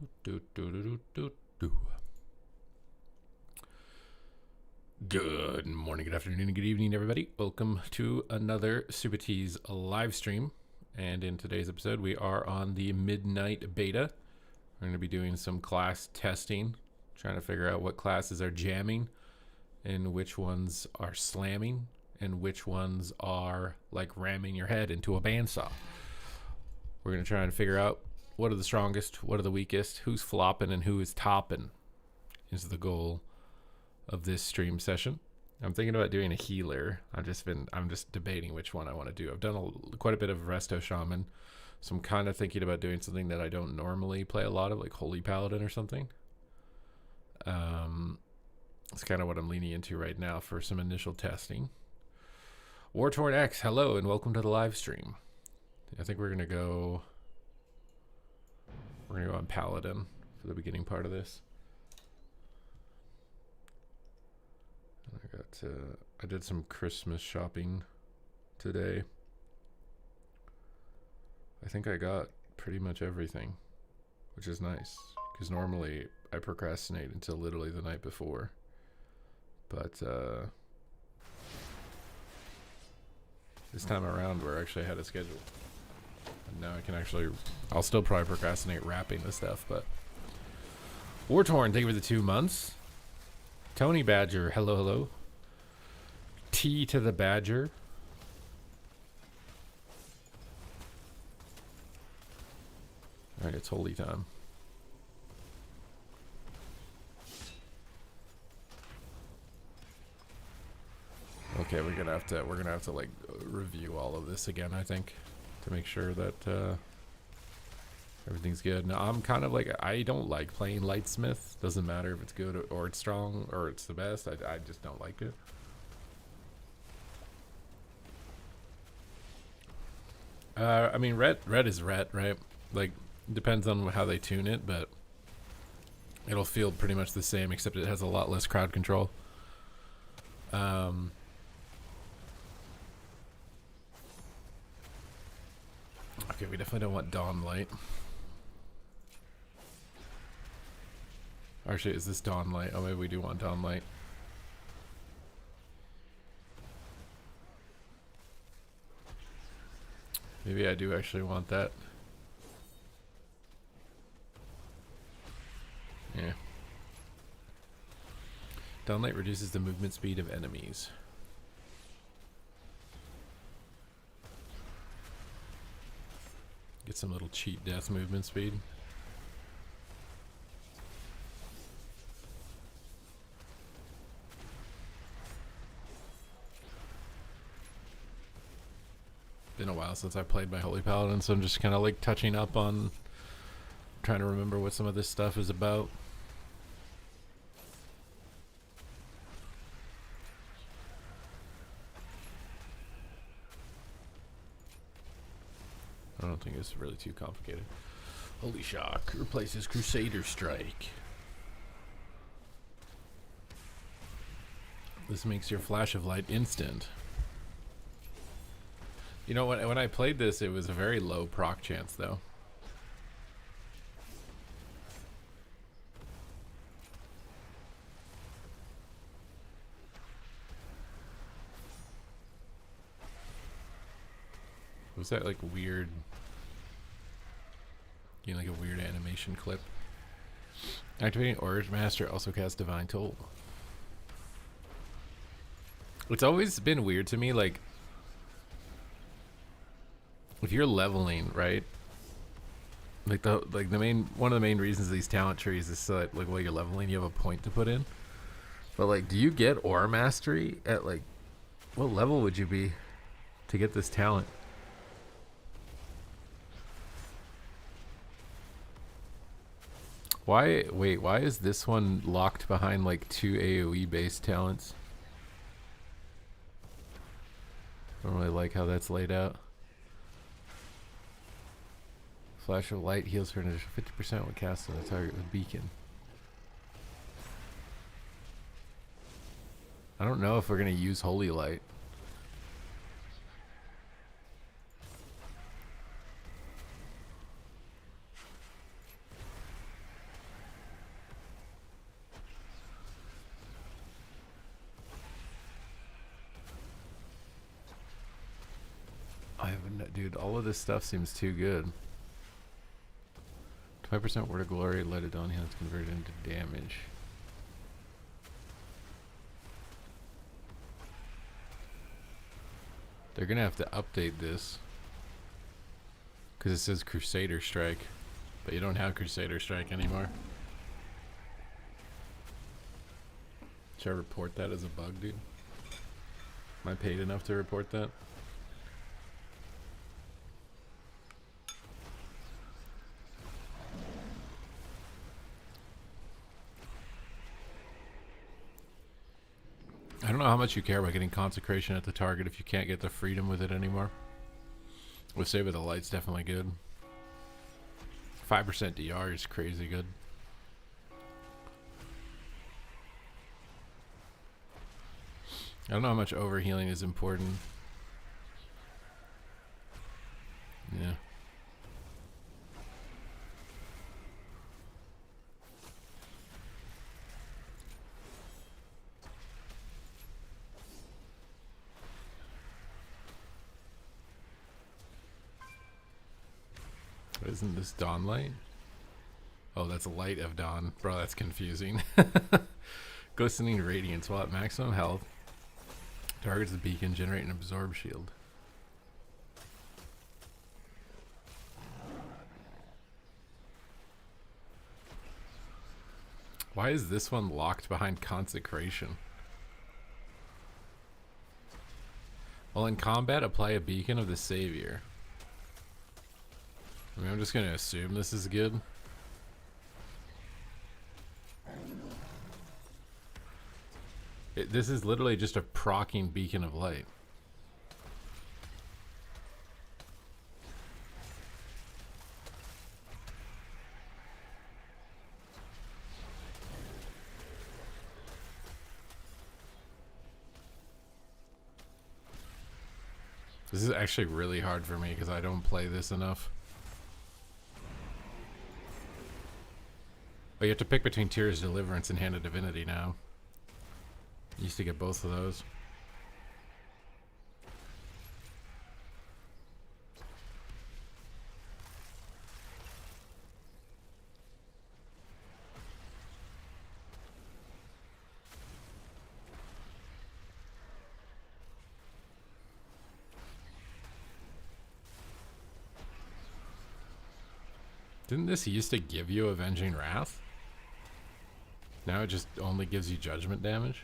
Do, do, do, do, do, do. Good morning, good afternoon, and good evening, everybody. Welcome to another Super Tees live stream. And in today's episode, we are on the midnight beta. We're going to be doing some class testing, trying to figure out what classes are jamming and which ones are slamming and which ones are like ramming your head into a bandsaw. We're going to try and figure out what are the strongest, what are the weakest, who's flopping and who is topping is the goal of this stream session. I'm thinking about doing a healer. I'm just debating which one I want to do. I've done quite a bit of Resto Shaman, so I'm kind of thinking about doing something that I don't normally play a lot of, like Holy Paladin or something. It's kind of what I'm leaning into right now for some initial testing. Wartorn X, hello and welcome to the live stream. I think we're gonna go on Paladin for the beginning part of this. I did some Christmas shopping today. I think I got pretty much everything, which is nice because normally I procrastinate until literally the night before. But this time around we're actually ahead of schedule. And now I can I'll still probably procrastinate wrapping the stuff, but Wartorn, thank you for the 2 months. Tony Badger, hello, hello. T to the Badger. All right, it's holy time. Okay, we're gonna have to like review all of this again, I think, to make sure that everything's good. Now I'm kind of like, I don't like playing Lightsmith. Doesn't matter if it's good or it's strong or it's the best. I just don't like it. I mean, red is red, right? Like, depends on how they tune it, but it'll feel pretty much the same, except it has a lot less crowd control. Okay, we definitely don't want Dawn Light. Actually, is this Dawn Light? Oh, maybe we do want Dawn Light. Maybe I do actually want that. Yeah. Dawn Light reduces the movement speed of enemies. Get some little cheat death movement speed. Been a while since I played my Holy Paladin, so I'm just kind of like touching up on trying to remember what some of this stuff is about. I don't think it's really too complicated. Holy Shock replaces Crusader Strike. This makes your Flash of Light instant. You know, when I played this, it was a very low proc chance, though. Was that like weird? You know, like a weird animation clip. Activating Orange Master also casts Divine Toll. It's always been weird to me, like, if you're leveling, right? Like one of the main reasons of these talent trees is so that, like, while you're leveling, you have a point to put in. But like, do you get Aura Mastery at like, what level would you be to get this talent? Why is this one locked behind like 2 AoE based talents? I don't really like how that's laid out. Flash of Light heals for an additional 50% when cast on the target with Beacon. I don't know if we're going to use Holy Light. I haven't, dude. All of this stuff seems too good. 20% Word of Glory, let it down. It's converted into damage. They're gonna have to update this because it says Crusader Strike, but you don't have Crusader Strike anymore. Should I report that as a bug, dude? Am I paid enough to report that? I don't know how much you care about getting consecration at the target if you can't get the freedom with it anymore. With Save of the Light's definitely good. 5% DR is crazy good. I don't know how much overhealing is important. Yeah. Isn't this Dawn Light? Oh, that's Light of Dawn. Bro, that's confusing. Glistening Radiance while at maximum health. Targets the beacon, generate an absorb shield. Why is this one locked behind consecration? Well, in combat, apply a beacon of the savior. I mean, I'm just gonna assume this is good. This is literally just a proccing beacon of light. This is actually really hard for me because I don't play this enough. Oh, you have to pick between Tears of Deliverance and Hand of Divinity now. Used to get both of those. Didn't this used to give you Avenging Wrath? Now it just only gives you judgment damage?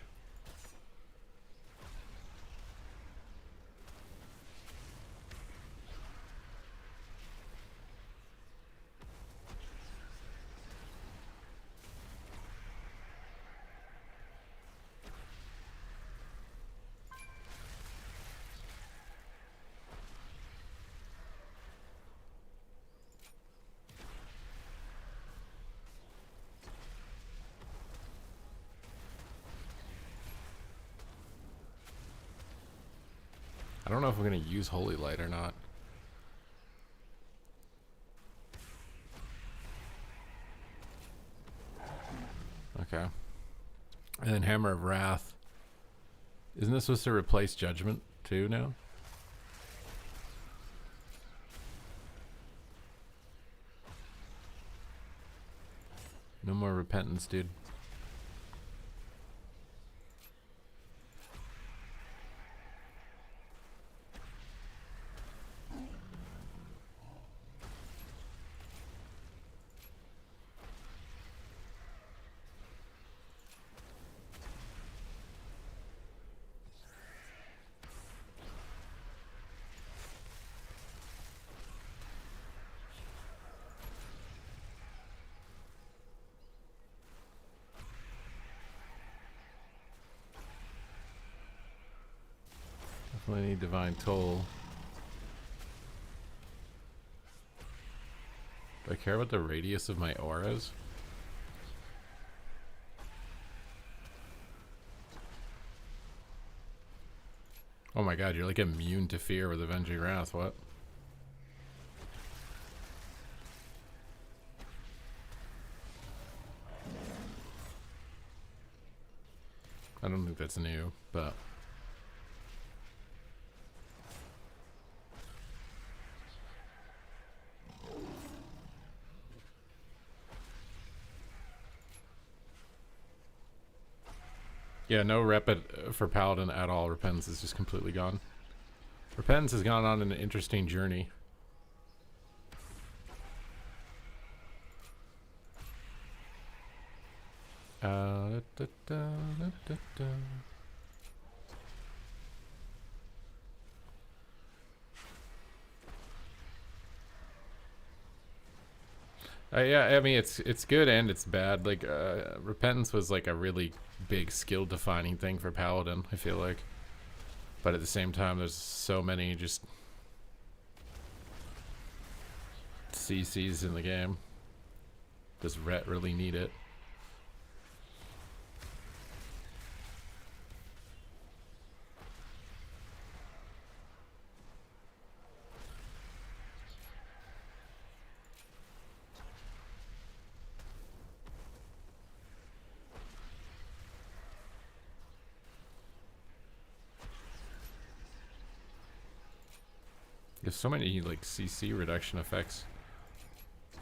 I don't know if I'm going to use Holy Light or not. Okay. And then Hammer of Wrath. Isn't this supposed to replace Judgment too now? No more Repentance, dude. Definitely need Divine Toll. Do I care about the radius of my auras? Oh my god, you're like immune to fear with Avenging Wrath, what? I don't think that's new, but... Yeah, no rep for Paladin at all. Repentance is just completely gone. Repentance has gone on an interesting journey. Da, da, da, da, da. Yeah, I mean it's good and it's bad. Like Repentance was like a really big skill defining thing for Paladin, I feel like. But at the same time, there's so many just CCs in the game. Does Ret really need it? There's so many like CC reduction effects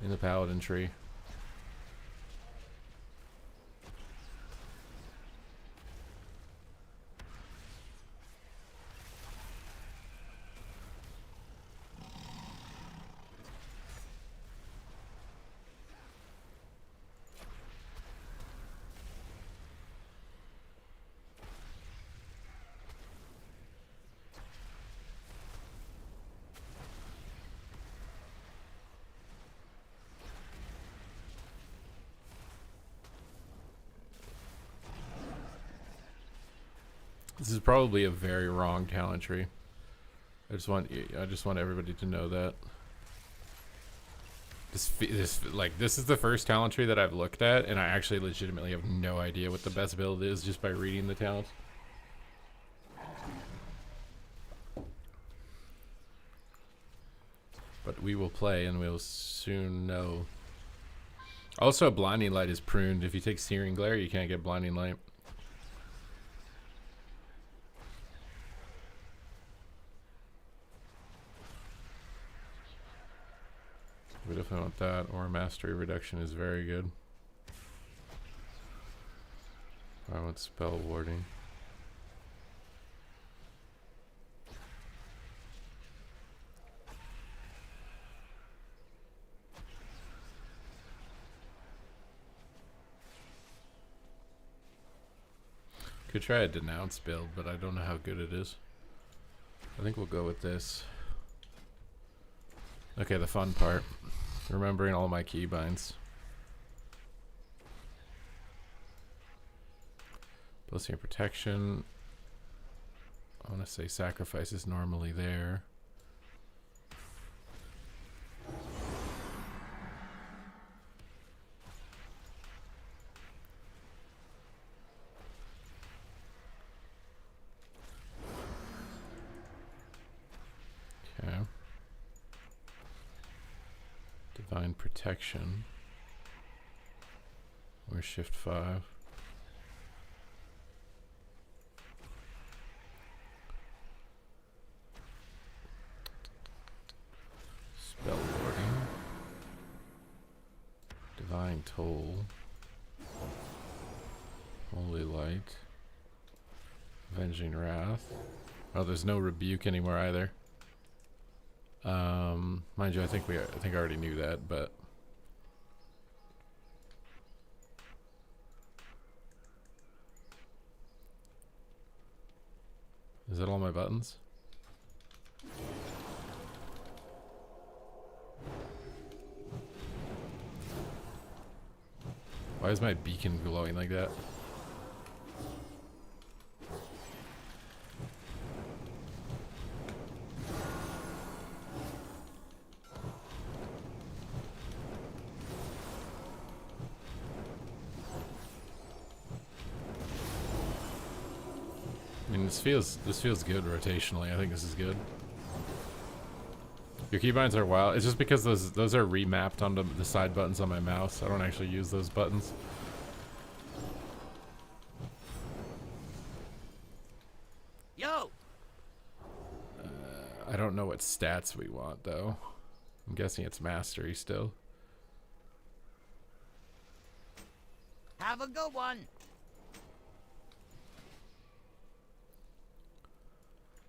in the Paladin tree. This is probably a very wrong talent tree. I just want everybody to know that. This is the first talent tree that I've looked at, and I actually legitimately have no idea what the best build is just by reading the talents. But we will play, and we'll soon know. Also, Blinding Light is pruned. If you take Searing Glare, you can't get Blinding Light. We definitely want that, or Mastery Reduction is very good. I want Spell Warding. Could try a Denounce build, but I don't know how good it is. I think we'll go with this. Okay, the fun part. Remembering all my keybinds. Blessing of Protection. I want to say Sacrifice is normally there. Okay. Divine Protection. Or Shift 5. Spell Warding. Divine Toll. Holy Light. Avenging Wrath. Oh, there's no Rebuke anymore either. Mind you, I think I already knew that, but is that all my buttons? Why is my beacon glowing like that? I mean, this feels good rotationally. I think this is good. Your keybinds are wild. It's just because those are remapped onto the side buttons on my mouse. I don't actually use those buttons. Yo. I don't know what stats we want though. I'm guessing it's Mastery still. Have a good one.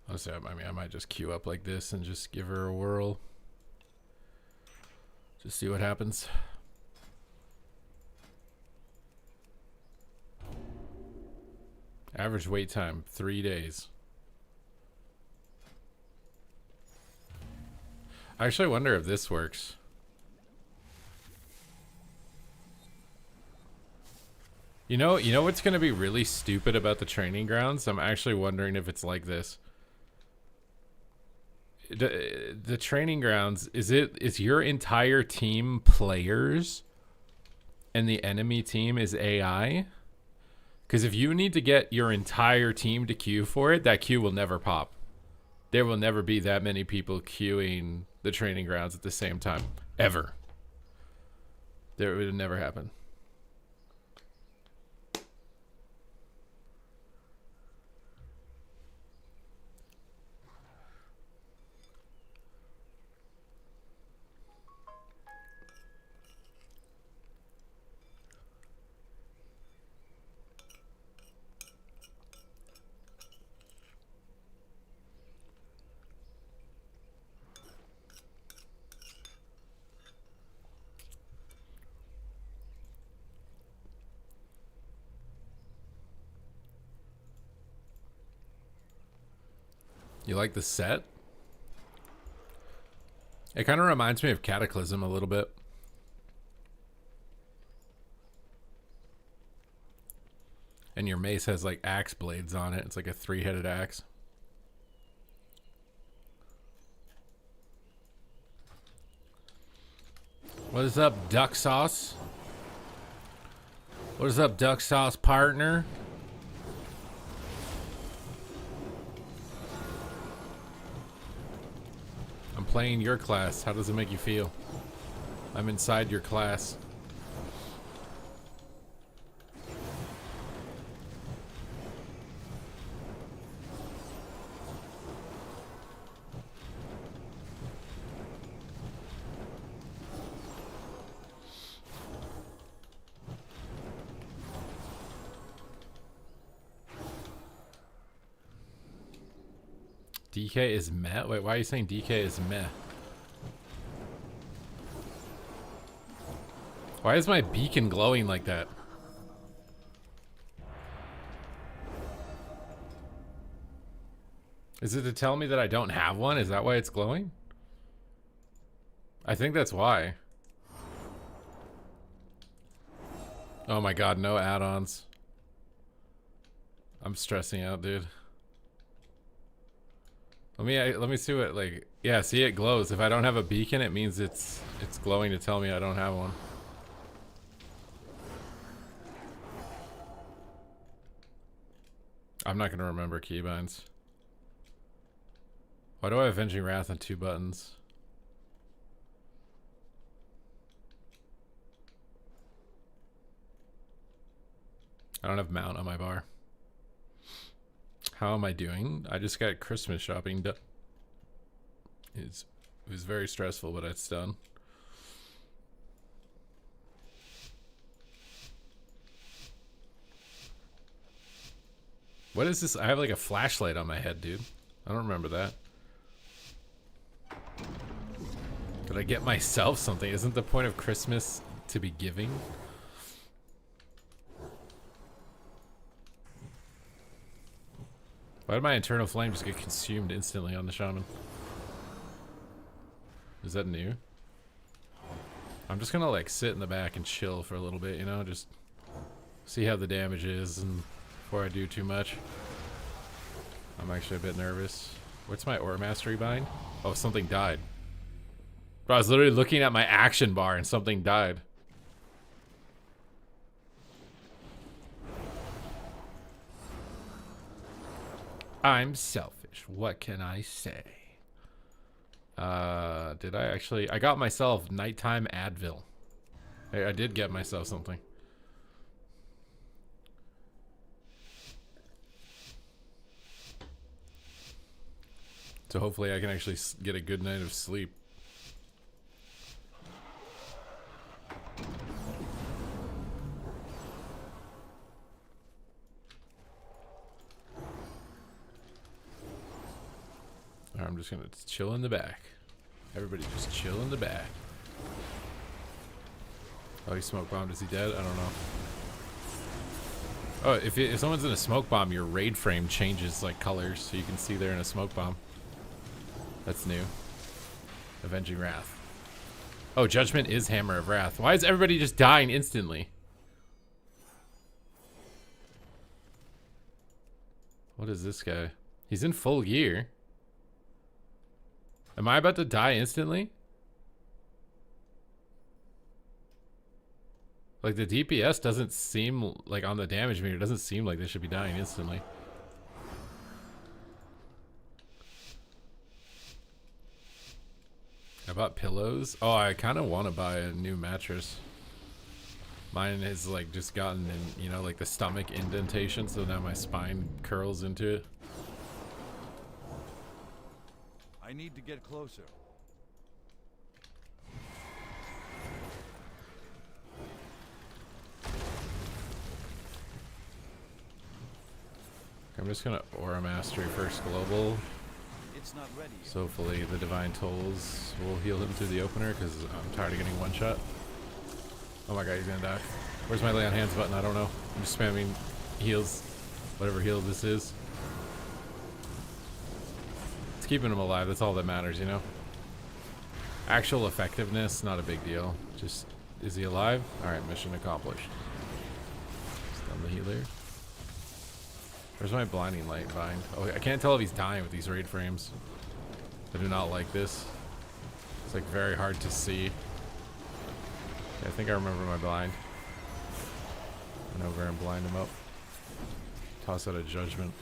Honestly, I mean, I might just queue up like this and just give her a whirl. Just see what happens. Average wait time, 3 days. I actually wonder if this works. You know what's going to be really stupid about the training grounds? I'm actually wondering if it's like this. The training grounds, is your entire team players and the enemy team is AI? Because if you need to get your entire team to queue for it, that queue will never pop. There will never be that many people queuing the training grounds at the same time. Ever. It would never happen. You like the set? It kind of reminds me of Cataclysm a little bit. And your mace has like axe blades on it. It's like a 3-headed axe. What is up, Duck Sauce? What is up, Duck Sauce partner? I'm playing your class. How does it make you feel? I'm inside your class. DK is meh? Wait, why are you saying DK is meh? Why is my beacon glowing like that? Is it to tell me that I don't have one? Is that why it's glowing? I think that's why. Oh my god, no add-ons. I'm stressing out, dude. Let me see what, like, yeah, see, it glows. If I don't have a beacon, it means it's glowing to tell me I don't have one. I'm not gonna remember keybinds. Why do I have Avenging Wrath on 2 buttons? I don't have mount on my bar. How am I doing? I just got Christmas shopping done. It was very stressful, but it's done. What is this? I have like a flashlight on my head, dude. I don't remember that. Did I get myself something? Isn't the point of Christmas to be giving? Why did my internal flame just get consumed instantly on the shaman? Is that new? I'm just gonna like sit in the back and chill for a little bit, you know, just see how the damage is and before I do too much. I'm actually a bit nervous. What's my Aura Mastery bind? Oh, something died. Bro, I was literally looking at my action bar and something died. I'm selfish. What can I say? Did I actually... I got myself nighttime Advil. Hey, I did get myself something. So hopefully I can actually get a good night of sleep. I'm just gonna chill in the back. Everybody just chill in the back. Oh, he smoke bombed. Is he dead? I don't know. Oh, if someone's in a smoke bomb, your raid frame changes like colors, so you can see they're in a smoke bomb. That's new. Avenging Wrath. Oh, Judgment is Hammer of Wrath. Why is everybody just dying instantly? What is this guy? He's in full gear. Am I about to die instantly? Like, the DPS doesn't seem like on the damage meter. It doesn't seem like they should be dying instantly. I bought pillows. Oh, I kind of want to buy a new mattress. Mine has like just gotten in, you know, like the stomach indentation, so now my spine curls into it. I need to get closer. I'm just gonna Aura Mastery first global. It's not ready yet. So hopefully the Divine Tolls will heal him through the opener, because I'm tired of getting one shot. Oh my god, he's gonna die. Where's my lay on hands button? I don't know. I'm just spamming heals. Whatever heal this is. It's keeping him alive. That's all that matters, you know? Actual effectiveness, not a big deal. Just, is he alive? Alright, mission accomplished. Stun the healer. Where's my blinding light bind? Oh, I can't tell if he's dying with these raid frames. I do not like this. It's like very hard to see. Yeah, I think I remember my blind. Run over and blind him up. Toss out a judgment.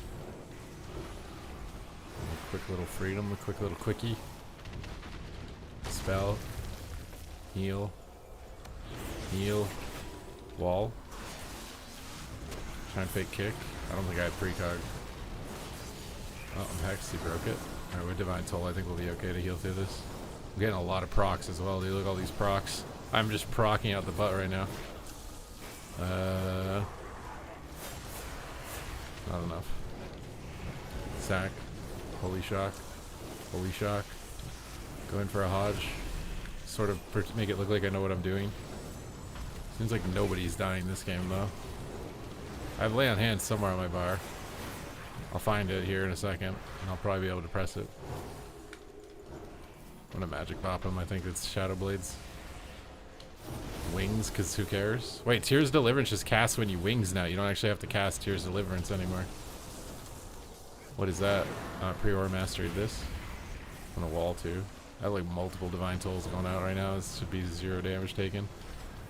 A quick little freedom, a quick little quickie. Spell. Heal. Heal. Wall. Try and fake kick. I don't think I had precog. Oh, I'm hexed. He broke it. Alright, with Divine Toll, I think we'll be okay to heal through this. I'm getting a lot of procs as well, dude. Look at all these procs. I'm just procking out the butt right now. Not enough. Sack. Holy shock. Holy shock. Go in for a Hodge. Sort of make it look like I know what I'm doing. Seems like nobody's dying this game, though. I have Lay on Hands somewhere on my bar. I'll find it here in a second, and I'll probably be able to press it. I'm gonna magic pop him. I think it's Shadow Blades. Wings, because who cares? Wait, Tears Deliverance just casts when you wings now. You don't actually have to cast Tears Deliverance anymore. What is that? Pre-Aura Mastery this. On a wall, too. I have like multiple Divine Tolls going out right now. This should be 0 damage taken.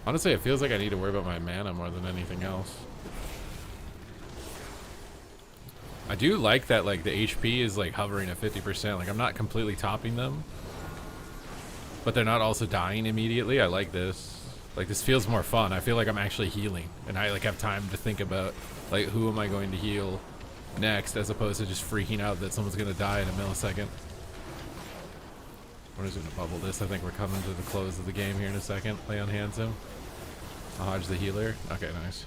Honestly, it feels like I need to worry about my mana more than anything else. I do like that, like, the HP is, like, hovering at 50%. Like, I'm not completely topping them. But they're not also dying immediately. I like this. Like, this feels more fun. I feel like I'm actually healing. And I, like, have time to think about, like, who am I going to heal next, as opposed to just freaking out that someone's going to die in a millisecond. We're just going to bubble this. I think we're coming to the close of the game here in a second. Lay on hands him. I'll Hodge the healer. Okay, nice.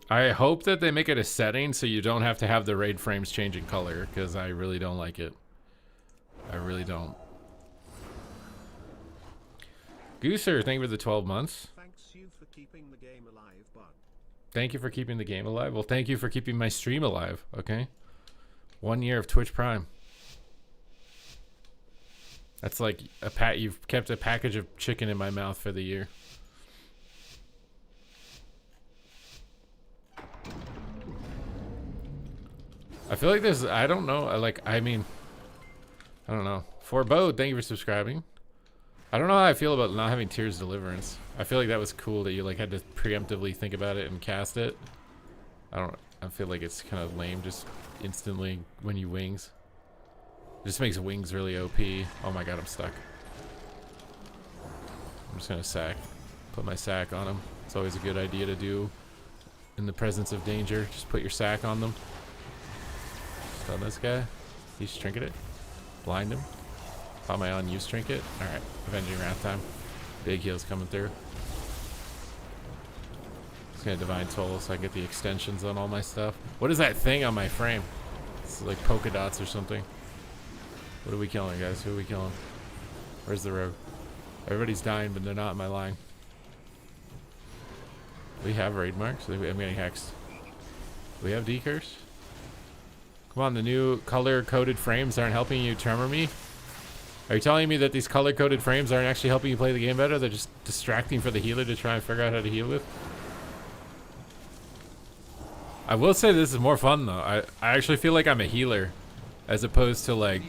I hope that they make it a setting so you don't have to have the raid frames changing color, because I really don't like it. I really don't. Gooser, thank you for the 12 months. Thanks you for keeping the game alive, bud. Thank you for keeping the game alive. Well, thank you for keeping my stream alive, okay? 1 year of Twitch Prime. That's like you've kept a package of chicken in my mouth for the year. I feel like there's, I don't know, I don't know. Forbode, thank you for subscribing. I don't know how I feel about not having Tears Deliverance. I feel like that was cool that you like had to preemptively think about it and cast it. I feel like it's kind of lame just instantly when you wings. It just makes wings really OP. Oh my god, I'm stuck. I'm just gonna sack. Put my sack on him. It's always a good idea to do in the presence of danger. Just put your sack on them. Stun this guy. He's trinketed. Blind him. Pop my unused trinket. Alright, Avenging Wrath time. Big heals coming through. Just gonna Divine Toll so I get the extensions on all my stuff. What is that thing on my frame? It's like polka dots or something. What are we killing, guys? Who are we killing? Where's the rogue? Everybody's dying, but they're not in my line. We have raid marks. I'm getting hexed. We have decurs. Come on, the new color-coded frames aren't helping you tremor me? Are you telling me that these color-coded frames aren't actually helping you play the game better? They're just distracting for the healer to try and figure out how to heal with? I will say this is more fun, though. I actually feel like I'm a healer, as opposed to, like,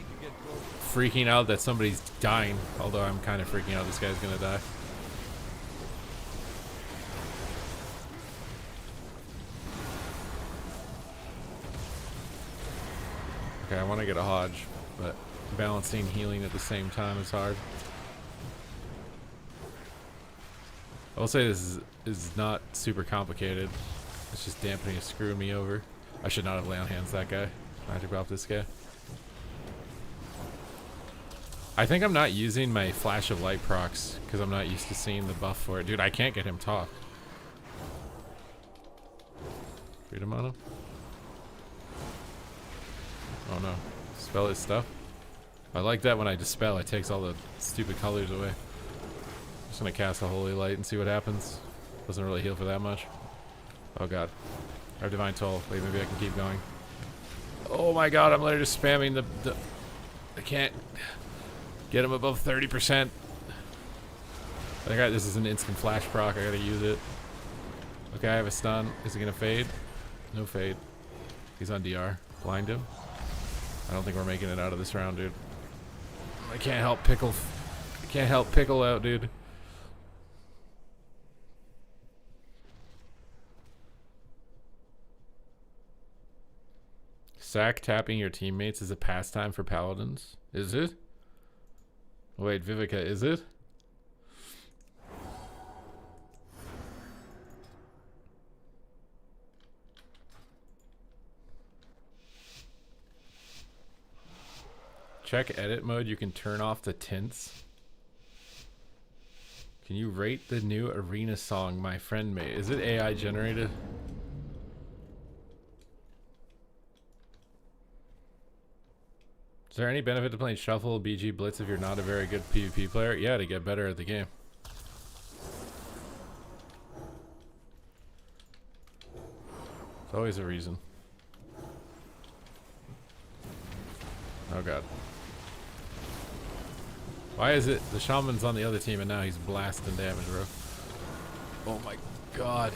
freaking out that somebody's dying. Although I'm kind of freaking out this guy's gonna die. Okay, I want to get a Hodge, but balancing healing at the same time is hard. I will say this is not super complicated. It's just dampening is screwing me over. I should not have lay on hands that guy. Magic buff this guy. I think I'm not using my flash of light procs because I'm not used to seeing the buff for it. Dude, I can't get him talk. Freedom on him. Oh no. Dispel his stuff. I like that when I dispel, it takes all the stupid colors away. I'm just gonna cast a holy light and see what happens. Doesn't really heal for that much. Oh god. I have divine toll. Wait, maybe I can keep going. Oh my god, I'm literally just spamming the I can't get him above 30%. I got this is an instant flash proc, I gotta use it. Okay, I have a stun. Is it gonna fade? No fade. He's on DR. Blind him. I don't think we're making it out of this round, dude. I can't help Pickle. I can't help Pickle out, dude. Sack tapping your teammates is a pastime for paladins. Is it? Wait, Vivica, is it? Check edit mode, you can turn off the tints. Can you rate the new arena song my friend made? Is it AI generated? Is there any benefit to playing Shuffle, BG, Blitz if you're not a very good PvP player? Yeah, to get better at the game. It's always a reason. Oh god. Why is it the shaman's on the other team and now he's blasting damage, bro? Oh my god.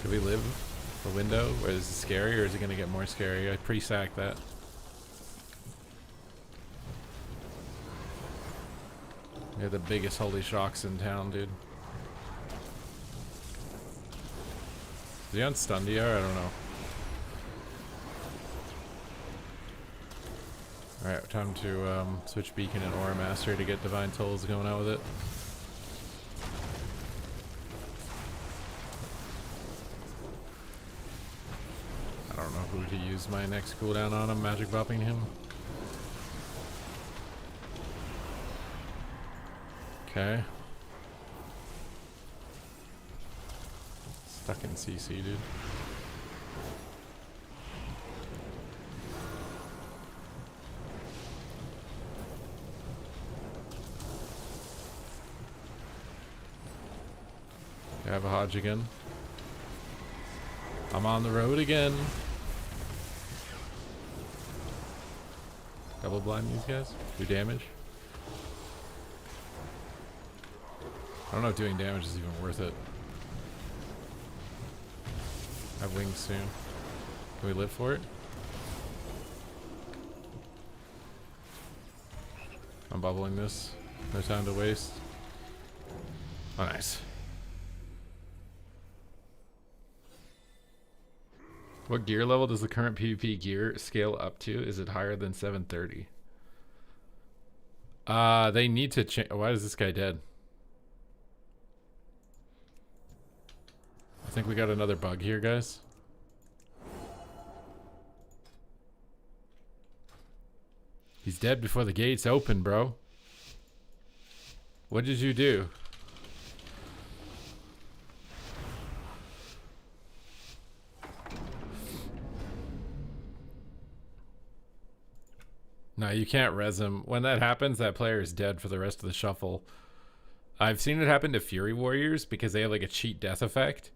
Can we live the window? Or is it scary or is it gonna get more scary? I pre-sacked that. We have the biggest holy shocks in town, dude. Is he on stun DR? I don't know. Alright, time to switch Beacon and Aura Mastery to get Divine Tolls going out with it. I don't know who to use my next cooldown on. I'm magic buffing him. Okay. Stuck in CC, dude. I have a Hodge again. I'm on the road again. Double blind these guys. Do damage. I don't know if doing damage is even worth it. I have wings soon. Can we live for it? I'm bubbling this. No time to waste. Oh, nice. What gear level does the current PvP gear scale up to? Is it higher than 730? They need to change. Why is this guy dead? I think we got another bug here, guys. He's dead before the gates open, bro. What did you do? No, you can't res him. When that happens, that player is dead for the rest of the shuffle. I've seen it happen to Fury Warriors because they have like a cheat death effect.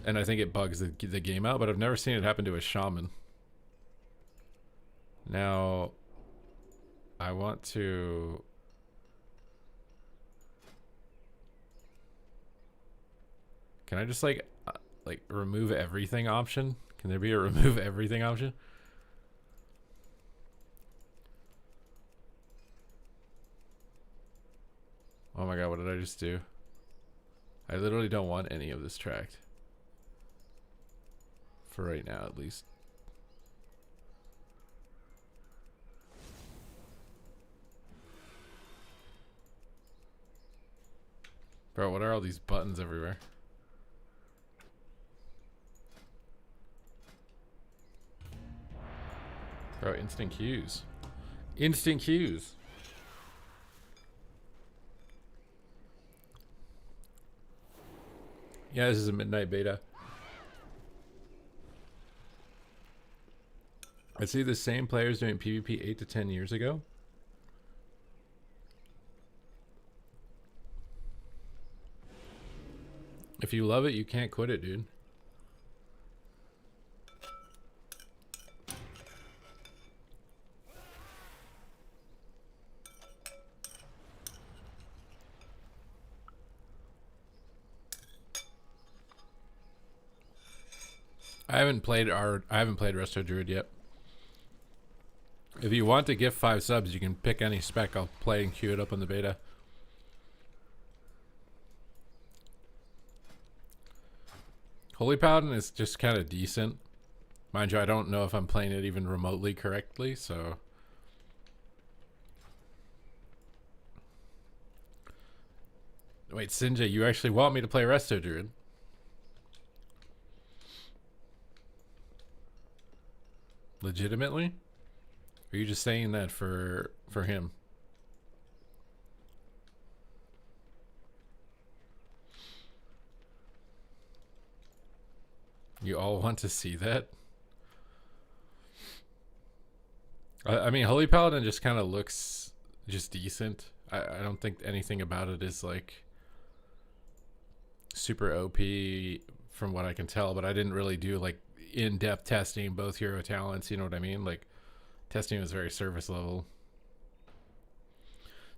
And I think it bugs the game out, but I've never seen it happen to a shaman. Now, I want to... Can I just like remove everything option? Can there be a remove everything option? Oh my god, what did I just do? I literally don't want any of this tracked. For right now, at least. Bro, what are all these buttons everywhere? Bro, instant queues. Instant queues. Yeah, this is a midnight beta. I see the same players doing PvP 8 to 10 years ago. If you love it, you can't quit it, dude. I haven't played Resto Druid yet. If you want to gift 5 subs, you can pick any spec. I'll play and queue it up on the beta. Holy Paladin is just kind of decent. Mind you, I don't know if I'm playing it even remotely correctly, so... Wait, Sinjay, you actually want me to play Resto Druid? Legitimately? Or are you just saying that for him? You all want to see that? I mean, Holy Paladin just kind of looks just decent. I don't think anything about it is like super OP from what I can tell, but I didn't really do like in-depth testing, both hero talents, you know what I mean? Like, testing was very surface level.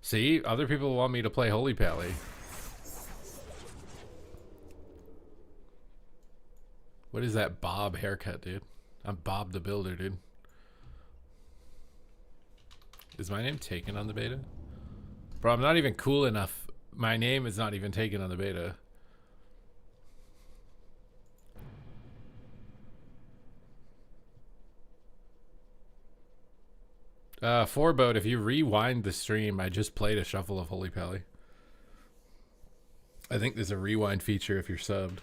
See, other people want me to play Holy Pally. What is that Bob haircut, dude? I'm Bob the Builder, dude. Is my name taken on the beta? Bro, I'm not even cool enough. My name is not even taken on the beta. Forebode, if you rewind the stream, I just played a shuffle of Holy Pally. I think there's a rewind feature if you're subbed.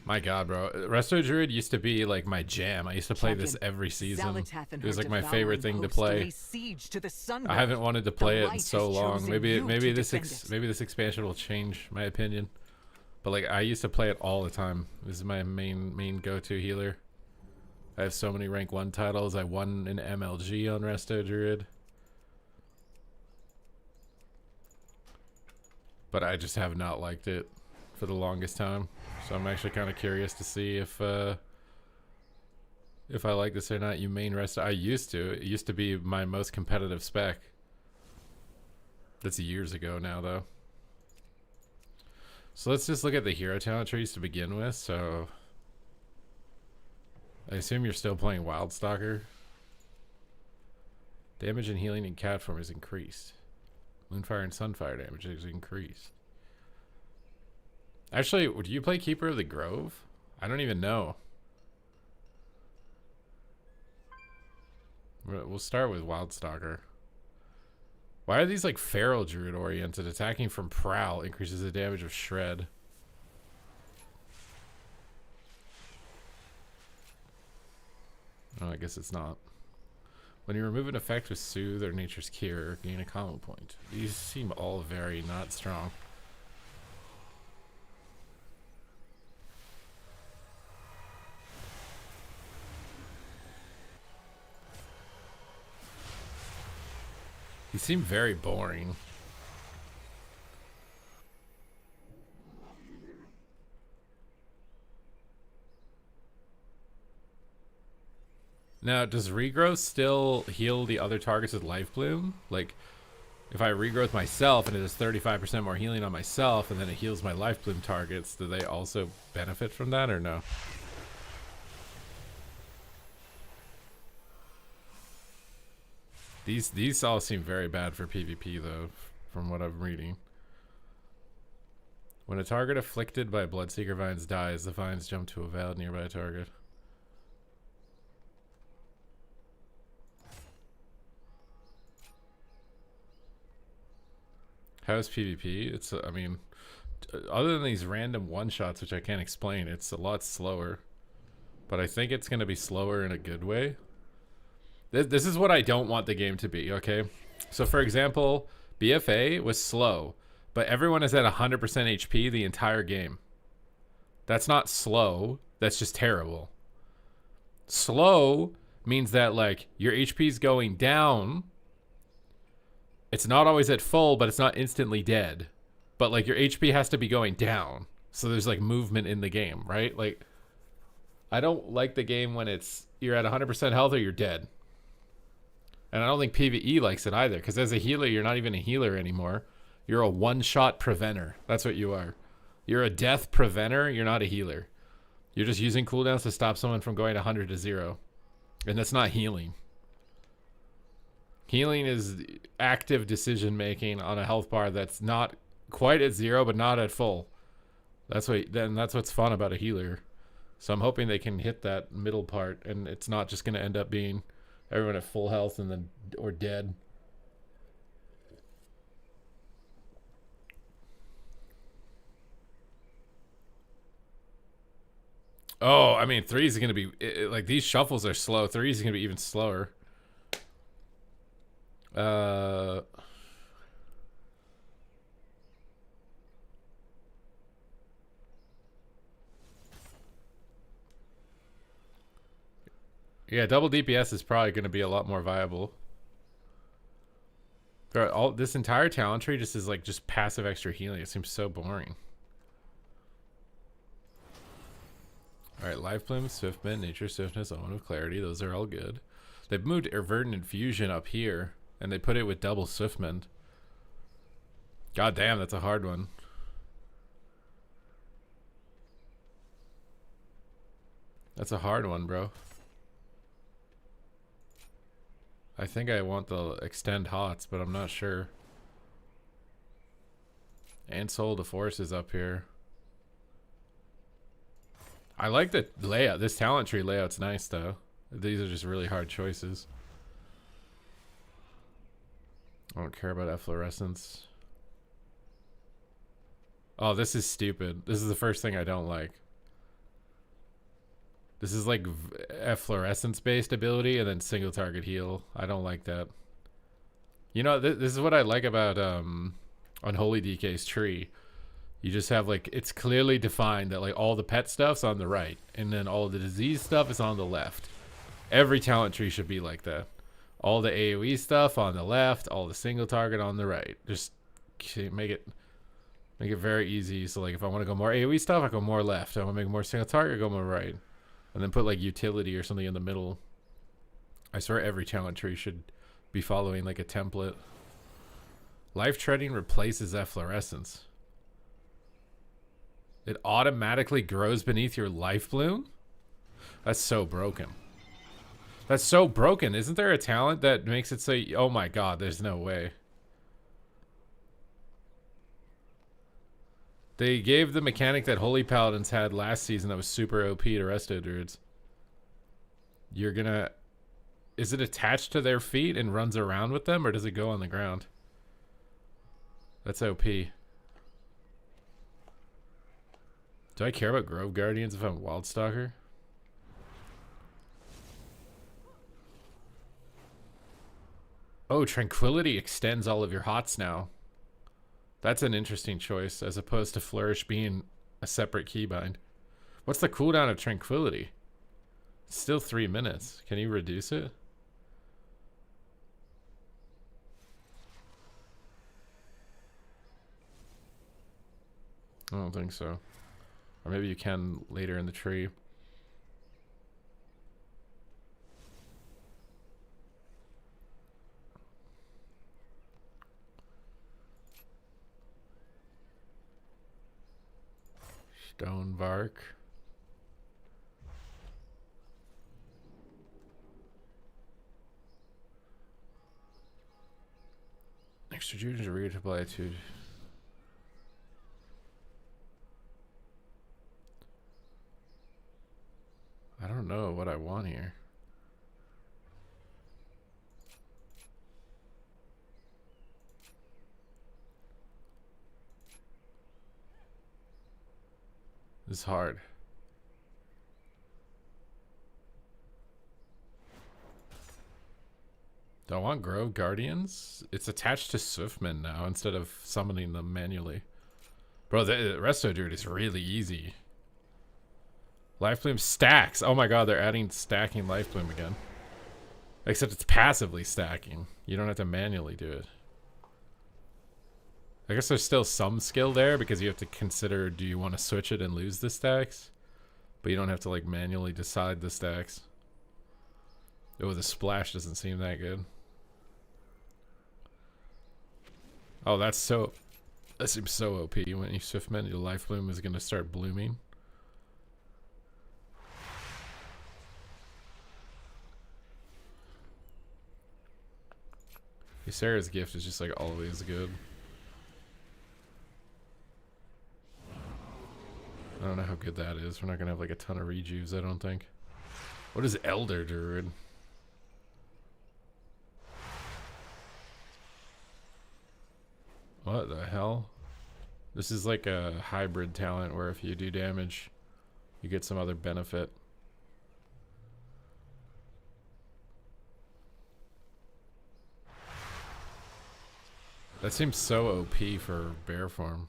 My god, bro. Resto Druid used to be like my jam. I used to play this every season. It was like my favorite thing to play. I haven't wanted to play it in so long. Maybe this expansion will change my opinion. But like, I used to play it all the time. This is my main go-to healer. I have so many rank 1 titles. I won an MLG on Resto Druid. But I just have not liked it for the longest time. So I'm actually kind of curious to see if I like this or not. You main Resto. I used to. It used to be my most competitive spec. That's years ago now, though. So let's just look at the hero talent trees to begin with. So I assume you're still playing Wildstalker. Damage and healing in cat form is increased. Moonfire and Sunfire damage is increased. Actually, do you play Keeper of the Grove? I don't even know. We'll start with Wildstalker. Why are these like Feral Druid oriented? Attacking from Prowl increases the damage of Shred. Oh, I guess it's not. When you remove an effect with Soothe or Nature's Cure, gain a combo point. These seem all very not strong. He seemed very boring. Now, does regrowth still heal the other targets with Life Bloom? Like, if I regrowth myself and it does 35% more healing on myself and then it heals my Life Bloom targets, do they also benefit from that or no? These all seem very bad for PvP though, from what I'm reading. When a target afflicted by Bloodseeker Vines dies, the vines jump to a valid nearby target. How's PvP? It's, I mean, other than these random one-shots, which I can't explain, it's a lot slower. But I think it's going to be slower in a good way. This is what I don't want the game to be, okay? So, for example, BFA was slow, but everyone is at 100% HP the entire game. That's not slow. That's just terrible. Slow means that, like, your HP is going down. It's not always at full, but it's not instantly dead. But, like, your HP has to be going down. So there's, like, movement in the game, right? Like, I don't like the game when it's you're at 100% health or you're dead. And I don't think PvE likes it either, because as a healer, you're not even a healer anymore. You're a one-shot preventer. That's what you are. You're a death preventer. You're not a healer. You're just using cooldowns to stop someone from going 100 to 0. And that's not healing. Healing is active decision-making on a health bar that's not quite at 0, but not at full. That's what's fun about a healer. So I'm hoping they can hit that middle part, and it's not just going to end up being everyone at full health and then or dead. Oh, I mean, 3 is going to be like these shuffles are slow. 3 is going to be even slower. Yeah, double DPS is probably going to be a lot more viable. This entire talent tree just is like just passive extra healing. It seems so boring. All right, Life Bloom, Swiftmint, Nature Swiftness, Omen of Clarity. Those are all good. They've moved Verdant Infusion up here, and they put it with double Swiftmint. God damn, that's a hard one. That's a hard one, bro. I think I want the extend hots, but I'm not sure. And Soul to Force is up here. I like the layout. This talent tree layout's nice, though. These are just really hard choices. I don't care about efflorescence. Oh, this is stupid. This is the first thing I don't like. This is like efflorescence based ability and then single target heal. I don't like that. You know, this is what I like about Unholy DK's tree. You just have like, it's clearly defined that like all the pet stuff's on the right and then all the disease stuff is on the left. Every talent tree should be like that. All the AoE stuff on the left, all the single target on the right. Just make it very easy. So like if I want to go more AoE stuff, I go more left. If I want to make more single target, I go more right. And then put like utility or something in the middle. I swear every talent tree should be following like a template. Life Treading replaces efflorescence. It automatically grows beneath your Life Bloom? That's so broken. That's so broken. Isn't there a talent that makes it say, oh my god, there's no way. They gave the mechanic that Holy Paladins had last season that was super OP to Resto Druids. You're gonna... Is it attached to their feet and runs around with them, or does it go on the ground? That's OP. Do I care about Grove Guardians if I'm Wildstalker? Oh, Tranquility extends all of your hots now. That's an interesting choice, as opposed to Flourish being a separate keybind. What's the cooldown of Tranquility? It's still 3 minutes. Can you reduce it? I don't think so. Or maybe you can later in the tree. Stonebark. Extra juniors are to apply to. I don't know what I want here. This is hard. Do I want Grove Guardians? It's attached to Swiftmen now instead of summoning them manually. Bro, the Resto Druid is really easy. Life Bloom stacks. Oh my god, they're adding stacking Life Bloom again. Except it's passively stacking. You don't have to manually do it. I guess there's still some skill there because you have to consider, do you want to switch it and lose the stacks? But you don't have to like manually decide the stacks. Oh, the splash doesn't seem that good. Oh, that seems so OP. When you Swiftman, your Life Bloom is going to start blooming. Ysera's Gift is just like always good. I don't know how good that is. We're not gonna have like a ton of rejuves, I don't think. What is Elder Druid? What the hell? This is like a hybrid talent where if you do damage, you get some other benefit. That seems so OP for bear form.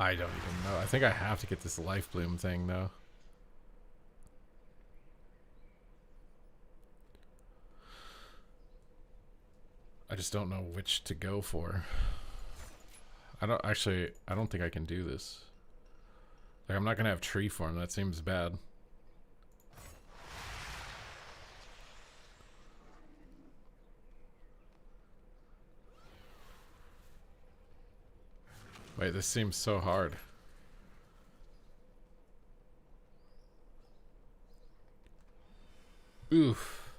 I don't even know. I think I have to get this Life Bloom thing though. I just don't know which to go for. I don't think I can do this. Like, I'm not gonna have tree form. That seems bad. Wait, this seems so hard. Oof.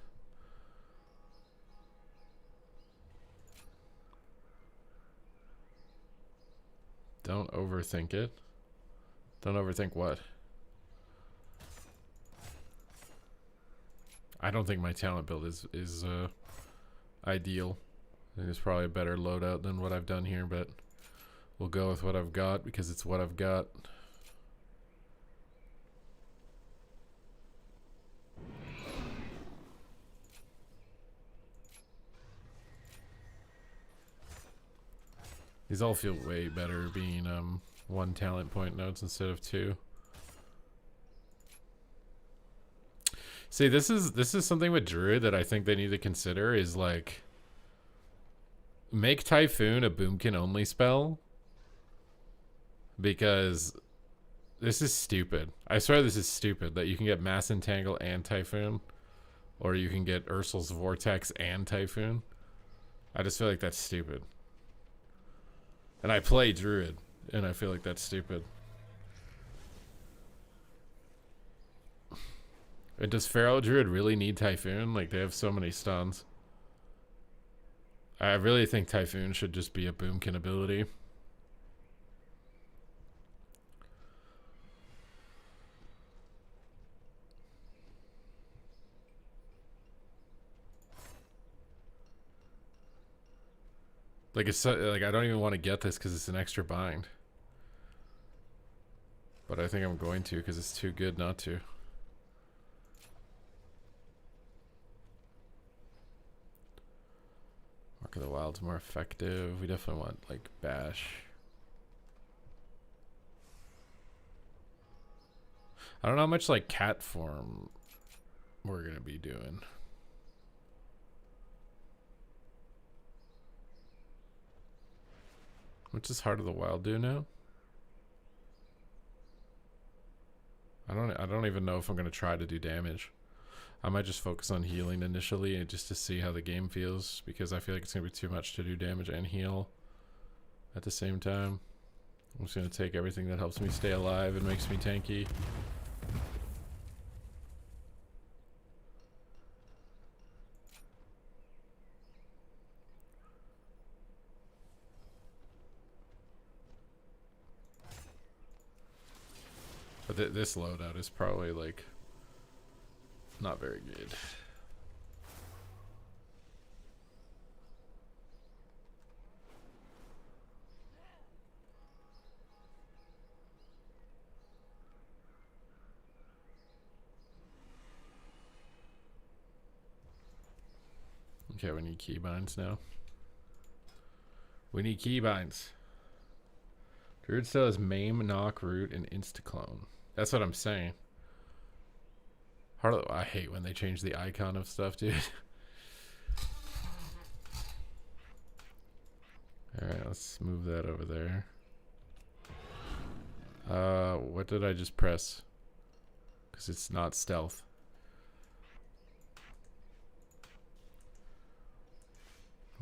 Don't overthink it. Don't overthink what? I don't think my talent build is ideal. I think there's probably a better loadout than what I've done here, but we'll go with what I've got because it's what I've got. These all feel way better being 1 talent point notes instead of 2. See, this is something with Druid that I think they need to consider is like make Typhoon a Boomkin only spell, because this is stupid. I swear this is stupid that you can get Mass Entangle and Typhoon, or you can get Ursul's Vortex and Typhoon. I just feel like that's stupid. And I play Druid, and I feel like that's stupid. And does Feral Druid really need Typhoon? Like, they have so many stuns. I really think Typhoon should just be a Boomkin ability. Like, it's so, like, I don't even want to get this because it's an extra bind. But I think I'm going to because it's too good not to. Mark of the Wild's more effective. We definitely want like Bash. I don't know how much like cat form we're gonna be doing. What does Heart of the Wild do now? I don't even know if I'm gonna try to do damage. I might just focus on healing initially and just to see how the game feels, because I feel like it's gonna be too much to do damage and heal at the same time. I'm just gonna take everything that helps me stay alive and makes me tanky. But this loadout is probably like not very good. Okay, we need keybinds now. We need keybinds. Druid still has Maim, Knock, Root, and Instaclone. That's what I'm saying. I hate when they change the icon of stuff, dude. Alright, let's move that over there. What did I just press? Because it's not stealth.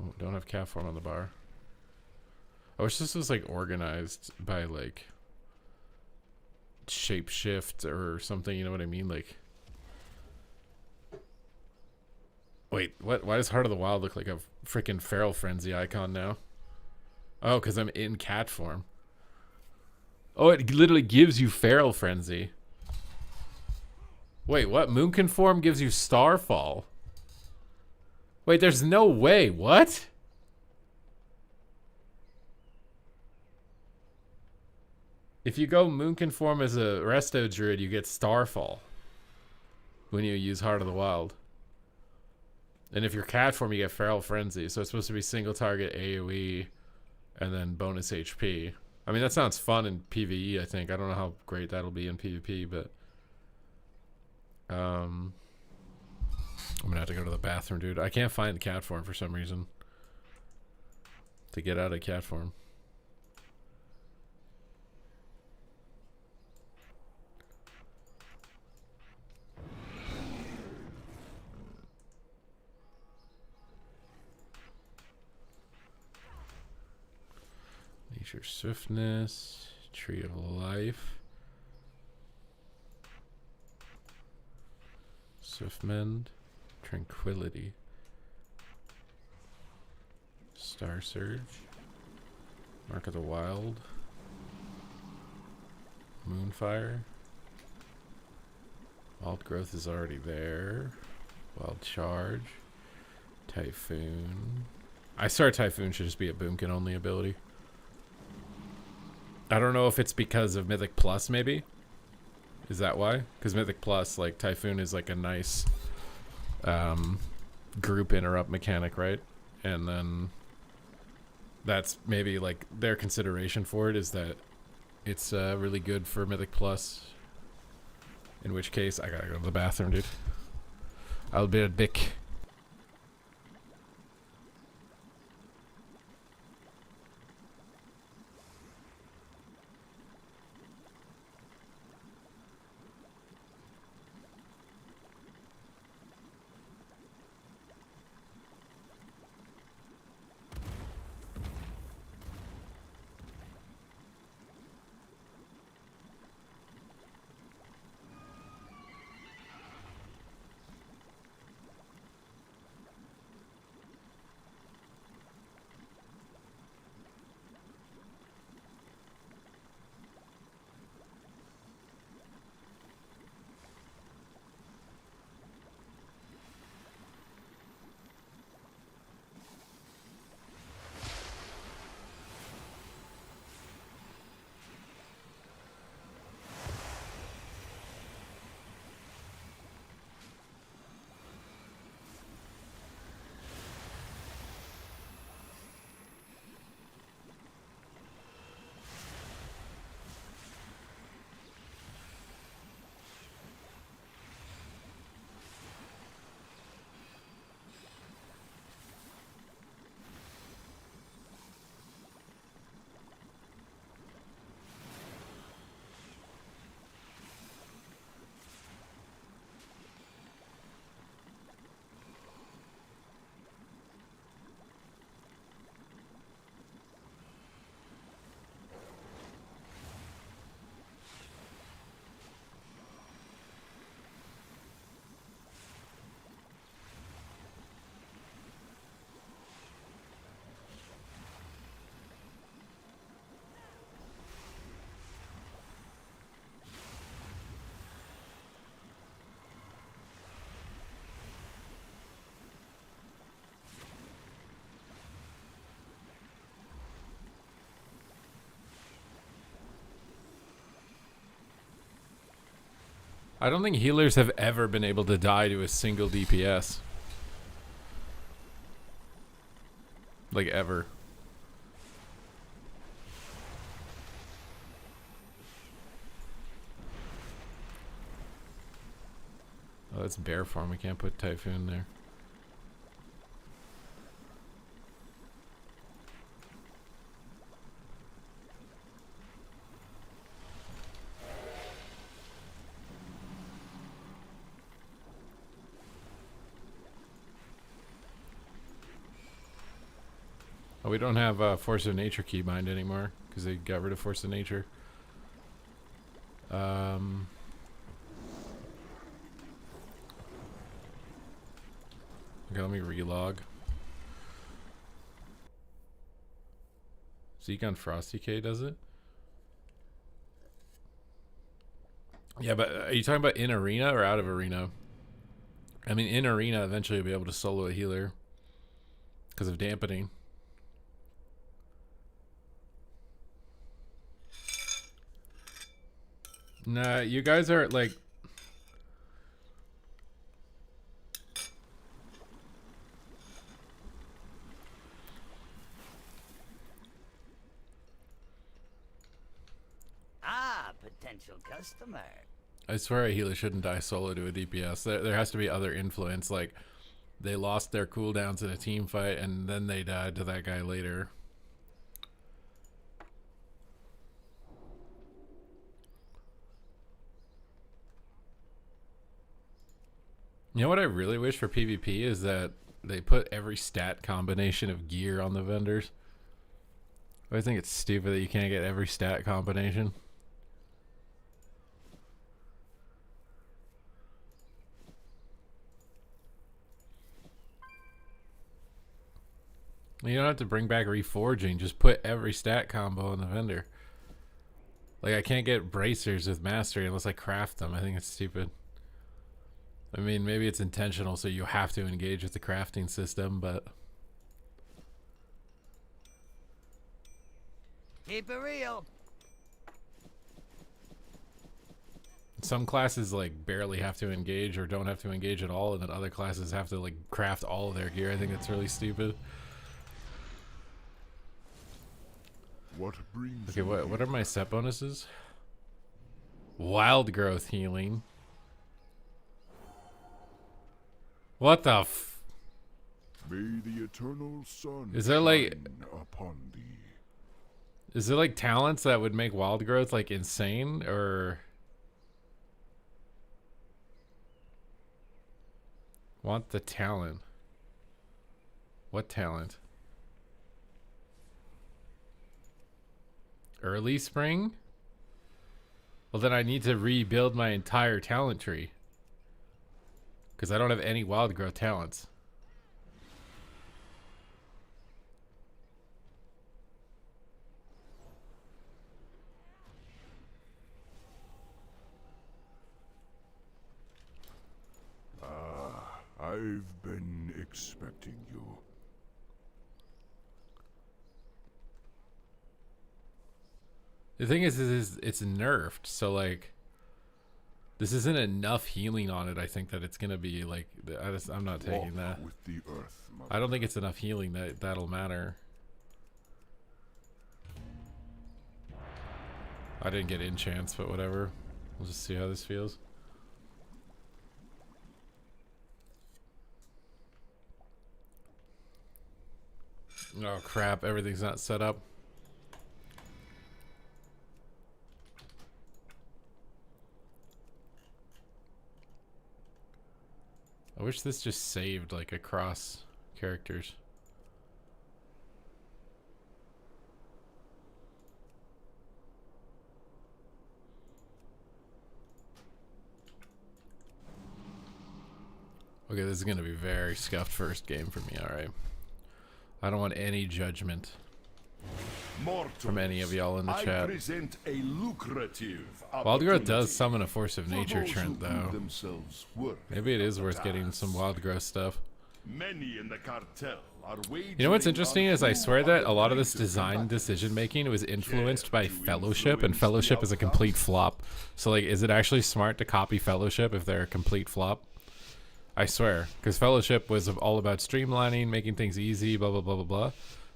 Oh, don't have cat form on the bar. I wish this was like organized by like shapeshift or something, you know what I mean? Like, wait, what? Why does Heart of the Wild look like a freaking Feral Frenzy icon now? Oh, because I'm in cat form. Oh, it literally gives you Feral Frenzy. Wait, what? Moonkin form gives you Starfall. Wait, there's no way. What? If you go Moonkin form as a Resto Druid, you get Starfall when you use Heart of the Wild. And if you're cat form, you get Feral Frenzy. So it's supposed to be single target AoE and then bonus HP. I mean, that sounds fun in PvE, I think. I don't know how great that'll be in PvP, but I'm gonna have to go to the bathroom, dude. I can't find the cat form for some reason to get out of cat form. Nature Swiftness, Tree of Life, Swiftmend, Tranquility, Star Surge, Mark of the Wild, Moonfire, Wild Growth is already there, Wild Charge, Typhoon. I swear Typhoon should just be a Boomkin only ability. I don't know if it's because of Mythic Plus, maybe. Is that why? Because Mythic Plus, like, Typhoon is like a nice group interrupt mechanic, right? And then that's maybe like their consideration for it is that it's really good for Mythic Plus. In which case, I gotta go to the bathroom, dude. I'll be a dick. I don't think healers have ever been able to die to a single DPS. Like, ever. Oh, that's bear farm. We can't put Typhoon there. Oh, we don't have Force of Nature keybind anymore because they got rid of Force of Nature. Okay, let me relog. Zeke on Frosty K does it? Yeah, but are you talking about in arena or out of arena? I mean, in arena, eventually you'll be able to solo a healer because of dampening. Nah, you guys are like... Ah, potential customer. I swear a healer shouldn't die solo to a DPS. There has to be other influence, like they lost their cooldowns in a team fight and then they died to that guy later. You know what I really wish for PvP is that they put every stat combination of gear on the vendors. I think it's stupid that you can't get every stat combination. You don't have to bring back reforging. Just put every stat combo on the vendor. Like, I can't get bracers with mastery unless I craft them. I think it's stupid. I mean, maybe it's intentional, so you have to engage with the crafting system, but... Keep it real. Some classes, like, barely have to engage or don't have to engage at all, and then other classes have to, like, craft all of their gear. I think it's really stupid. What brings Okay, what are my set bonuses? Wild growth healing. What the f... May the eternal sun Is there, like... shine upon thee. Is there, like, talents that would make wild growth, like, insane? Or... Want the talent. What talent? Early spring? Well, then I need to rebuild my entire talent tree. Because I don't have any wild growth talents. I've been expecting you. The thing is it's nerfed, so like this isn't enough healing on it. I think that it's gonna be like I'm not taking that. With the earth, I don't think it's enough healing that'll matter. I didn't get enchants, but whatever. We'll just see how this feels. Oh crap! Everything's not set up. I wish this just saved like across characters. Okay, this is gonna be very scuffed first game for me. All right, I don't want any judgment from any of y'all in the chat. Present a lucrative Wild growth does summon a Force of Nature, Trent, though. themselves worth. Maybe it is worth getting some wild growth stuff. Many in the cartel are waging. You know what's interesting is I swear that a lot of this design combat. decision making was influenced by Fellowship, and Fellowship is a complete flop. So like, is it actually smart to copy Fellowship if they're a complete flop? I swear, because Fellowship was all about streamlining, making things easy, blah blah blah blah blah.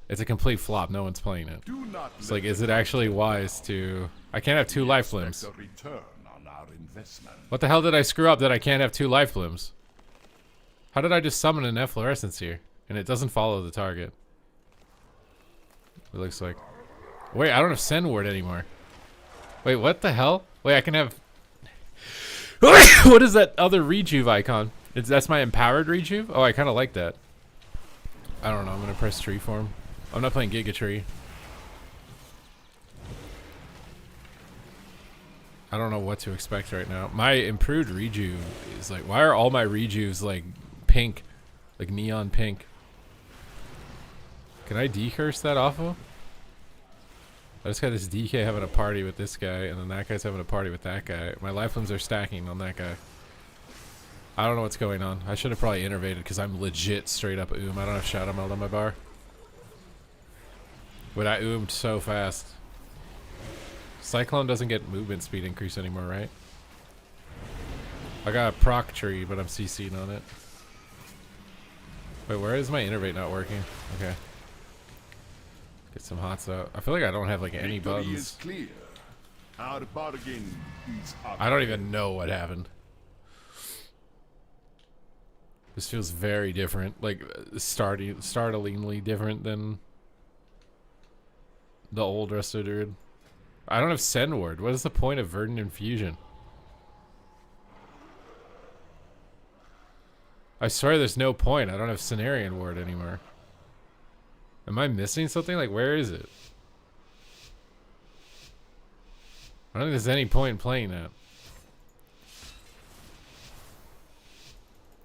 It's a complete flop. No one's playing it. Do not It's let like, is the it actually wise to? I can't have two life expect limbs. a return on our investment. What the hell did I screw up that I can't have two life limbs? How did I just summon an efflorescence here? And it doesn't follow the target. It looks like. Wait, I don't have send word anymore. Wait, what the hell? Wait, I can have. What is that other rejuve icon? That's my empowered rejuve? Oh, I kind of like that. I don't know. I'm going to press tree form. I'm not playing Giga Tree. I don't know what to expect right now. My improved rejuve is like, why are all my rejuves like pink? Like neon pink. Can I decurse that off of? I just got this DK having a party with this guy, and then that guy's having a party with that guy. My life limbs are stacking on that guy. I don't know what's going on. I should have probably innervated because I'm legit straight up oom. I don't have Shadow Meld on my bar. But I oomed so fast. Cyclone doesn't get movement speed increase anymore, right? I got a proc tree, but I'm CC'd on it. Wait, where is my innervate not working? Okay. Get some hots out. I feel like I don't have like any Victory buttons. is clear. Our bargain is up. I don't even know what happened. This feels very different. Like startlingly different than the old Resto Druid. I don't have Send Word. What is the point of Verdant Infusion? I swear there's no point. I don't have Cenarian Ward anymore. Am I missing something? Like, where is it? I don't think there's any point in playing that.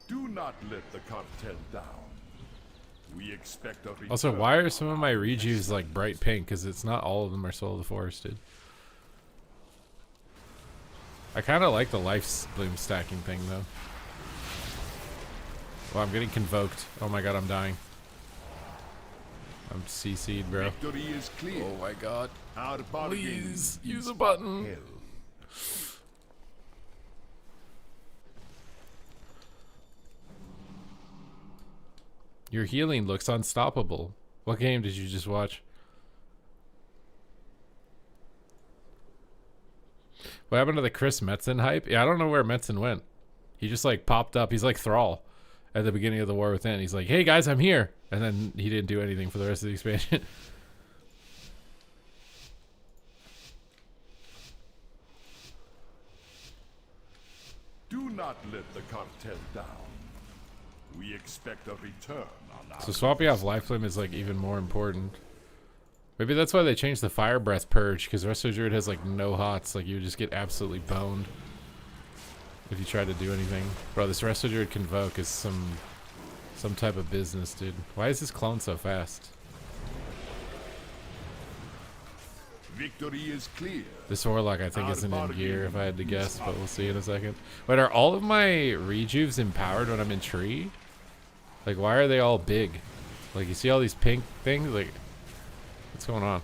Do not let the cartel down. We expect a return. Also, why are some of my rejuves like bright pink? Because it's not all of them are Soul of the Forested. I kind of like the life bloom stacking thing though. Well, I'm getting convoked. Oh my god, I'm dying. I'm CC'd, bro. Victory is clear. Oh my god. Our bargain Please use is a button. upheld. Your healing looks unstoppable. What game did you just watch? What happened to the Chris Metzen hype? Yeah, I don't know where Metzen went. He just like popped up. He's like Thrall at the beginning of the War Within. He's like, hey guys, I'm here. And then he didn't do anything for the rest of the expansion. Do not let the cartel down. We expect a return on our So swapping off Life Limb is like even more important. Maybe that's why they changed the Fire Breath purge, because Resto Druid has like no hots. Like you just get absolutely boned if you try to do anything. Bro, this Resto Druid Convoke is some type of business, dude. Why is this clone so fast? Victory is clear. This Warlock I think isn't in gear if I had to guess, but we'll see in a second. Wait, are all of my rejuves empowered when I'm in tree? Like why are they all big? Like you see all these pink things? Like what's going on?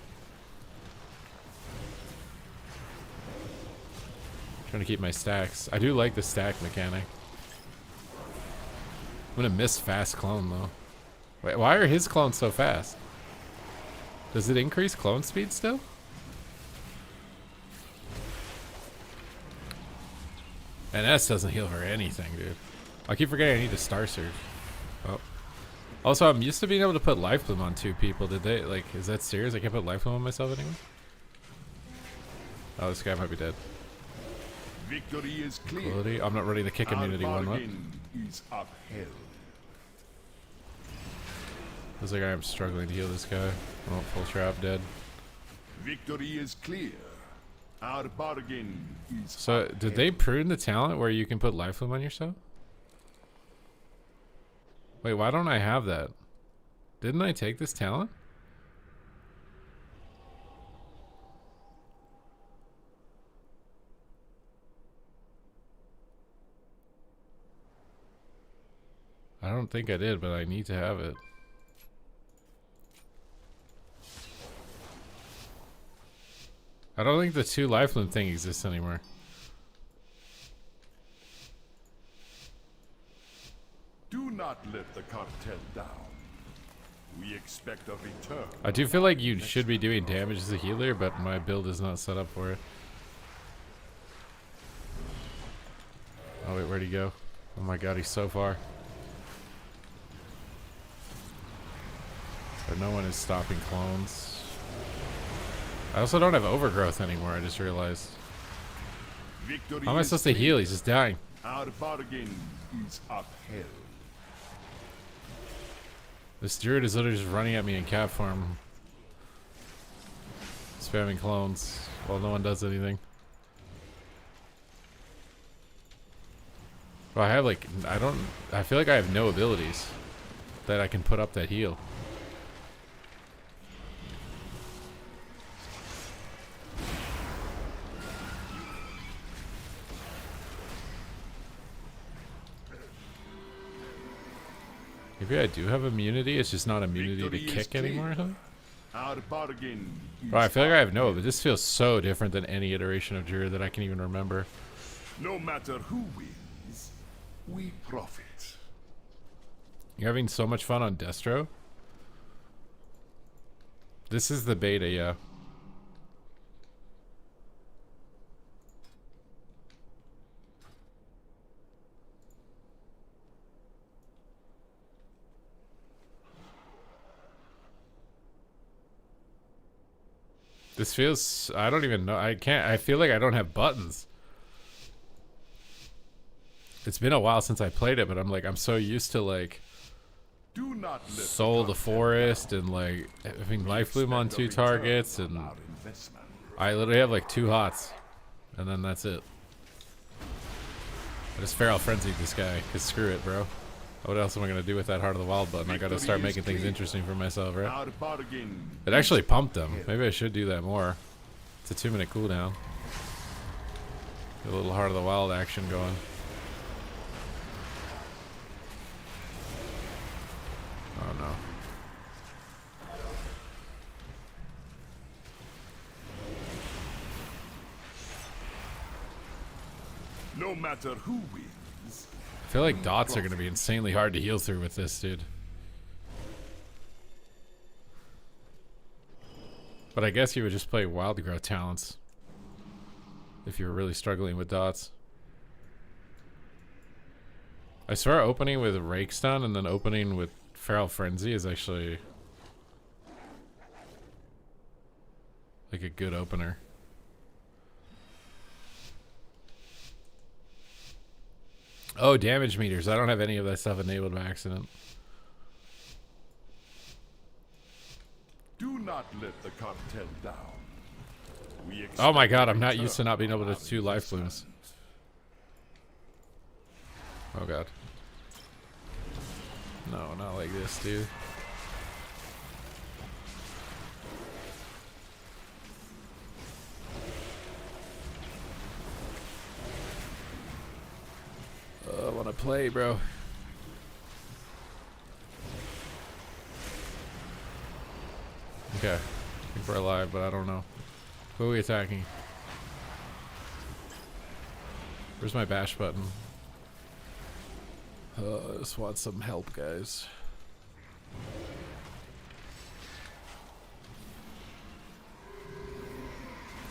Trying to keep my stacks. I do like the stack mechanic. I'm gonna miss fast clone though. Wait, why are his clones so fast? Does it increase clone speed still? And S doesn't heal for anything, dude. I keep forgetting I need to Star Surge. Oh. Also, I'm used to being able to put Life Bloom on two people. Did they, like, is that serious? I can't put Life Bloom on myself anymore? Oh, this guy might be dead. Victory is clear. Ability? I'm not ready to kick immunity Our one. What? bargain is upheld. Looks like I'm struggling to heal this guy. Oh, full trap, dead. Victory is clear. Our bargain is So, did they prune the talent where you can put Life Bloom on yourself? Wait, why don't I have that? Didn't I take this talent? I don't think I did, but I need to have it. I don't think the 2 life loom thing exists anymore. Do not let the cartel down. We expect a return. I do feel like you should be doing damage as a healer, but my build is not set up for it. Oh wait, where'd he go? Oh my god, he's so far. But no one is stopping clones. I also don't have overgrowth anymore, I just realized. Victory How am I is supposed to heal? He's just dying. Our bargain is upheld. This druid is literally just running at me in cat form. Spamming clones while no one does anything. Well, I have like, I feel like I have no abilities that I can put up that heal. Maybe I do have immunity, it's just not immunity Victory to is kick anymore or clear. something? Our bargain is Bro, I feel like I have no, upheld. but this feels so different than any iteration of Druid that I can even remember. No matter who wins, we profit. You're having so much fun on Destro? This is the beta, yeah. This feels, I don't even know, I feel like I don't have buttons. It's been a while since I played it, but I'm like, I'm so used to like Do not let Soul the cartel Forest and like having Life Loom on 2 expect a return targets, on and our investment. I literally have like 2 hots, and then that's it. I just Feral Frenzied this guy, cause screw it, bro. What else am I gonna do with that Heart of the Wild button? I gotta start Victory is making things clear. interesting for myself, right? Our bargain It actually pumped them. Maybe I should do that more. It's a 2-minute cooldown. Get a little Heart of the Wild action going. Oh no. No matter who wins, I feel like dots are gonna be insanely hard to heal through with this, dude. But I guess you would just play Wild Growth Talents if you were really struggling with dots. I swear opening with Rake Stun and then opening with Feral Frenzy is actually like a good opener. Oh, damage meters. I don't have any of that stuff enabled by accident. do not let the cartel down. We Oh my expect god, a I'm not used to return not being able on to our do life investment. blooms. Oh god. No, not like this, dude. I want to play, bro. Okay. I think we're alive, but I don't know. Who are we attacking? Where's my bash button? I just want some help, guys.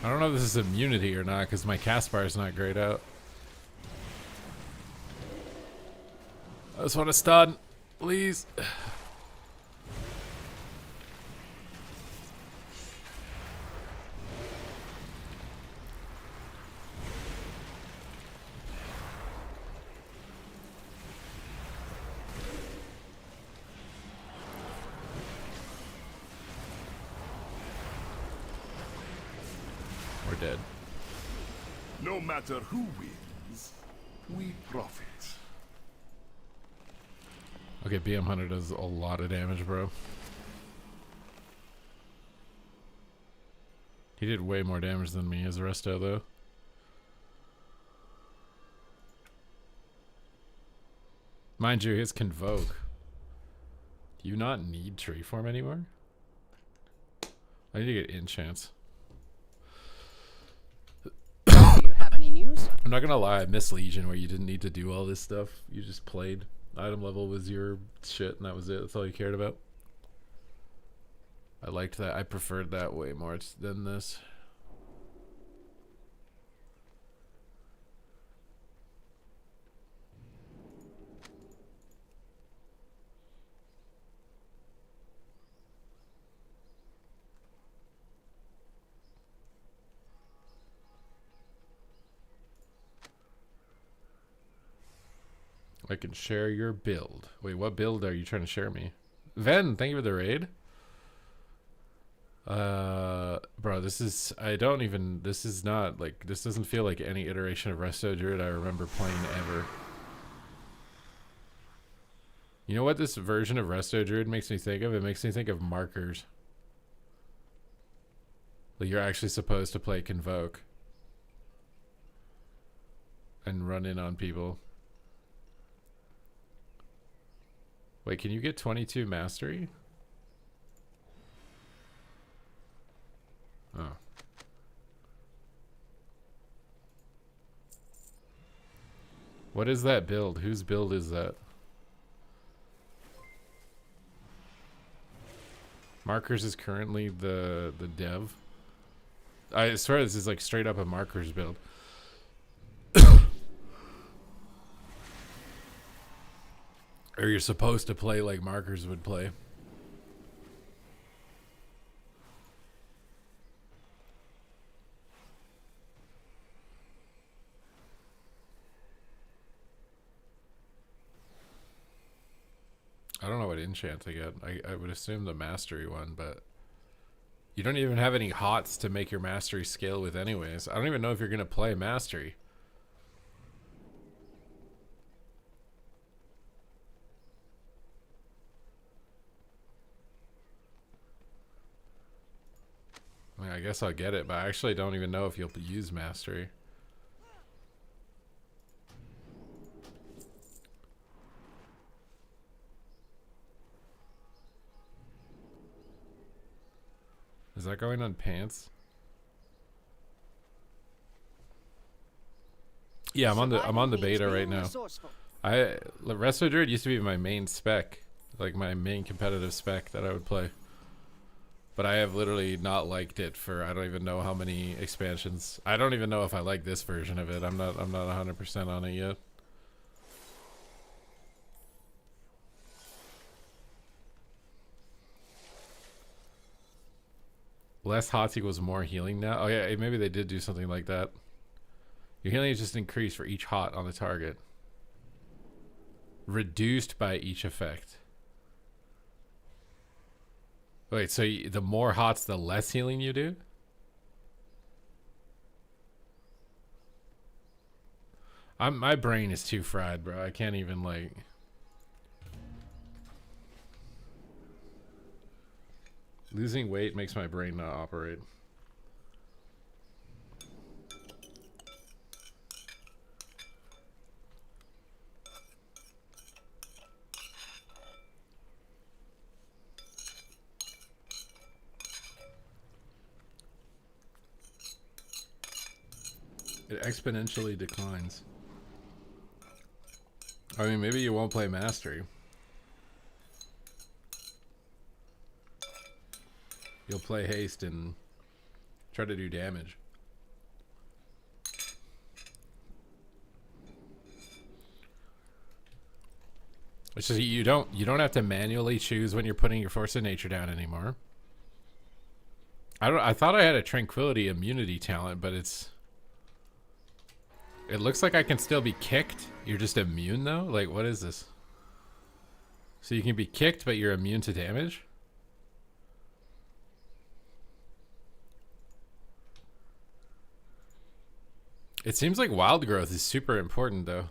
I don't know if this is immunity or not, because my cast bar is not grayed out. I just want to stun, please. We're dead. No matter who wins, we profit. Okay, BM Hunter does a lot of damage, bro. He did way more damage than me as Resto, though. Mind you, his Convoke. Do you not need Tree Form anymore? I need to get enchants. Do you have any news? I'm not gonna lie, I miss Legion where you didn't need to do all this stuff. You just played. Item level was your shit and that was it. That's all you cared about. I liked that. I preferred that way more than this. I can share your build. Wait, what build are you trying to share me? Ven, thank you for the raid. Bro, this is, this is not, like, this doesn't feel like any iteration of Resto Druid I remember playing ever. You know what this version of Resto Druid makes me think of? It makes me think of markers. Like, you're actually supposed to play Convoke. And run in on people. Wait, can you get 22 mastery? Oh. What is that build? Whose build is that? Markers is currently the dev. I swear this is like straight up a markers build. Or you're supposed to play like markers would play. I don't know what enchant to get. I would assume the mastery one, but you don't even have any hots to make your mastery scale with anyways. I don't even know if you're going to play mastery. I mean, I guess I'll get it, but I actually don't even know if you'll use mastery. Is that going on pants? Yeah, I'm on the beta right now. Resto Druid used to be my main spec, like my main competitive spec that I would play. But I have literally not liked it for I don't even know how many expansions. I don't even know if I like this version of it. I'm not 100% on it yet. Less hots equals more healing now. Oh yeah, maybe they did do something like that. Your healing is just increased for each hot on the target. Reduced by each effect. Wait, so the more hots, the less healing you do? My brain is too fried, bro. I can't even, like... Losing weight makes my brain not operate. It exponentially declines. I mean, maybe you won't play Mastery. You'll play Haste and try to do damage. It's just you don't have to manually choose when you're putting your Force of Nature down anymore. I thought I had a Tranquility immunity talent, but it looks like I can still be kicked. You're just immune though? Like, what is this? So you can be kicked, but you're immune to damage? It seems like wild growth is super important though.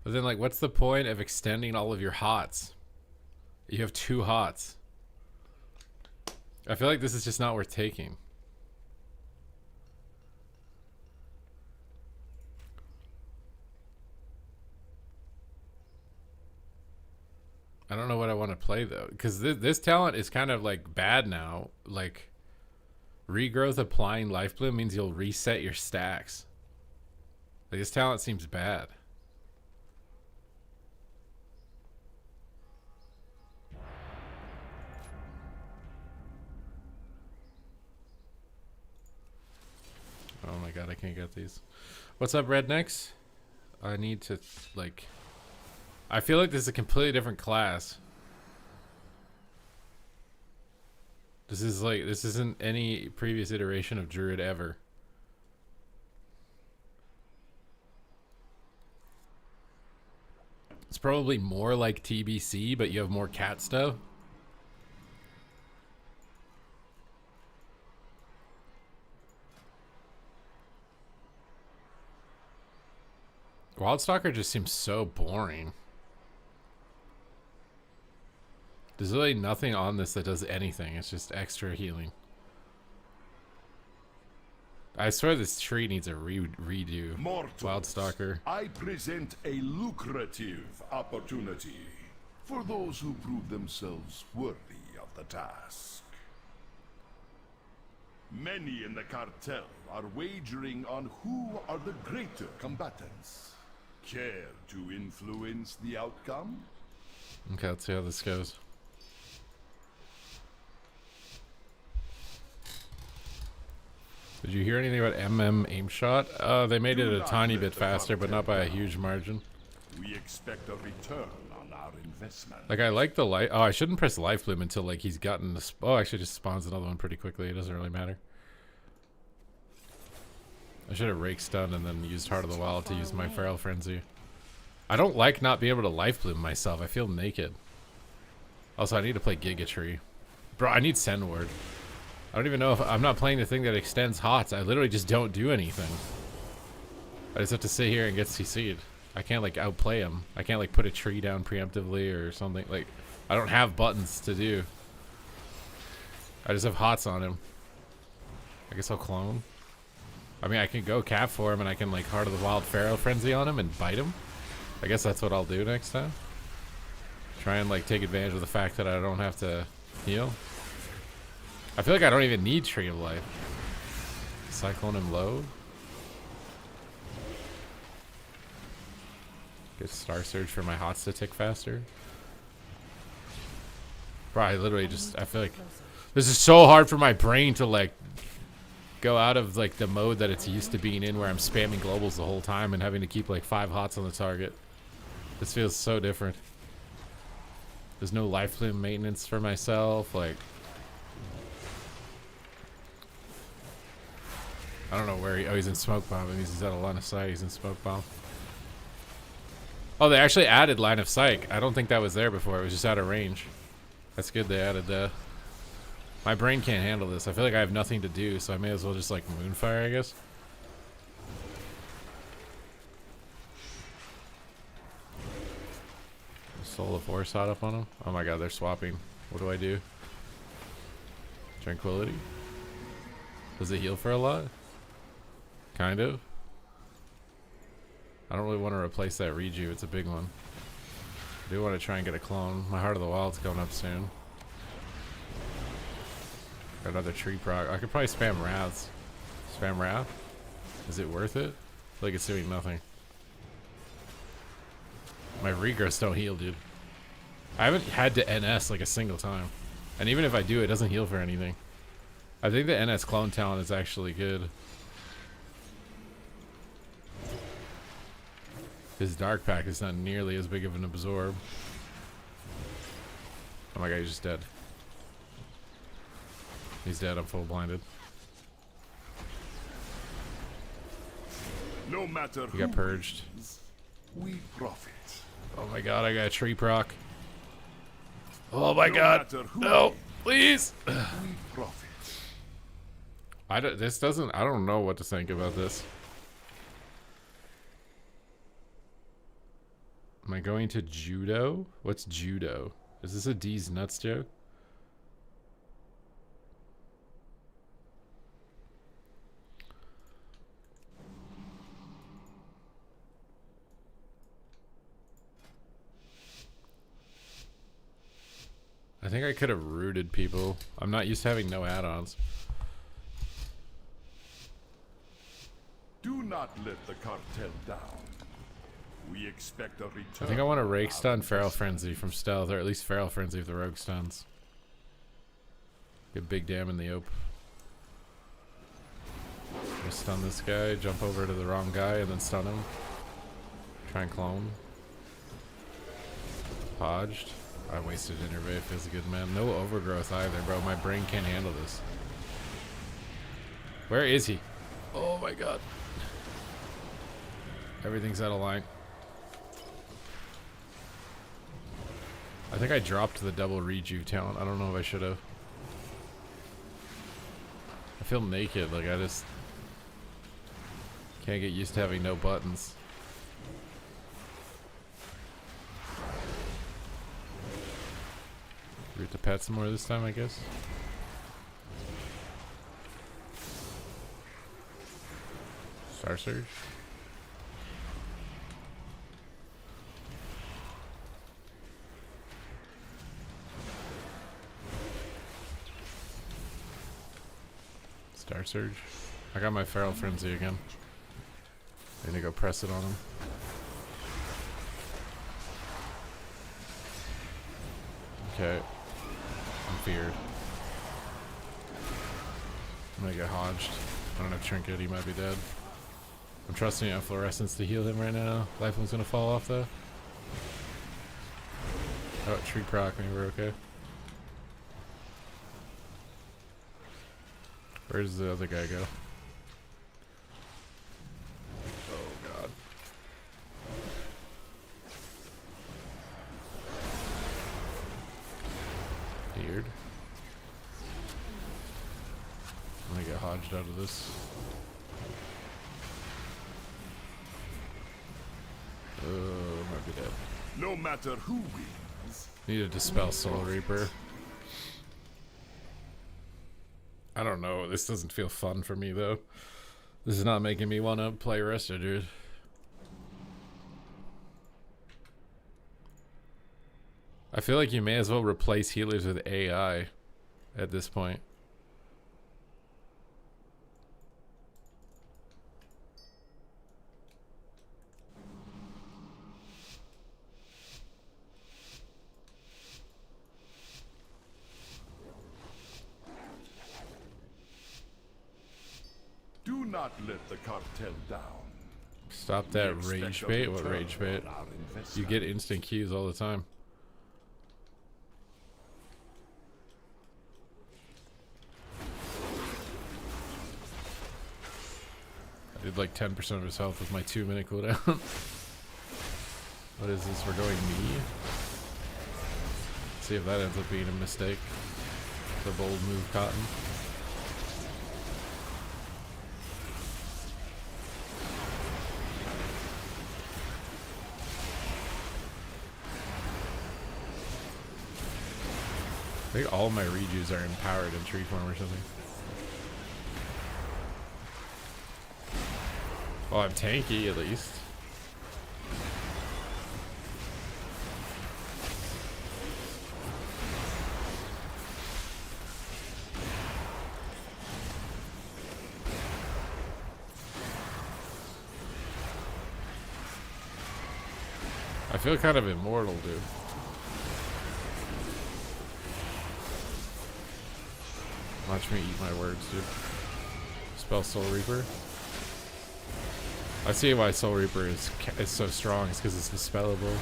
But then, like, what's the point of extending all of your hots? You have 2 hots. I feel like this is just not worth taking. I don't know what I want to play though, because this talent is kind of like bad now. Like, regrowth applying life bloom means you'll reset your stacks. Like, this talent seems bad. Oh my god, I can't get these. What's up, Rednecks? I need to, like... I feel like this is a completely different class. This is like, this isn't any previous iteration of Druid ever. It's probably more like TBC, but you have more cat stuff. Wildstalker just seems so boring. There's really nothing on this that does anything. It's just extra healing. I swear this tree needs a redo. Mortals, Wildstalker. I present a lucrative opportunity for those who prove themselves worthy of the task. Many in the cartel are wagering on who are the greater combatants. Care to influence the outcome? Okay, let's see how this goes. Did you hear anything about aim shot? They made it a tiny bit faster, but not by a huge margin. We expect a return on our investment. Like, I like the light. Oh, I shouldn't press life bloom until like he's gotten the. Oh, actually, just spawns another one pretty quickly. It doesn't really matter. I should have rake stun and then used Heart of the Wild to use my Feral Frenzy. I don't like not being able to life bloom myself. I feel naked. Also, I need to play Giga Tree. Bro, I need Send Ward. I don't even know if I'm not playing the thing that extends HOTS. I literally just don't do anything. I just have to sit here and get CC'd. I can't like outplay him. I can't like put a tree down preemptively or something. Like, I don't have buttons to do. I just have HOTS on him. I guess I'll clone. I mean, I can go cap for him and I can like Heart of the Wild Feral Frenzy on him and bite him. I guess that's what I'll do next time. Try and like take advantage of the fact that I don't have to heal. I feel like I don't even need Tree of Life. Cyclone him low. Get Star Surge for my HOTS to tick faster. Bro, I literally just, I feel like this is so hard for my brain to like go out of like the mode that it's used to being in where I'm spamming globals the whole time and having to keep like 5 HOTS on the target. This feels so different. There's no life bloom maintenance for myself, like I don't know where he, oh, he's in Smoke Bomb. It means he's out of line of sight. He's in Smoke Bomb. Oh, they actually added line of sight. I don't think that was there before. It was just out of range. That's good they added that. My brain can't handle this. I feel like I have nothing to do, so I may as well just like Moonfire, I guess. Soul of Force hot up on him. Oh my god, they're swapping. What do I do? Tranquility? Does it heal for a lot? Kind of. I don't really want to replace that Reju. It's a big one. I do want to try and get a clone. My Heart of the Wild's coming up soon. Got another tree proc. I could probably spam Wraths. Spam Wrath? Is it worth it? I feel like it's doing nothing. My regrowths don't heal, dude. I haven't had to NS like a single time. And even if I do, it doesn't heal for anything. I think the NS clone talent is actually good. His Dark Pact is not nearly as big of an absorb. Oh my god, he's just dead. He's dead, I'm full blinded. No matter He got purged. we profit. Oh my god, I got a tree proc. Oh my No god. matter who No, please. we profit. I don't know what to think about this. Am I going to judo? What's judo? Is this a D's nuts joke? I think I could have rooted people. I'm not used to having no add-ons. Do not let the cartel down. We expect a return. I think I want to rake stun Feral Frenzy from stealth, or at least Feral Frenzy if the rogue stuns. Get big dam in the ope. Just stun this guy, jump over to the wrong guy, and then stun him. Try and clone. Podged. I wasted Innervate, feels good, man. No overgrowth either, bro. My brain can't handle this. Where is he? Oh my god. Everything's out of line. I think I dropped the double rejuve talent. I don't know if I should have. I feel naked, like I just can't get used to having no buttons. Root the pet some more this time, I guess. Star Surge. Star Surge. I got my Feral Frenzy again. I need to go press it on him. Okay. I'm feared. I'm gonna get hodged. I don't have Trinket, he might be dead. I'm trusting on Fluorescence to heal him right now. Lifeling's gonna fall off though. Oh, tree proc, maybe we're okay. Where does the other guy go? Oh god. Weird. I'm gonna get hodged out of this. Might be dead. No matter who wins. Need to dispel Soul Reaper. I don't know. This doesn't feel fun for me though. This is not making me want to play Resta, dude. I feel like you may as well replace healers with AI at this point. Do not let the cartel down. Stop that rage bait. What rage bait? You get instant Qs all the time. I did like 10% of his health with my 2-minute cooldown. What is this? We're going me? See if that ends up being a mistake. The bold move, Cotton. I think all my rejuves are empowered in tree form or something. Well, I'm tanky at least. I feel kind of immortal, dude. Watch me eat my words, dude. Spell Soul Reaper. I see why Soul Reaper is so strong. It's because it's dispellable.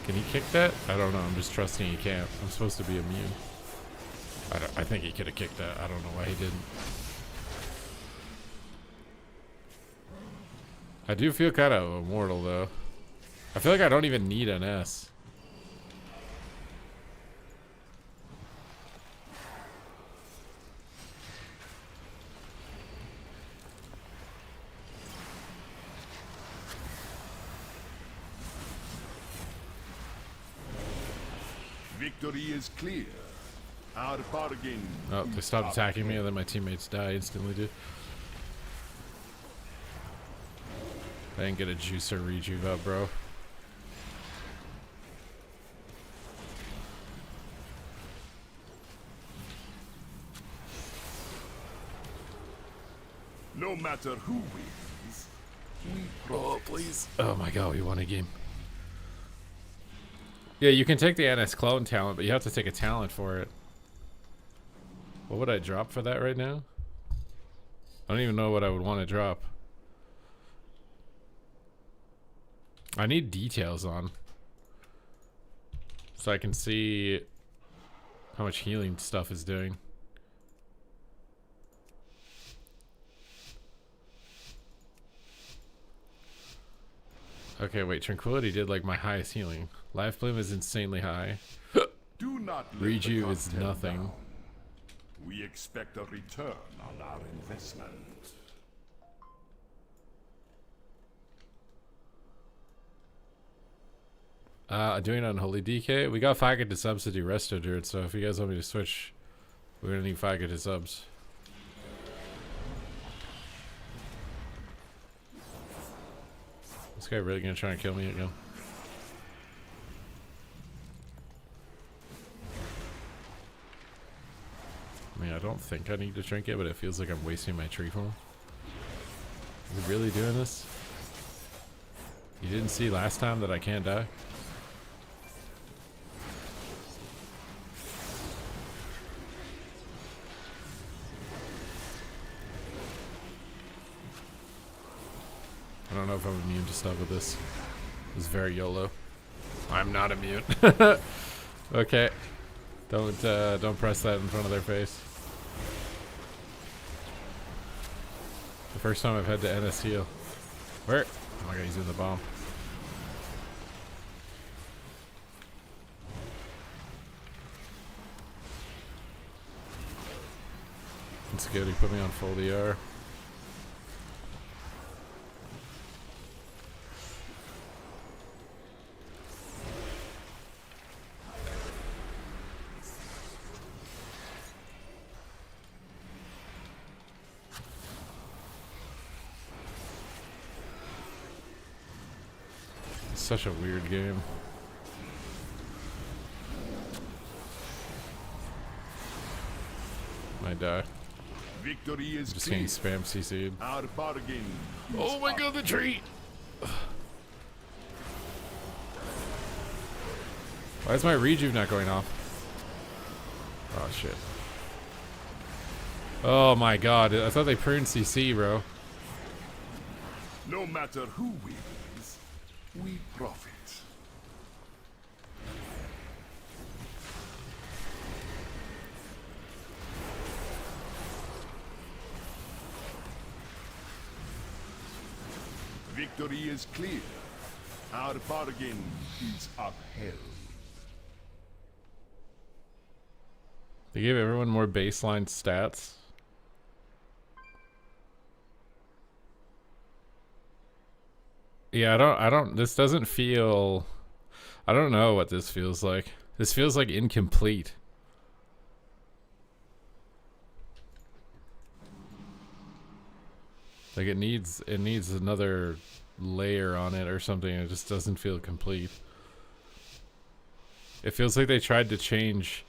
Can he kick that? I don't know. I'm just trusting he can't. I'm supposed to be immune. I think he could have kicked that. I don't know why he didn't. I do feel kind of immortal though. I feel like I don't even need an S. Victory is clear. Our bargain. Oh, they is stopped attacking me, upheld. and then my teammates die instantly, dude. I didn't get a juice or rejuve up, bro. No matter who wins, we Oh, profit. please. Oh my god, we won a game. Yeah, you can take the NS clone talent, but you have to take a talent for it. What would I drop for that right now? I don't even know what I would want to drop. I need details on, so I can see how much healing stuff is doing. Okay, wait, Tranquility did like my highest healing. Life Bloom is insanely high. Do not let Reju the is cartel nothing. down. We expect a return on our investment. Doing Unholy DK. We got Faggot to subs to do Resto Druid, so if you guys want me to switch, we're gonna need Faggot to subs. This guy really gonna try and kill me again? I mean, I don't think I need to drink it, but it feels like I'm wasting my tree form. Is he really doing this? You didn't see last time that I can't die? I don't know if I'm immune to stuff with this. It's very YOLO. I'm not immune. Okay. Don't press that in front of their face. The first time I've had to NS heal. Where? Oh my god, he's in the bomb. That's good, he put me on full DR. Such a weird game. Might die. Victory is Just clear. getting spam CC'd. Our bargain. Oh my god, the tree! Why is my rejuve not going off? Oh shit. Oh my god, I thought they pruned CC, bro. No matter who wins, we profit. Victory is clear. Our bargain is upheld. They gave everyone more baseline stats. Yeah, I don't, this doesn't feel, I don't know what this feels like. This feels like incomplete. Like it needs another layer on it or something. It just doesn't feel complete. It feels like they tried to change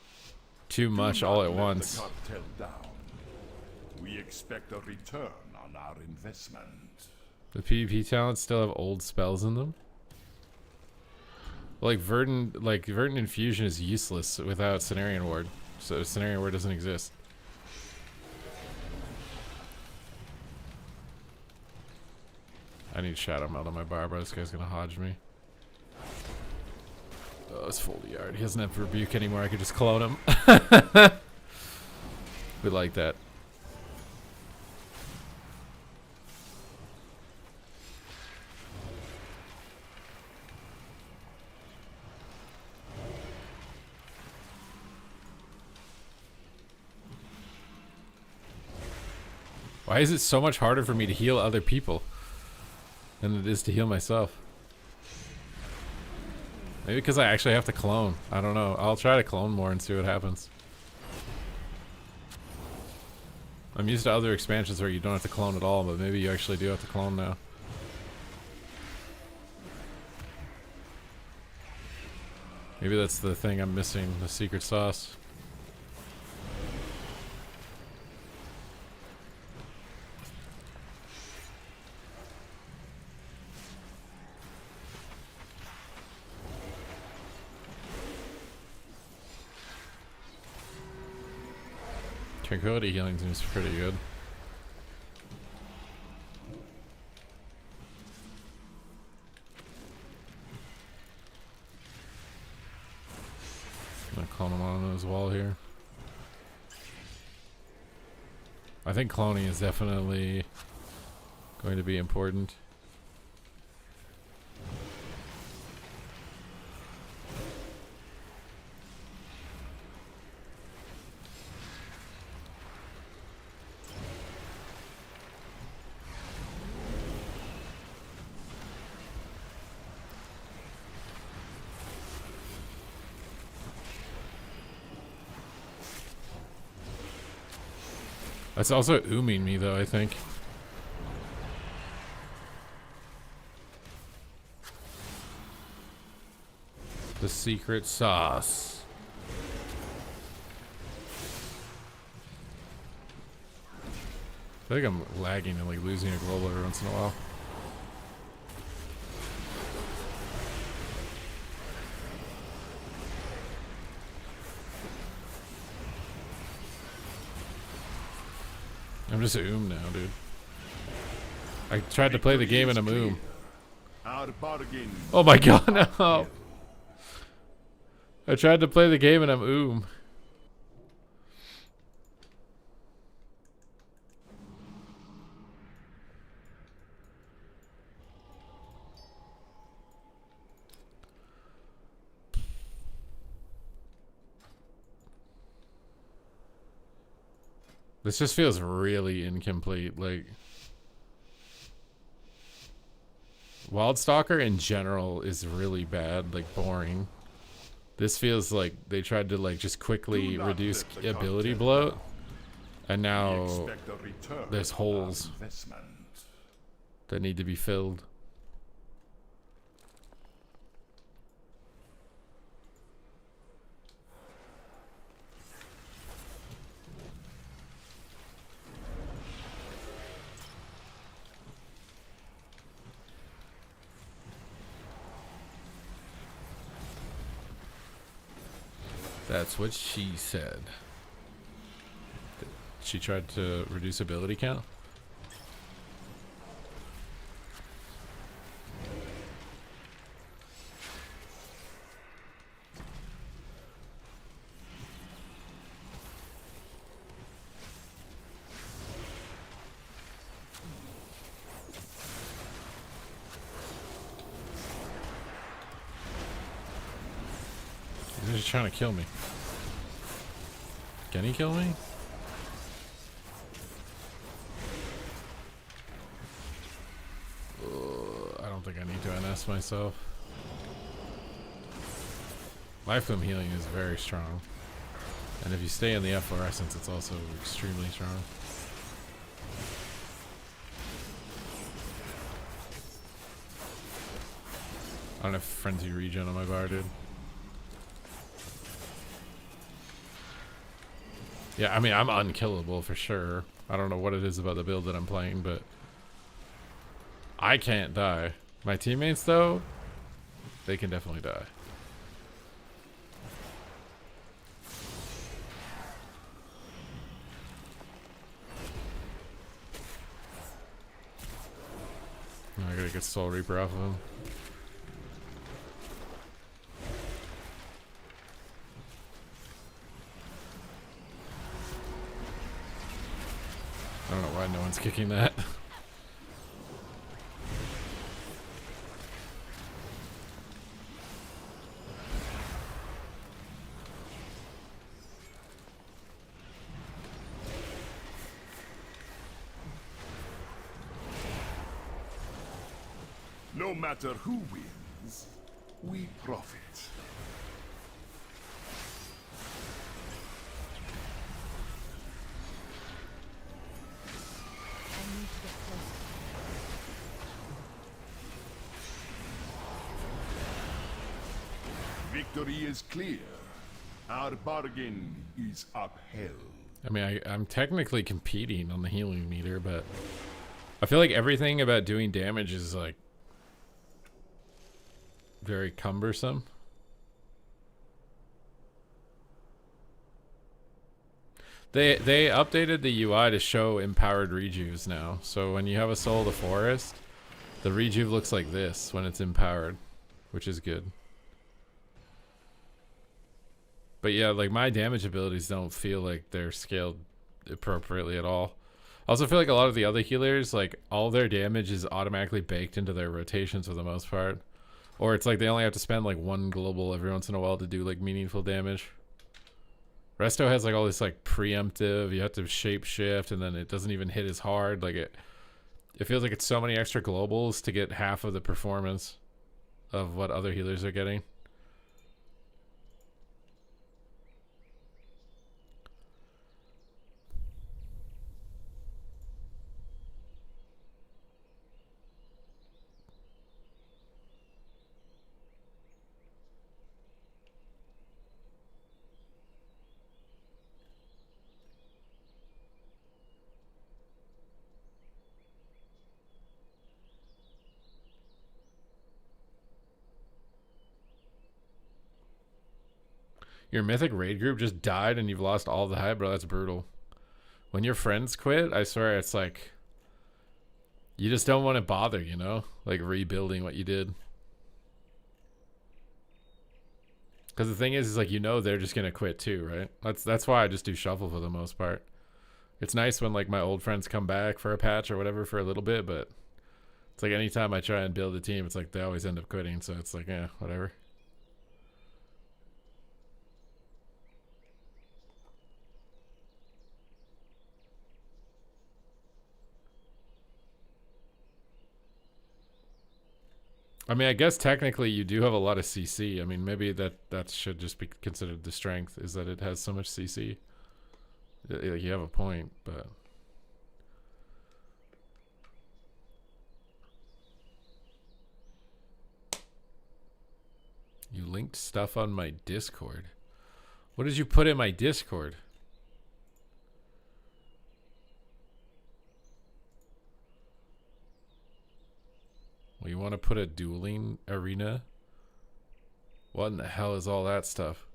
too much Do all not at let once. The cartel down. We expect a return on our investment. The PvP talents still have old spells in them. Like Verdant Infusion is useless without Cenarian Ward. So Cenarian Ward doesn't exist. I need Shadow Meld on my Barbara. This guy's gonna hodge me. Oh, it's full yard. He doesn't have Rebuke anymore. I could just clone him. We like that. Why is it so much harder for me to heal other people than it is to heal myself? Maybe because I actually have to clone. I don't know. I'll try to clone more and see what happens. I'm used to other expansions where you don't have to clone at all, but maybe you actually do have to clone now. Maybe that's the thing I'm missing, the secret sauce. Tranquility healing seems pretty good. I'm gonna clone him on his wall here. I think cloning is definitely going to be important. That's also ooming me though, I think. The secret sauce. I feel like I'm lagging and like losing a global every once in a while. I'm just a now, dude. I tried to play the game and I'm Our bargain. Oh my god, no! I tried to play the game and I'm This just feels really incomplete, like Wildstalker in general is really bad, like boring. This feels like they tried to like just quickly reduce ability bloat, and now there's holes that need to be filled. That's what she said. She tried to reduce ability count? He's just trying to kill me. Can he kill me? I don't think I need to NS myself. Life Bloom healing is very strong. And if you stay in the efflorescence, it's also extremely strong. I don't have Frenzy regen on my bar, dude. Yeah, I mean, I'm unkillable for sure. I don't know what it is about the build that I'm playing, but I can't die. My teammates, though, they can definitely die. I gotta get Soul Reaper off of him. I don't know why no one's kicking that. No matter who wins, we profit. victory is clear. Our bargain is upheld. I mean, I'm technically competing on the healing meter, but I feel like everything about doing damage is like very cumbersome. They updated the UI to show empowered rejuves now. So when you have a Soul of the Forest, the rejuve looks like this when it's empowered, which is good. But yeah, like my damage abilities don't feel like they're scaled appropriately at all. I also feel like a lot of the other healers, like all their damage is automatically baked into their rotations for the most part. Or it's like they only have to spend like one global every once in a while to do like meaningful damage. Resto has like all this like preemptive, you have to shape shift and then it doesn't even hit as hard. Like it feels like it's so many extra globals to get half of the performance of what other healers are getting. Your mythic raid group just died and you've lost all the hype, bro. That's brutal. When your friends quit, I swear it's like you just don't want to bother, you know? Like rebuilding what you did. Because the thing is like you know they're just gonna quit too, right? That's why I just do shuffle for the most part. It's nice when like my old friends come back for a patch or whatever for a little bit, but it's like anytime I try and build a team, it's like they always end up quitting. So it's like, yeah, whatever. I mean, I guess technically you do have a lot of CC. I mean, maybe that should just be considered the strength, is that it has so much CC. Like, you have a point, but... You linked stuff on my Discord. What did you put in my Discord? Well, you want to put a dueling arena? What in the hell is all that stuff?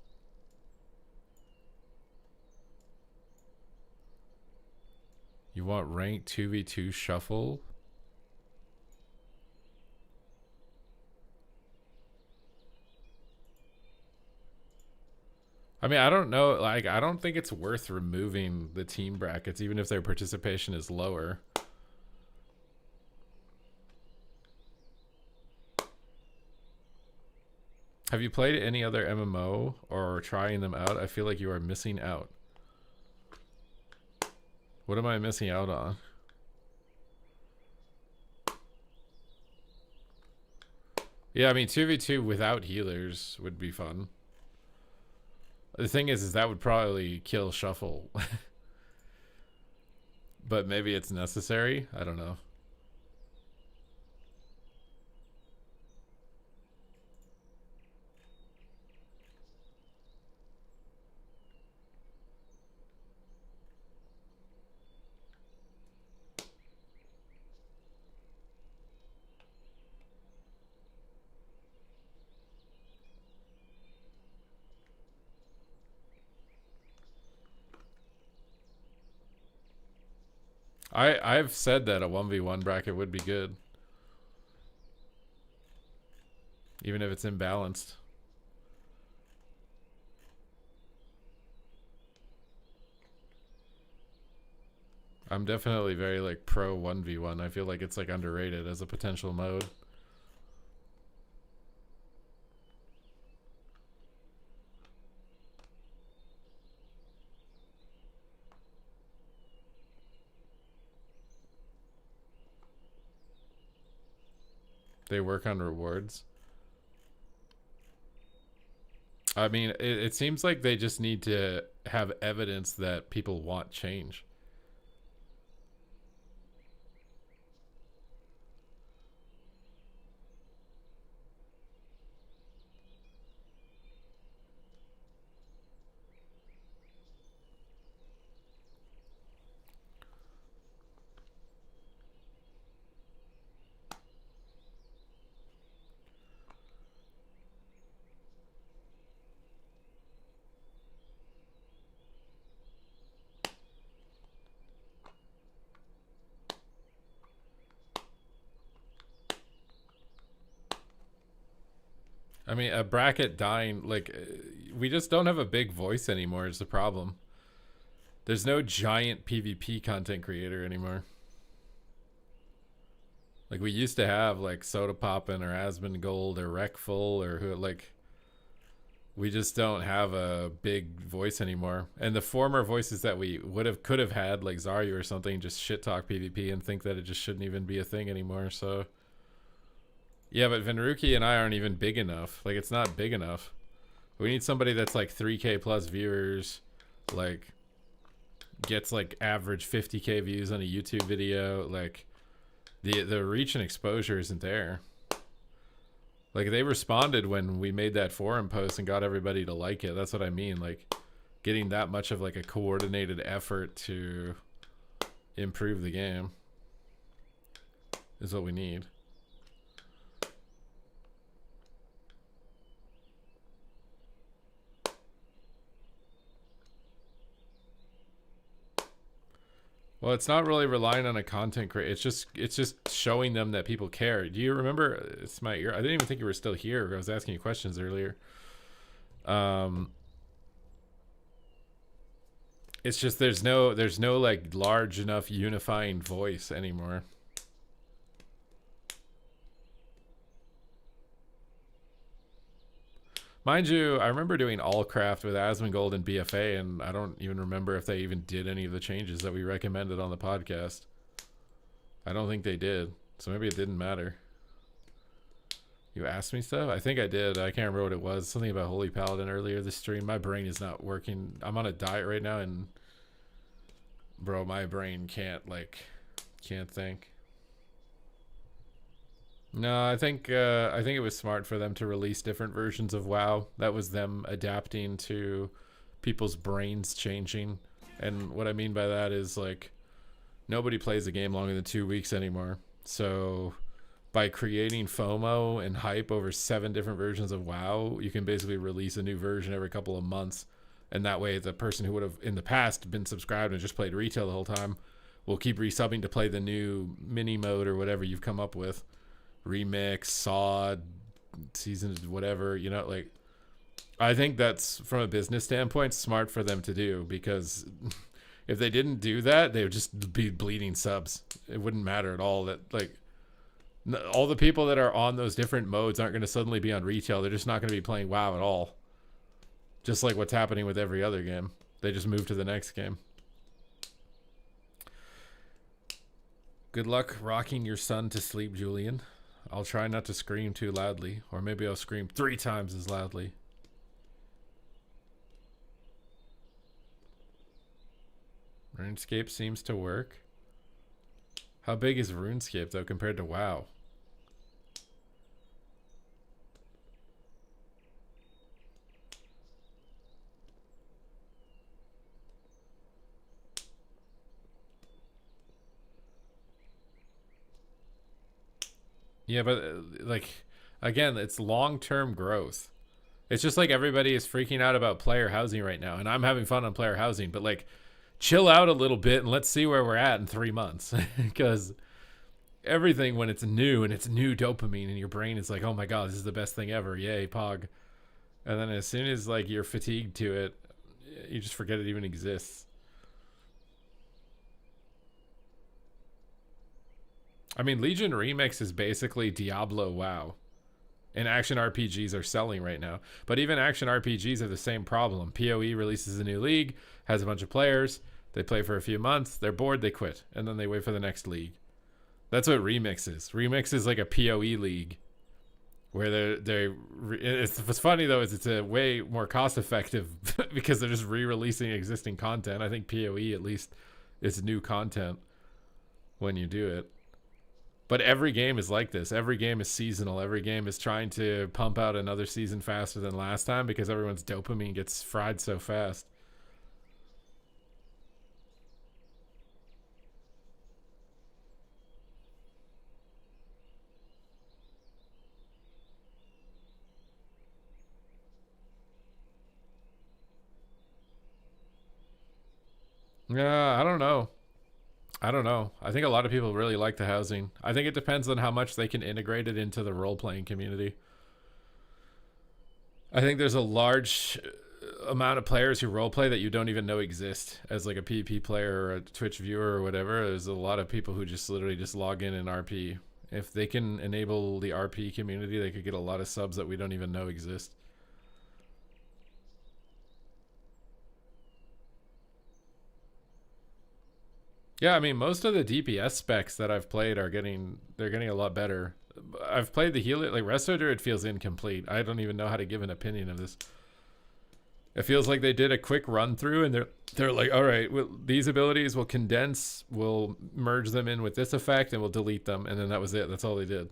You want ranked 2v2 shuffle? I mean, I don't know. Like, I don't think it's worth removing the team brackets, even if their participation is lower. Have you played any other MMO or trying them out? I feel like you are missing out. What am I missing out on? Yeah, I mean, 2v2 without healers would be fun. The thing is that would probably kill Shuffle. But maybe it's necessary? I don't know. I've said that a 1v1 bracket would be good. Even if it's imbalanced. I'm definitely very like pro 1v1. I feel like it's like underrated as a potential mode. They work on rewards. I mean, it seems like they just need to have evidence that people want change. I mean, a bracket dying, like, we just don't have a big voice anymore is the problem. There's no giant PvP content creator anymore. Like, we used to have, like, Soda Poppin' or Asmongold or Wreckful or who, like, we just don't have a big voice anymore. And the former voices that we could have had, like Zarya or something, just shit talk PvP and think that it just shouldn't even be a thing anymore, so... Yeah, but Venruki and I aren't even big enough. Like, it's not big enough. We need somebody that's like 3K plus viewers, like gets like average 50K views on a YouTube video. Like the reach and exposure isn't there. Like, they responded when we made that forum post and got everybody to like it. That's what I mean. Like, getting that much of like a coordinated effort to improve the game is what we need. Well, it's not really relying on a content creator. It's just showing them that people care. Do you remember? It's my ear. I didn't even think you were still here. I was asking you questions earlier. It's just there's no like large enough unifying voice anymore. Mind you, I remember doing Allcraft with Asmongold and BFA, and I don't even remember if they even did any of the changes that we recommended on the podcast. I don't think they did, so maybe it didn't matter. You asked me stuff? I think I did. I can't remember what it was. Something about Holy Paladin earlier this stream. My brain is not working. I'm on a diet right now, and bro, my brain can't think. No, I think it was smart for them to release different versions of WoW. That was them adapting to people's brains changing. And what I mean by that is, like, nobody plays a game longer than 2 weeks anymore. So by creating FOMO and hype over 7 different versions of WoW, you can basically release a new version every couple of months. And that way, the person who would have in the past been subscribed and just played retail the whole time will keep resubbing to play the new mini mode or whatever you've come up with. Remix, SOD, seasons, whatever, you know, like, I think that's, from a business standpoint, smart for them to do, because if they didn't do that, they would just be bleeding subs. It wouldn't matter at all that, like, all the people that are on those different modes aren't going to suddenly be on retail. They're just not going to be playing WoW at all. Just like what's happening with every other game. They just move to the next game. Good luck rocking your son to sleep, Julian. I'll try not to scream too loudly, or maybe I'll scream 3 times as loudly. RuneScape seems to work. How big is RuneScape, though, compared to WoW? Yeah, but like, again, it's long-term growth. It's just like everybody is freaking out about player housing right now, and I'm having fun on player housing, but like, chill out a little bit and let's see where we're at in 3 months. Because everything, when it's new and it's new dopamine and your brain is like, oh my god, this is the best thing ever, yay, pog. And then as soon as like you're fatigued to it, you just forget it even exists. I mean, Legion Remix is basically Diablo WoW. And action RPGs are selling right now. But even action RPGs have the same problem. PoE releases a new league, has a bunch of players, they play for a few months, they're bored, they quit, and then they wait for the next league. That's what Remix is. Remix is like a PoE league. Where what's funny though is it's a way more cost effective because they're just re-releasing existing content. I think PoE at least is new content when you do it. But every game is like this. Every game is seasonal. Every game is trying to pump out another season faster than last time because everyone's dopamine gets fried so fast. Yeah, I don't know. I think a lot of people really like the housing. I think it depends on how much they can integrate it into the role-playing community. I think there's a large amount of players who roleplay that you don't even know exist as like a PvP player or a Twitch viewer or whatever. There's a lot of people who just literally just log in and RP. If they can enable the RP community, they could get a lot of subs that we don't even know exist. Yeah, I mean, most of the DPS specs that I've played they're getting a lot better. I've played the healer, like Resto Druid feels incomplete. I don't even know how to give an opinion of this. It feels like they did a quick run through and they're like, all right, well, these abilities will condense, we'll merge them in with this effect and we'll delete them. And then that was it. That's all they did.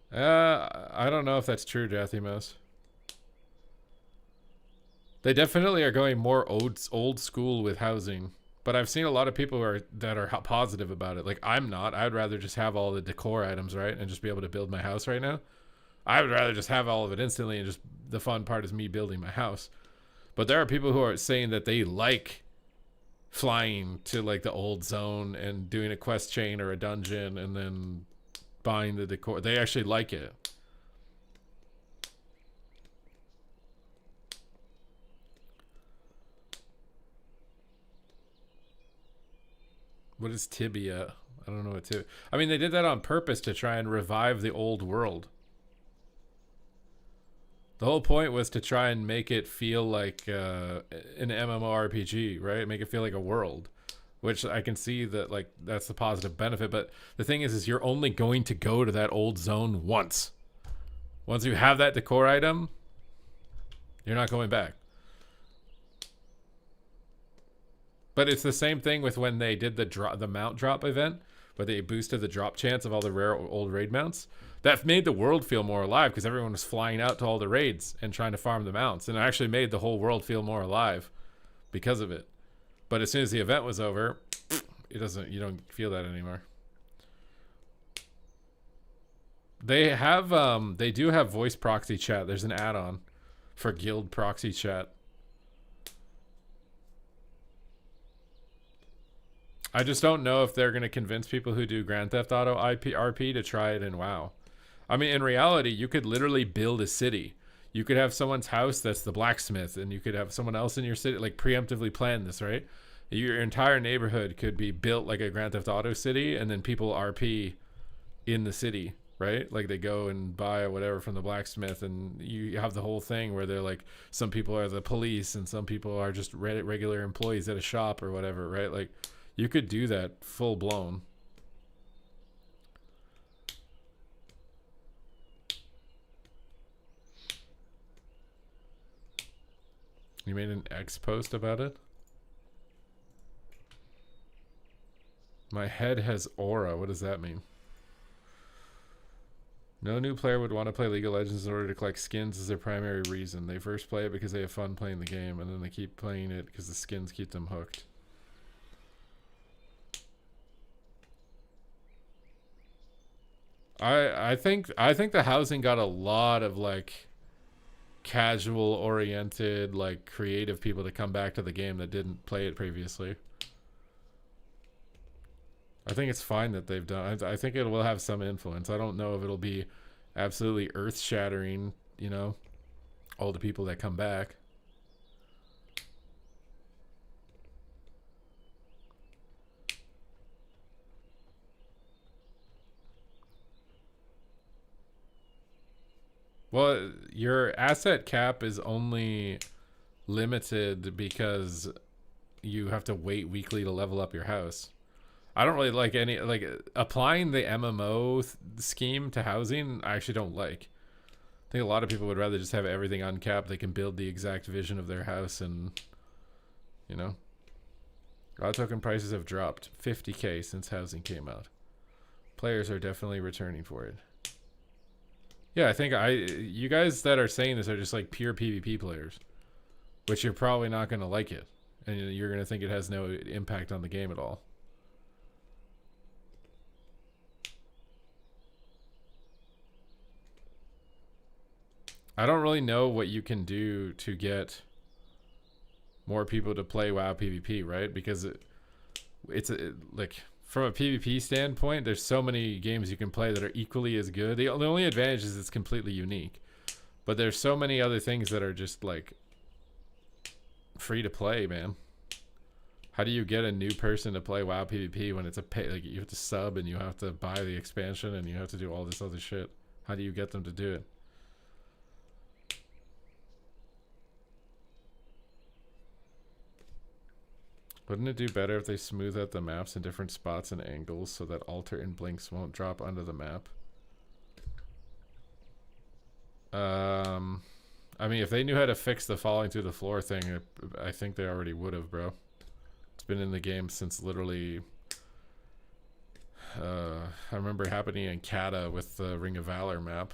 I don't know if that's true, Jathymos. They definitely are going more old school with housing, but I've seen a lot of people that are positive about it. Like, I'm not. I'd rather just have all the decor items, right, and just be able to build my house right now. I would rather just have all of it instantly, and just the fun part is me building my house. But there are people who are saying that they like flying to like the old zone and doing a quest chain or a dungeon and then buying the decor. They actually like it. What is Tibia? I don't know what Tibia. I mean, they did that on purpose to try and revive the old world. The whole point was to try and make it feel like an MMORPG, right? Make it feel like a world, which I can see that like that's the positive benefit. But the thing is you're only going to go to that old zone once. Once you have that decor item, you're not going back. But it's the same thing with when they did the mount drop event, where they boosted the drop chance of all the rare old raid mounts. That made the world feel more alive because everyone was flying out to all the raids and trying to farm the mounts, and it actually made the whole world feel more alive because of it. But as soon as the event was over, it doesn't. You don't feel that anymore. They have they do have voice proxy chat. There's an add-on for guild proxy chat. I just don't know if they're going to convince people who do Grand Theft Auto RP to try it in WoW. I mean, in reality, you could literally build a city. You could have someone's house that's the blacksmith, and you could have someone else in your city, like preemptively plan this, right? Your entire neighborhood could be built like a Grand Theft Auto city, and then people RP in the city, right? Like they go and buy whatever from the blacksmith, and you have the whole thing where they're like, some people are the police, and some people are just regular employees at a shop or whatever, right? Like, you could do that full blown. You made an X post about it? My head has aura. What does that mean? No new player would want to play League of Legends in order to collect skins as their primary reason. They first play it because they have fun playing the game, and then they keep playing it because the skins keep them hooked. I think the housing got a lot of like casual oriented, like creative people to come back to the game that didn't play it previously. I think it's fine that they've done. I think it will have some influence. I don't know if it'll be absolutely earth shattering, you know, all the people that come back. Well, your asset cap is only limited because you have to wait weekly to level up your house. I don't really like any, like, applying the MMO scheme to housing, I actually don't like. I think a lot of people would rather just have everything uncapped. They can build the exact vision of their house and, you know. God token prices have dropped 50k since housing came out. Players are definitely returning for it. Yeah, I think you guys that are saying this are just like pure PvP players, which you're probably not going to like it, and you're going to think it has no impact on the game at all. I don't really know what you can do to get more people to play WoW PvP, right? Because like from a PvP standpoint, there's so many games you can play that are equally as good. The only advantage is it's completely unique. But there's so many other things that are just like free to play, man. How do you get a new person to play WoW PvP when it's a pay, like you have to sub and you have to buy the expansion and you have to do all this other shit? How do you get them to do it? Wouldn't it do better if they smooth out the maps in different spots and angles so that altar and blinks won't drop under the map? I mean, if they knew how to fix the falling through the floor thing, I think they already would have, bro. It's been in the game since literally... I remember it happening in Kata with the Ring of Valor map.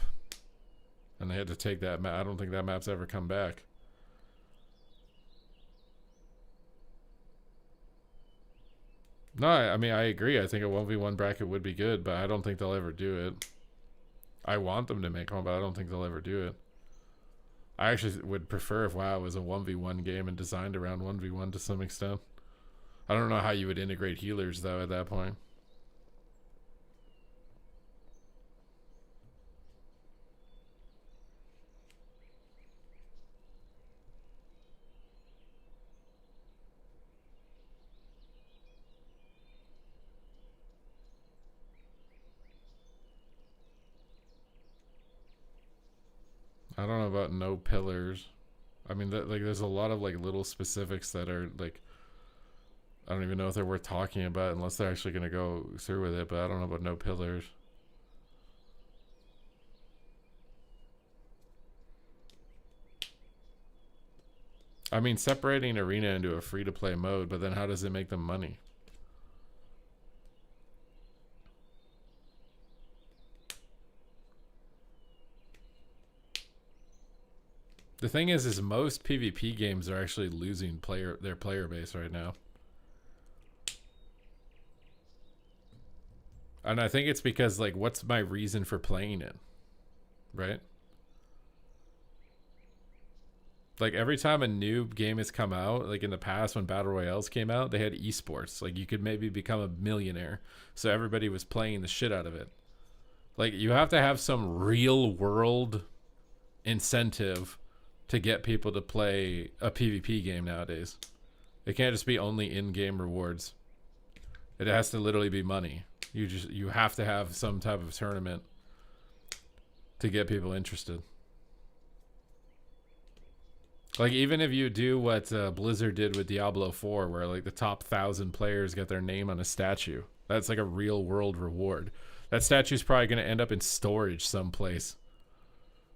And they had to take that map. I don't think that map's ever come back. No, I mean, I agree. I think a 1v1 bracket would be good, but I don't think they'll ever do it. I want them to make one, but I don't think they'll ever do it. I actually would prefer if WoW was a 1v1 game and designed around 1v1 to some extent. I don't know how you would integrate healers, though, at that point. I don't know about no pillars. I mean, like, there's a lot of like little specifics that are like, I don't even know if they're worth talking about unless they're actually gonna go through with it. But I don't know about no pillars. I mean, separating arena into a free-to-play mode, but then how does it make them money? The thing is most PvP games are actually losing their player base right now. And I think it's because, like, what's my reason for playing it? Right? Like, every time a new game has come out, like in the past when Battle Royales came out, they had esports. Like, you could maybe become a millionaire. So everybody was playing the shit out of it. Like, you have to have some real world incentive to get people to play a PvP game nowadays. It can't just be only in-game rewards. It has to literally be money. You have to have some type of tournament to get people interested. Like, even if you do what Blizzard did with Diablo 4, where like the top 1,000 players get their name on a statue, that's like a real world reward. That statue's probably going to end up in storage someplace,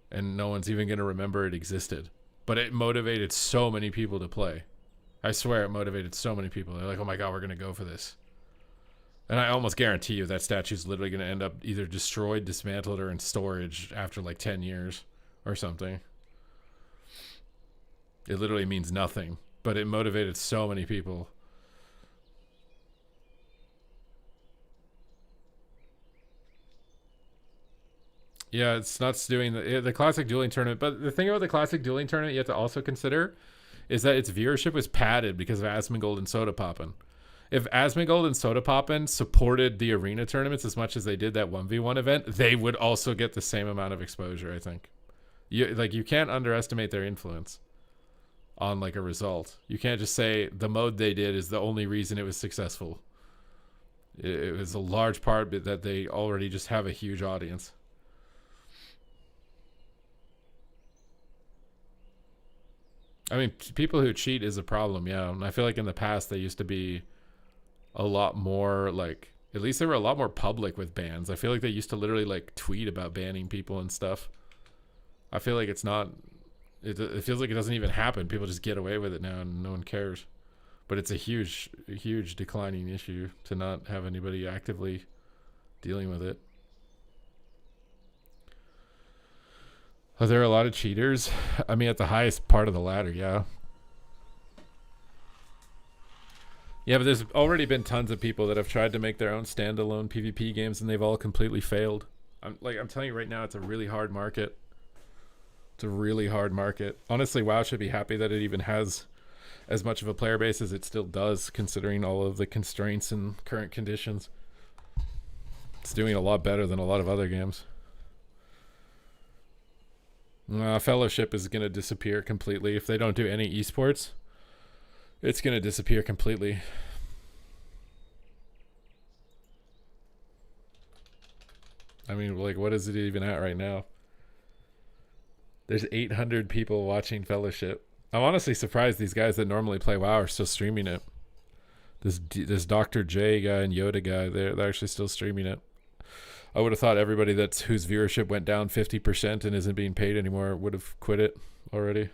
and no one's even going to remember it existed. But it motivated so many people to play. I swear it motivated so many people. They're like, oh my god, we're going to go for this. And I almost guarantee you that statue's literally going to end up either destroyed, dismantled, or in storage after like 10 years or something. It literally means nothing, but it motivated so many people. Yeah, it's nuts doing the classic dueling tournament. But the thing about the classic dueling tournament you have to also consider is that its viewership was padded because of Asmongold and Soda Poppin'. If Asmongold and Soda Poppin' supported the arena tournaments as much as they did that 1v1 event, they would also get the same amount of exposure, I think. You can't underestimate their influence on like a result. You can't just say the mode they did is the only reason it was successful. It was a large part that they already just have a huge audience. I mean, people who cheat is a problem, yeah. And I feel like in the past they used to be a lot more like, at least they were a lot more public with bans. I feel like they used to literally like tweet about banning people and stuff. I feel like it's not, it feels like it doesn't even happen. People just get away with it now and no one cares. But it's a huge declining issue to not have anybody actively dealing with it. Are there a lot of cheaters? I mean, at the highest part of the ladder, yeah. Yeah, but there's already been tons of people that have tried to make their own standalone PvP games and they've all completely failed. I'm telling you right now, it's a really hard market. It's a really hard market. Honestly, WoW should be happy that it even has as much of a player base as it still does, considering all of the constraints and current conditions. It's doing a lot better than a lot of other games. Fellowship is going to disappear completely. If they don't do any esports, it's going to disappear completely. I mean, like, what is it even at right now? There's 800 people watching Fellowship. I'm honestly surprised these guys that normally play WoW are still streaming it. This Dr. J guy and Yoda guy, they're actually still streaming it. I would have thought everybody whose viewership went down 50% and isn't being paid anymore would have quit it already.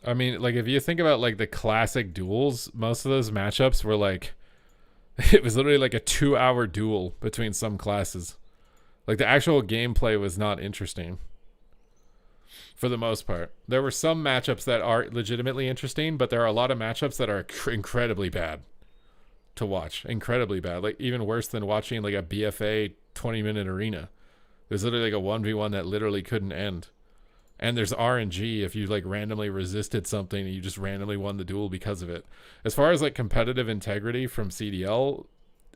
I mean, like, if you think about, like, the classic duels, most of those matchups were, like, it was literally, like, a 2-hour duel between some classes. Like, the actual gameplay was not interesting. For the most part. There were some matchups that are legitimately interesting, but there are a lot of matchups that are incredibly bad to watch. Incredibly bad. Like, even worse than watching, like, a BFA 20-minute arena. There's literally, like, a 1v1 that literally couldn't end. And there's RNG if you, like, randomly resisted something and you just randomly won the duel because of it. As far as, like, competitive integrity from CDL,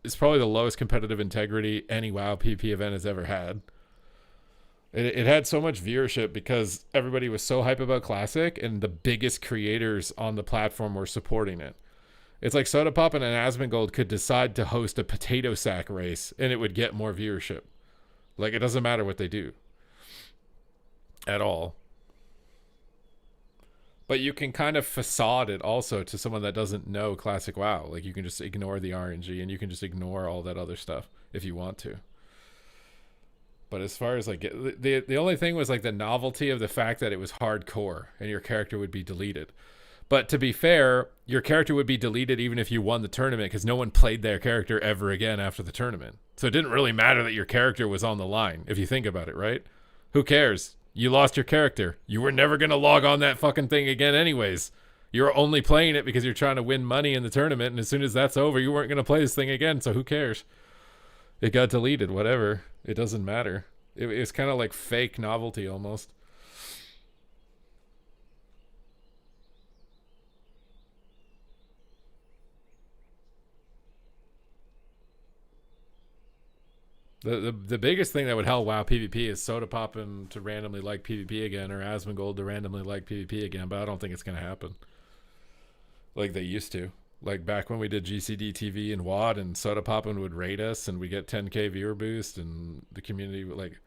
it's probably the lowest competitive integrity any WoW PvP event has ever had. It had so much viewership because everybody was so hype about Classic and the biggest creators on the platform were supporting it. It's like Sodapop and Asmongold could decide to host a potato sack race and it would get more viewership. Like, it doesn't matter what they do. At all. But you can kind of facade it also to someone that doesn't know Classic WoW. Like, you can just ignore the RNG and you can just ignore all that other stuff if you want to. But as far as, like, the only thing was, like, the novelty of the fact that it was hardcore and your character would be deleted. But to be fair, your character would be deleted even if you won the tournament because no one played their character ever again after the tournament. So it didn't really matter that your character was on the line, if you think about it, right? Who cares? You lost your character. You were never going to log on that fucking thing again anyways. You're only playing it because you're trying to win money in the tournament, and as soon as that's over, you weren't going to play this thing again, so who cares? It got deleted, whatever. It doesn't matter. It's kind of like fake novelty almost. The biggest thing that would help WoW PvP is Sodapoppin to randomly like PvP again, or Asmongold to randomly like PvP again, but I don't think it's going to happen. Like they used to. Like back when we did GCD TV and WoD and Sodapoppin would rate us and we get 10k viewer boost and the community would, like,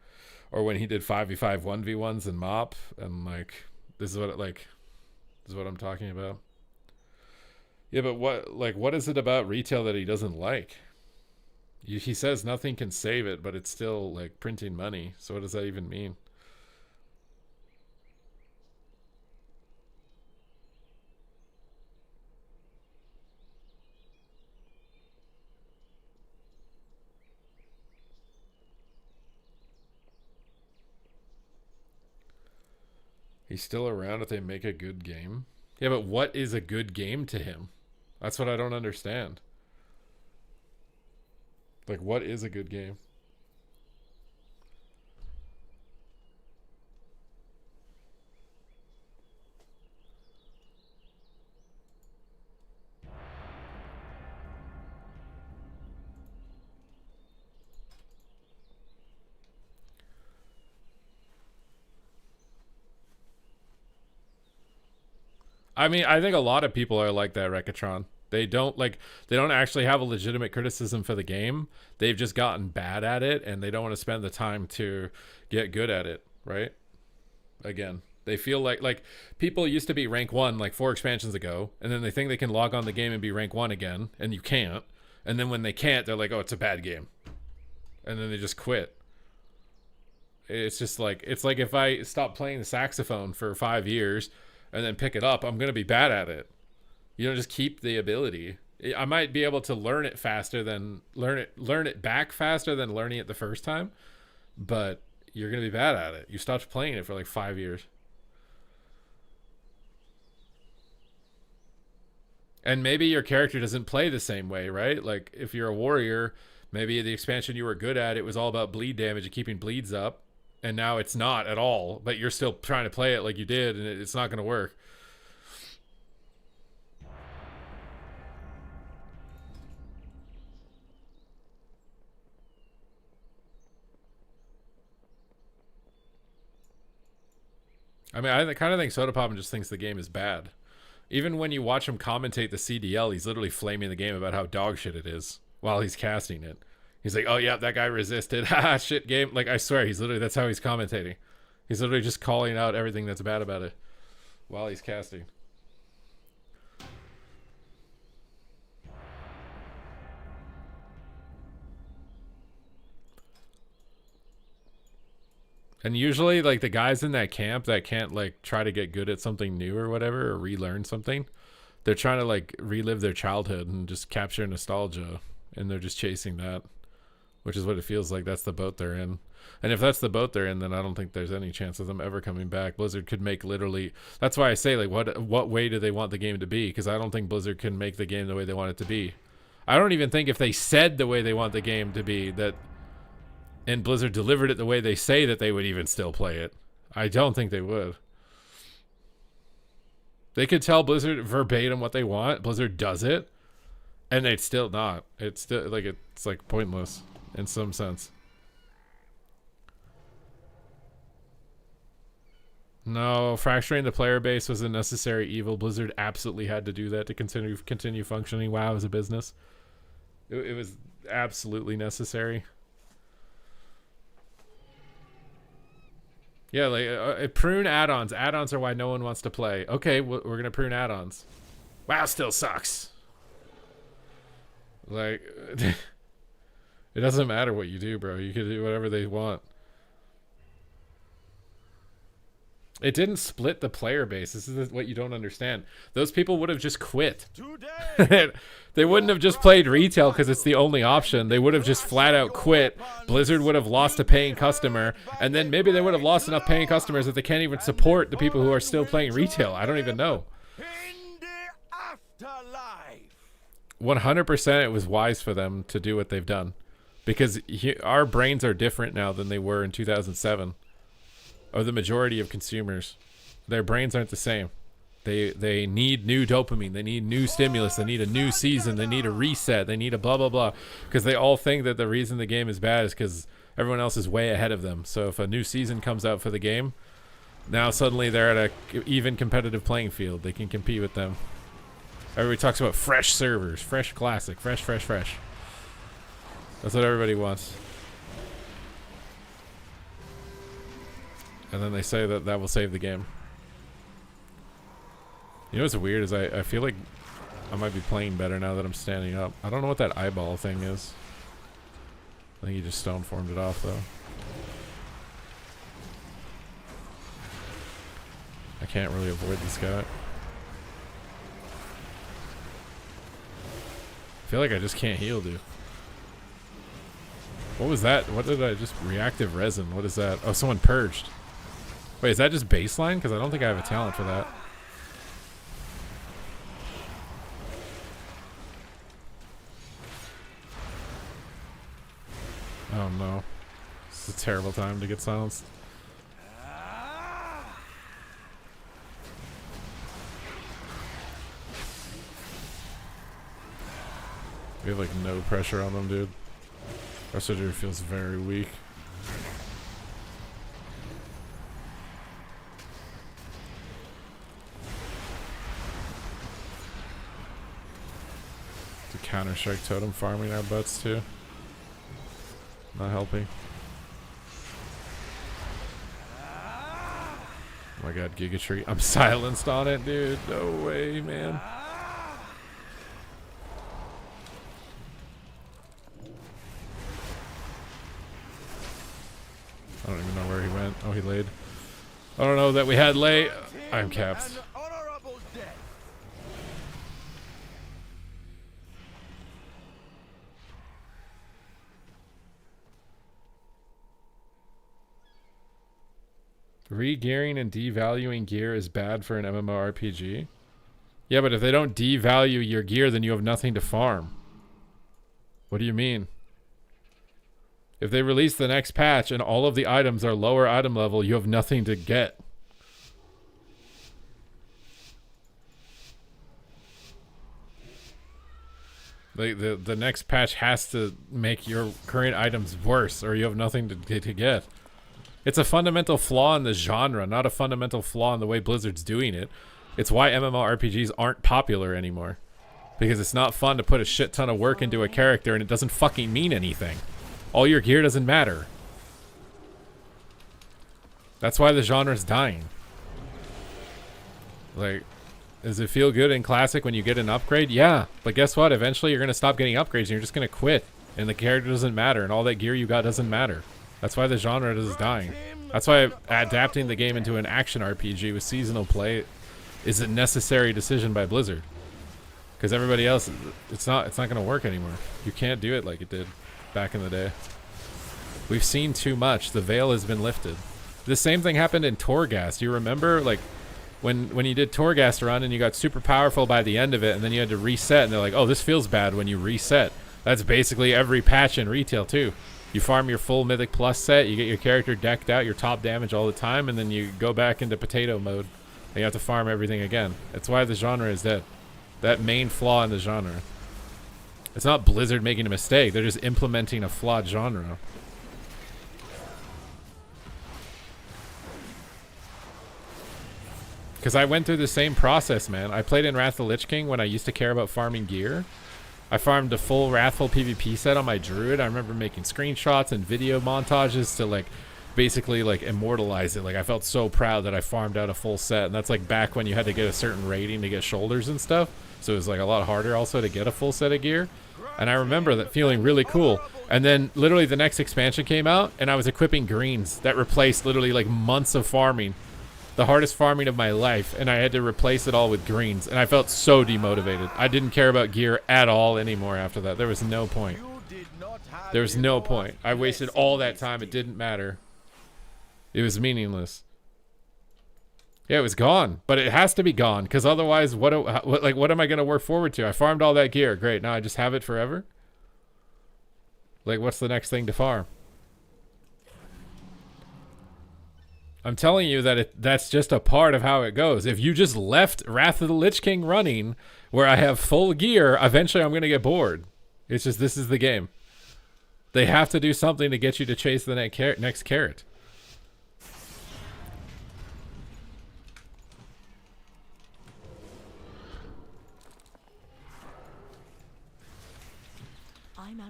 or when he did 5v5 1v1s and MOP, and like this is what I'm talking about. Yeah, but what is it about retail that he doesn't like? He says nothing can save it, but it's still like printing money. So what does that even mean? He's still around if they make a good game. Yeah, but what is a good game to him? That's what I don't understand. Like, what is a good game? I mean, I think a lot of people are like that, Rekatron. They don't actually have a legitimate criticism for the game. They've just gotten bad at it and they don't want to spend the time to get good at it, right? Again, they feel like people used to be rank 1 like 4 expansions ago, and then they think they can log on the game and be rank 1 again, and you can't. And then when they can't, they're like, "Oh, it's a bad game." And then they just quit. It's just like, it's like if I stop playing the saxophone for 5 years and then pick it up, I'm going to be bad at it. You don't just keep the ability. I might be able to learn it faster than learn it back faster than learning it the first time, but you're going to be bad at it. You stopped playing it for like 5 years. And maybe your character doesn't play the same way, right? Like if you're a warrior, maybe the expansion you were good at, it was all about bleed damage and keeping bleeds up, and now it's not at all, but you're still trying to play it like you did, and it's not going to work. I mean, I kind of think Sodapoppin just thinks the game is bad. Even when you watch him commentate the CDL, he's literally flaming the game about how dog shit it is while he's casting it. He's like, oh yeah, that guy resisted. Haha, shit game. Like, I swear, that's how he's commentating. He's literally just calling out everything that's bad about it while he's casting. And usually, like, the guys in that camp that can't, like, try to get good at something new or whatever, or relearn something, they're trying to, like, relive their childhood and just capture nostalgia, and they're just chasing that, which is what it feels like. That's the boat they're in. And if that's the boat they're in, then I don't think there's any chance of them ever coming back. Blizzard could make literally... That's why I say, like, what way do they want the game to be? Because I don't think Blizzard can make the game the way they want it to be. I don't even think if they said the way they want the game to be, that... and Blizzard delivered it the way they say, that they would even still play it. I don't think they would. They could tell Blizzard verbatim what they want. Blizzard does it, and they'd still not. It's still like it's like pointless in some sense. No, fracturing the player base was a necessary evil. Blizzard absolutely had to do that to continue functioning WoW as a business. It was absolutely necessary. Yeah, like prune add-ons. Add-ons are why no one wants to play. Okay, we're gonna prune add-ons. WoW still sucks. Like, it doesn't matter what you do, bro. You can do whatever they want. It didn't split the player base. This is what you don't understand. Those people would have just quit. They wouldn't have just played retail because it's the only option. They would have just flat out quit. Blizzard would have lost a paying customer, and then maybe they would have lost enough paying customers that they can't even support the people who are still playing retail. I don't even know. 100% it was wise for them to do what they've done, because our brains are different now than they were in 2007. Or the majority of consumers, their brains aren't the same. They need new dopamine. They need new stimulus. They need a new season. They need a reset. They need a blah, blah, blah. Because they all think that the reason the game is bad is because everyone else is way ahead of them. So if a new season comes out for the game, now suddenly they're at a even competitive playing field. They can compete with them. Everybody talks about fresh servers, fresh classic, fresh. That's what everybody wants. And then they say that will save the game. You know what's weird is I feel like I might be playing better now that I'm standing up. I don't know what that eyeball thing is. I think he just stone formed it off though. I can't really avoid this guy. I feel like I just can't heal, dude. What was that? What did I just... Reactive resin. What is that? Oh, someone purged. Wait, is that just baseline? Because I don't think I have a talent for that. Oh no. It's a terrible time to get silenced. We have like no pressure on them, dude. Our surgery feels very weak. The Counter-Strike totem farming our butts too. Not helping. Oh my god, Giga Tree. I'm silenced on it, dude. No way, man. I don't even know where he went. Oh, he laid. I don't know that we had lay. I'm capped. Re-gearing and devaluing gear is bad for an MMORPG. Yeah, but if they don't devalue your gear, then you have nothing to farm. What do you mean? If they release the next patch and all of the items are lower item level, you have nothing to get. Like the next patch has to make your current items worse, or you have nothing to get. It's a fundamental flaw in the genre, not a fundamental flaw in the way Blizzard's doing it. It's why MMORPGs aren't popular anymore. Because it's not fun to put a shit ton of work into a character and it doesn't fucking mean anything. All your gear doesn't matter. That's why the genre's dying. Like, does it feel good in Classic when you get an upgrade? Yeah, but guess what? Eventually you're going to stop getting upgrades and you're just going to quit. And the character doesn't matter and all that gear you got doesn't matter. That's why the genre is dying. That's why adapting the game into an action RPG with seasonal play is a necessary decision by Blizzard. Because everybody else, it's not going to work anymore. You can't do it like it did back in the day. We've seen too much. The veil has been lifted. The same thing happened in Torghast. You remember, like, when you did Torghast run and you got super powerful by the end of it, and then you had to reset, and they're like, oh, this feels bad when you reset. That's basically every patch in retail too. You farm your full Mythic Plus set, you get your character decked out, your top damage all the time, and then you go back into potato mode, and you have to farm everything again. That's why the genre is dead. That main flaw in the genre. It's not Blizzard making a mistake, they're just implementing a flawed genre. Because I went through the same process, man. I played in Wrath of the Lich King when I used to care about farming gear. I farmed a full Wrathful PvP set on my Druid. I remember making screenshots and video montages to, like, basically, like, immortalize it. Like, I felt so proud that I farmed out a full set. And that's, like, back when you had to get a certain rating to get shoulders and stuff. So it was, like, a lot harder also to get a full set of gear. And I remember that feeling really cool. And then literally the next expansion came out and I was equipping greens. That replaced literally, like, months of farming. The hardest farming of my life, and I had to replace it all with greens, and I felt so demotivated. I didn't care about gear at all anymore after that. There was no point. There was no point. I wasted all that time. It didn't matter. It was meaningless. Yeah, it was gone, but it has to be gone, because otherwise, what am I going to work forward to? I farmed all that gear. Great. Now I just have it forever? Like, what's the next thing to farm? I'm telling you that that's just a part of how it goes. If you just left Wrath of the Lich King running, where I have full gear, eventually I'm going to get bored. It's just, this is the game. They have to do something to get you to chase the next carrot.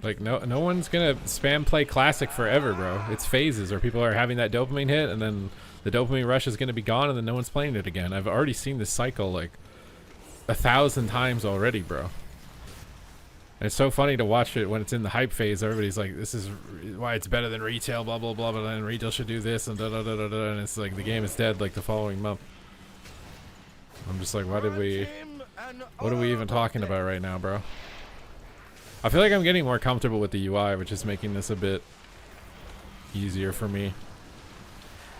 Like, no one's gonna spam play Classic forever, bro. It's phases where people are having that dopamine hit, and then the dopamine rush is gonna be gone, and then no one's playing it again. I've already seen this cycle like 1,000 times already, bro. And it's so funny to watch it when it's in the hype phase. Everybody's like, this is why it's better than retail, blah blah blah, but then retail should do this, and da da da da da, and it's like the game is dead like the following month. I'm just like, what are we even talking about right now, bro? I feel like I'm getting more comfortable with the UI, which is making this a bit easier for me.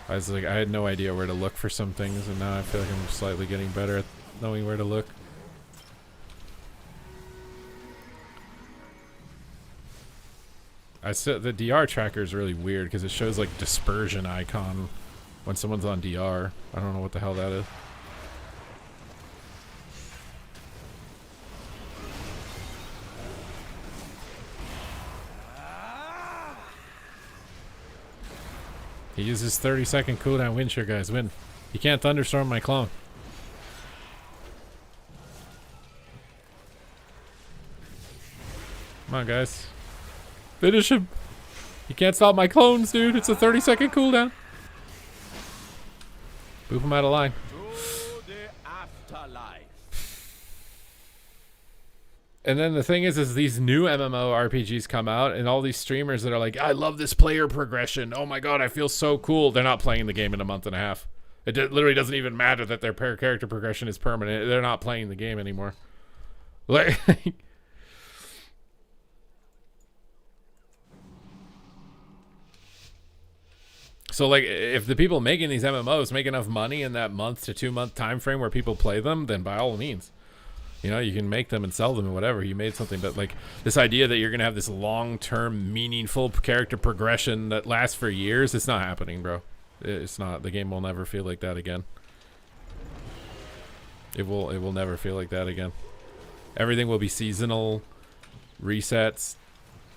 I had no idea where to look for some things, and now I feel like I'm slightly getting better at knowing where to look. The DR tracker is really weird because it shows like dispersion icon when someone's on DR. I don't know what the hell that is. He uses 30-second cooldown wind shear, guys. Win. You can't thunderstorm my clone. Come on, guys. Finish him. You can't stop my clones, dude. It's a 30-second cooldown. Boop him out of line. And then the thing is these new MMORPGs come out, and all these streamers that are like, I love this player progression. Oh my god, I feel so cool. They're not playing the game in a month and a half. It literally doesn't even matter that their character progression is permanent. They're not playing the game anymore. Like, so like, if the people making these MMOs make enough money in that month to 2 month time frame where people play them, then by all means. You know, you can make them and sell them and whatever. You made something, but like this idea that you're gonna have this long-term, meaningful character progression that lasts for years, it's not happening, bro. It's not. The game will never feel like that again. It will never feel like that again. Everything will be seasonal resets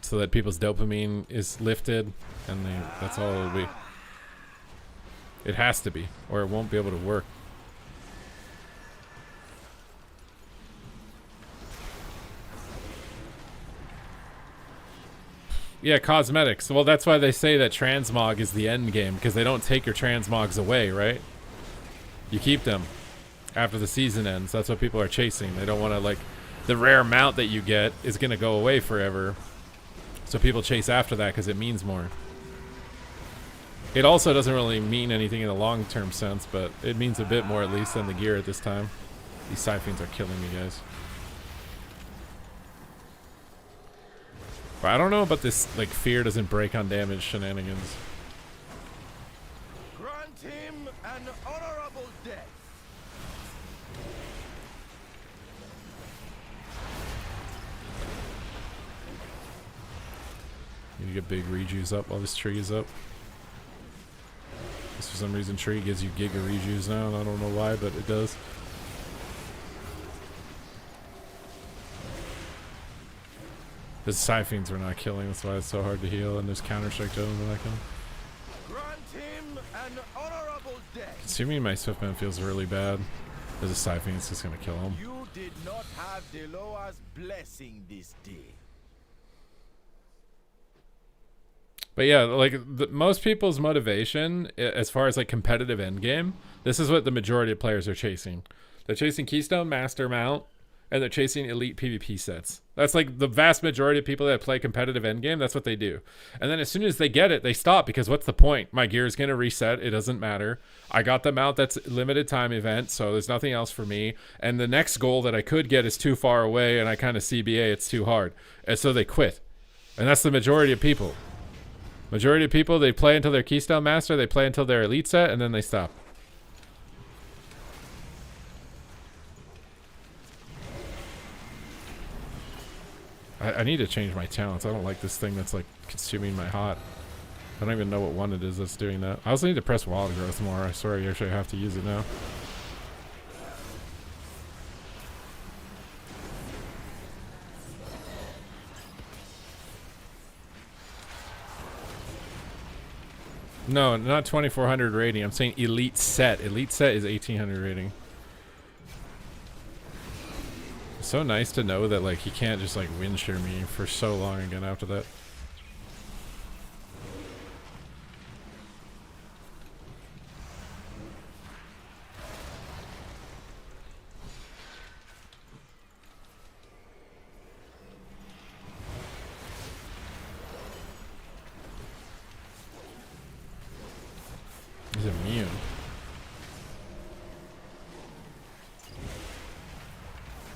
so that people's dopamine is lifted, and that's all it'll be. It has to be, or it won't be able to work. Yeah, cosmetics. Well, that's why they say that transmog is the end game, because they don't take your transmogs away, right? You keep them after the season ends. That's what people are chasing. They don't want to, like, the rare mount that you get is going to go away forever. So people chase after that because it means more. It also doesn't really mean anything in a long-term sense, but it means a bit more at least than the gear at this time. These Siphons are killing me, guys. But I don't know about this, like, fear doesn't break on damage shenanigans. Grant him an honorable death. Need to get big rejuice up while this tree is up. For some reason, tree gives you giga rejuice now, and I don't know why, but it does. The Siphons were not killing, that's why it's so hard to heal, and there's counter-strike to them when I come. Grant him an honorable death. Consuming my Swiftman feels really bad. There's a Siphon, it's just gonna kill him. You did not have Deloa's blessing this day. But yeah, like most people's motivation, as far as like competitive endgame, this is what the majority of players are chasing. They're chasing Keystone Master Mount, and they're chasing elite PvP sets. That's like the vast majority of people that play competitive endgame, that's what they do. And then as soon as they get it, they stop because what's the point? My gear is going to reset. It doesn't matter. I got the mount that's limited time event, so there's nothing else for me. And the next goal that I could get is too far away, and I kind of CBA, it's too hard. And so they quit. And that's the majority of people. Majority of people, they play until they're Keystone Master, they play until they're elite set, and then they stop. I need to change my talents. I don't like this thing that's like consuming my hot. I don't even know what one it is that's doing that. I also need to press wild growth more. I swear I actually have to use it now. No, not 2400 rating. I'm saying elite set. Elite set is 1800 rating. It's so nice to know that like he can't just like wind shear me for so long again after that. He's immune.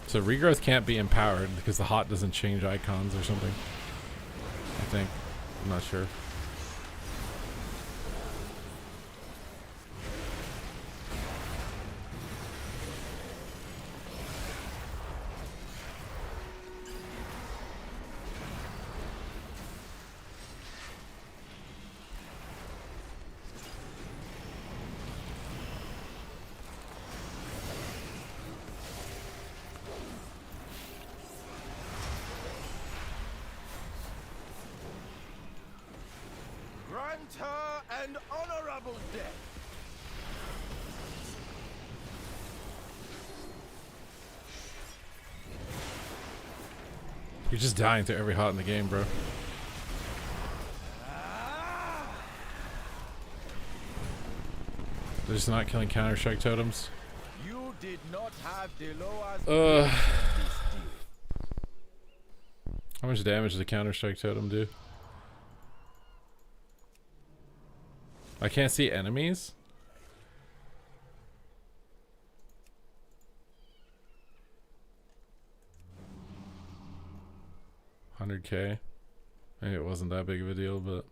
So regrowth can't be empowered because the hot doesn't change icons or something. I think. I'm not sure. Grant her an honorable death. You're just dying to every hot in the game, bro. They're just not killing counter-strike totems. You did not have Deloa's How much damage does the counter-strike totem do? I can't see enemies. $100K. Maybe it wasn't that big of a deal, but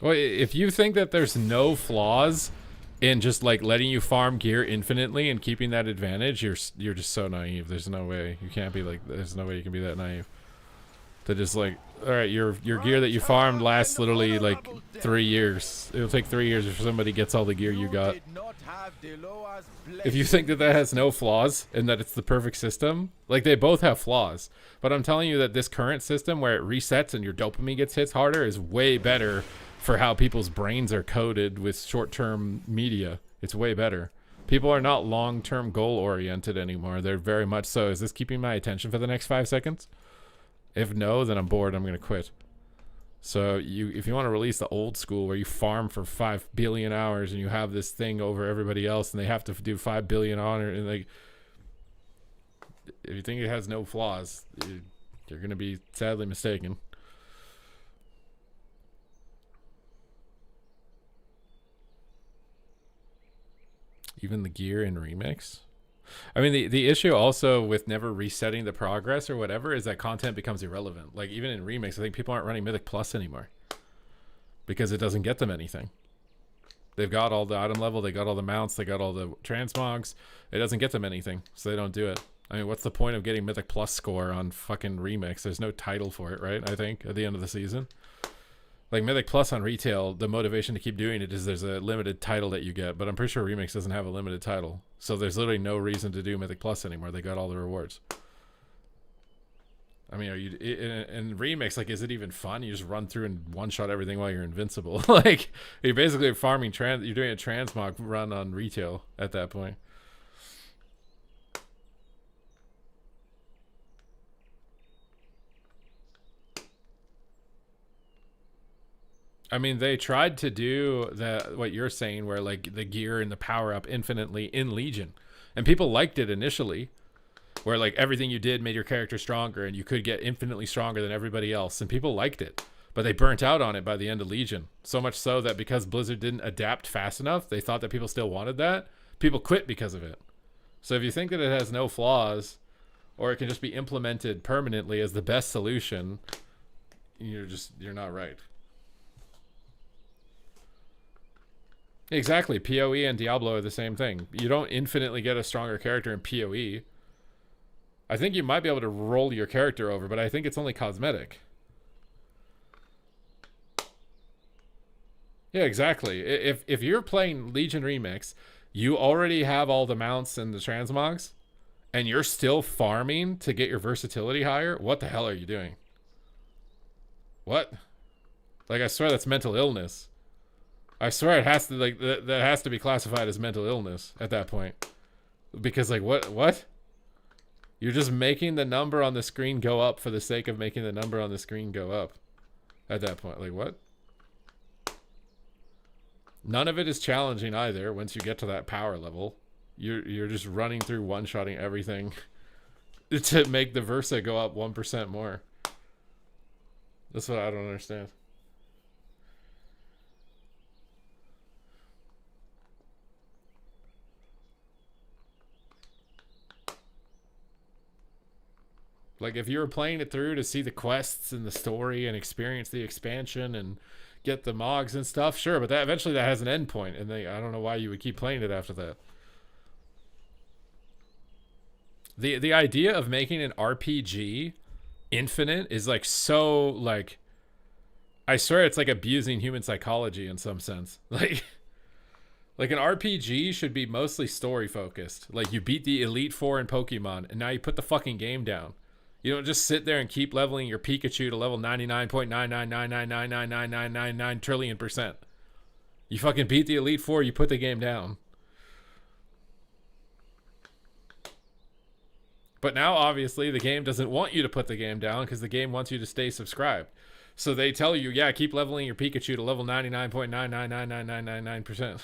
Well, if you think that there's no flaws in just like letting you farm gear infinitely and keeping that advantage, you're just so naive. There's no way you can't be like. There's no way you can be that naive. To just like, all right, your gear that you farmed lasts literally like 3 years. It'll take 3 years if somebody gets all the gear you got. If you think that that has no flaws and that it's the perfect system, like they both have flaws. But I'm telling you that this current system where it resets and your dopamine gets hit harder is way better for how people's brains are coded with short-term media. It's way better. People are not long-term goal-oriented anymore. They're very much so. Is this keeping my attention for the next 5 seconds? If no, then I'm bored. I'm going to quit. So if you want to release the old school where you farm for 5 billion hours and you have this thing over everybody else and they have to do 5 billion honor, and like, if you think it has no flaws, you're going to be sadly mistaken. Even the gear in Remix? I mean, the issue also with never resetting the progress or whatever is that content becomes irrelevant. Like, even in Remix, I think people aren't running Mythic Plus anymore because it doesn't get them anything. They've got all the item level, they got all the mounts, they got all the transmogs. It doesn't get them anything, so they don't do it. I mean, what's the point of getting Mythic Plus score on fucking Remix? There's no title for it, right? I think, at the end of the season. Like, Mythic Plus on retail, the motivation to keep doing it is there's a limited title that you get, but I'm pretty sure Remix doesn't have a limited title. So there's literally no reason to do Mythic Plus anymore. They got all the rewards. I mean, are you in Remix, like, is it even fun? You just run through and one-shot everything while you're invincible. Like, you're basically farming you're doing a transmog run on retail at that point. I mean, they tried to do what you're saying, where like the gear and the power up infinitely in Legion, and people liked it initially, where like everything you did made your character stronger and you could get infinitely stronger than everybody else, and people liked it. But they burnt out on it by the end of Legion, so much so that because Blizzard didn't adapt fast enough, they thought that people still wanted that. People quit because of it. So if you think that it has no flaws, or it can just be implemented permanently as the best solution, you're not right. Exactly. PoE and Diablo are the same thing. You don't infinitely get a stronger character in PoE. I think you might be able to roll your character over, but I think it's only cosmetic. Yeah, exactly. If you're playing Legion Remix, you already have all the mounts and the transmogs, and you're still farming to get your versatility higher, what the hell are you doing? What? Like, I swear that's mental illness. I swear it has to, like, that has to be classified as mental illness at that point. Because, like, what? You're just making the number on the screen go up for the sake of making the number on the screen go up at that point. Like, what? None of it is challenging either once you get to that power level. You're just running through one-shotting everything to make the Versa go up 1% more. That's what I don't understand. Like, if you were playing it through to see the quests and the story and experience the expansion and get the mogs and stuff, sure, but that eventually that has an end point, and I don't know why you would keep playing it after that. The idea of making an RPG infinite is like so, like, I swear it's like abusing human psychology in some sense. Like an RPG should be mostly story focused. Like, you beat the Elite Four in Pokemon and now you put the fucking game down. You don't just sit there and keep leveling your Pikachu to level 99.999999999 trillion %. You fucking beat the Elite Four, you put the game down. But now, obviously, the game doesn't want you to put the game down because the game wants you to stay subscribed. So they tell you, yeah, keep leveling your Pikachu to level 99.9999999%.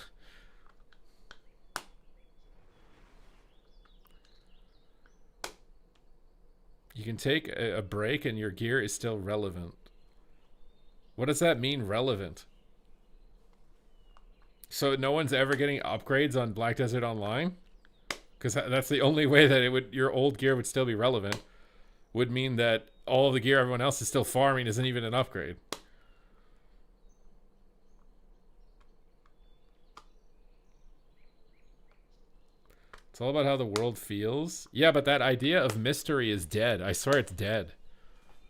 You can take a break and your gear is still relevant. What does that mean, relevant? So no one's ever getting upgrades on Black Desert Online? Because that's the only way that your old gear would still be relevant. Would mean that all of the gear everyone else is still farming isn't even an upgrade. It's all about how the world feels. Yeah, but that idea of mystery is dead. I swear it's dead.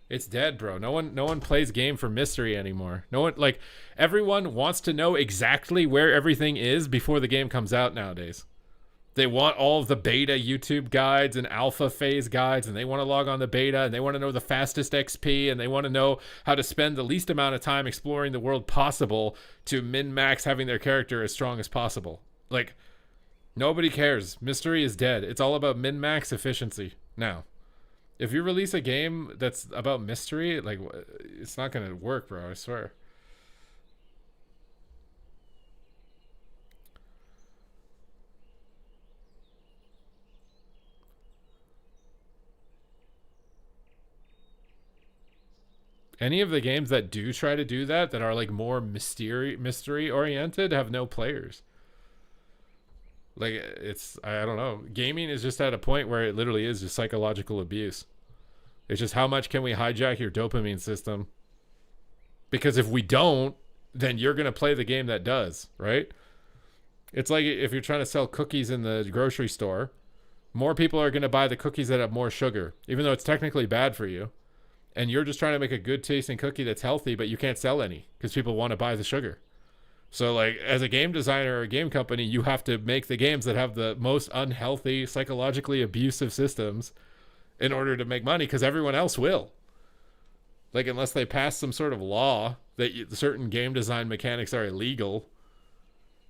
It's dead, bro. No one plays game for mystery anymore. No one, like, everyone wants to know exactly where everything is before the game comes out nowadays. They want all of the beta YouTube guides and alpha phase guides, and they want to log on the beta, and they want to know the fastest XP, and they want to know how to spend the least amount of time exploring the world possible to min-max having their character as strong as possible. Like, nobody cares. Mystery is dead. It's all about min-max efficiency now. If you release a game that's about mystery, like, it's not going to work, bro. I swear. Any of the games that do try to do that are like more mystery oriented have no players. Like, it's, I don't know. Gaming is just at a point where it literally is just psychological abuse. It's just how much can we hijack your dopamine system? Because if we don't, then you're going to play the game that does, right? It's like if you're trying to sell cookies in the grocery store, more people are going to buy the cookies that have more sugar, even though it's technically bad for you. And you're just trying to make a good tasting cookie that's healthy, but you can't sell any because people want to buy the sugar. So, like, as a game designer or a game company, you have to make the games that have the most unhealthy, psychologically abusive systems in order to make money, because everyone else will. Like, unless they pass some sort of law that certain game design mechanics are illegal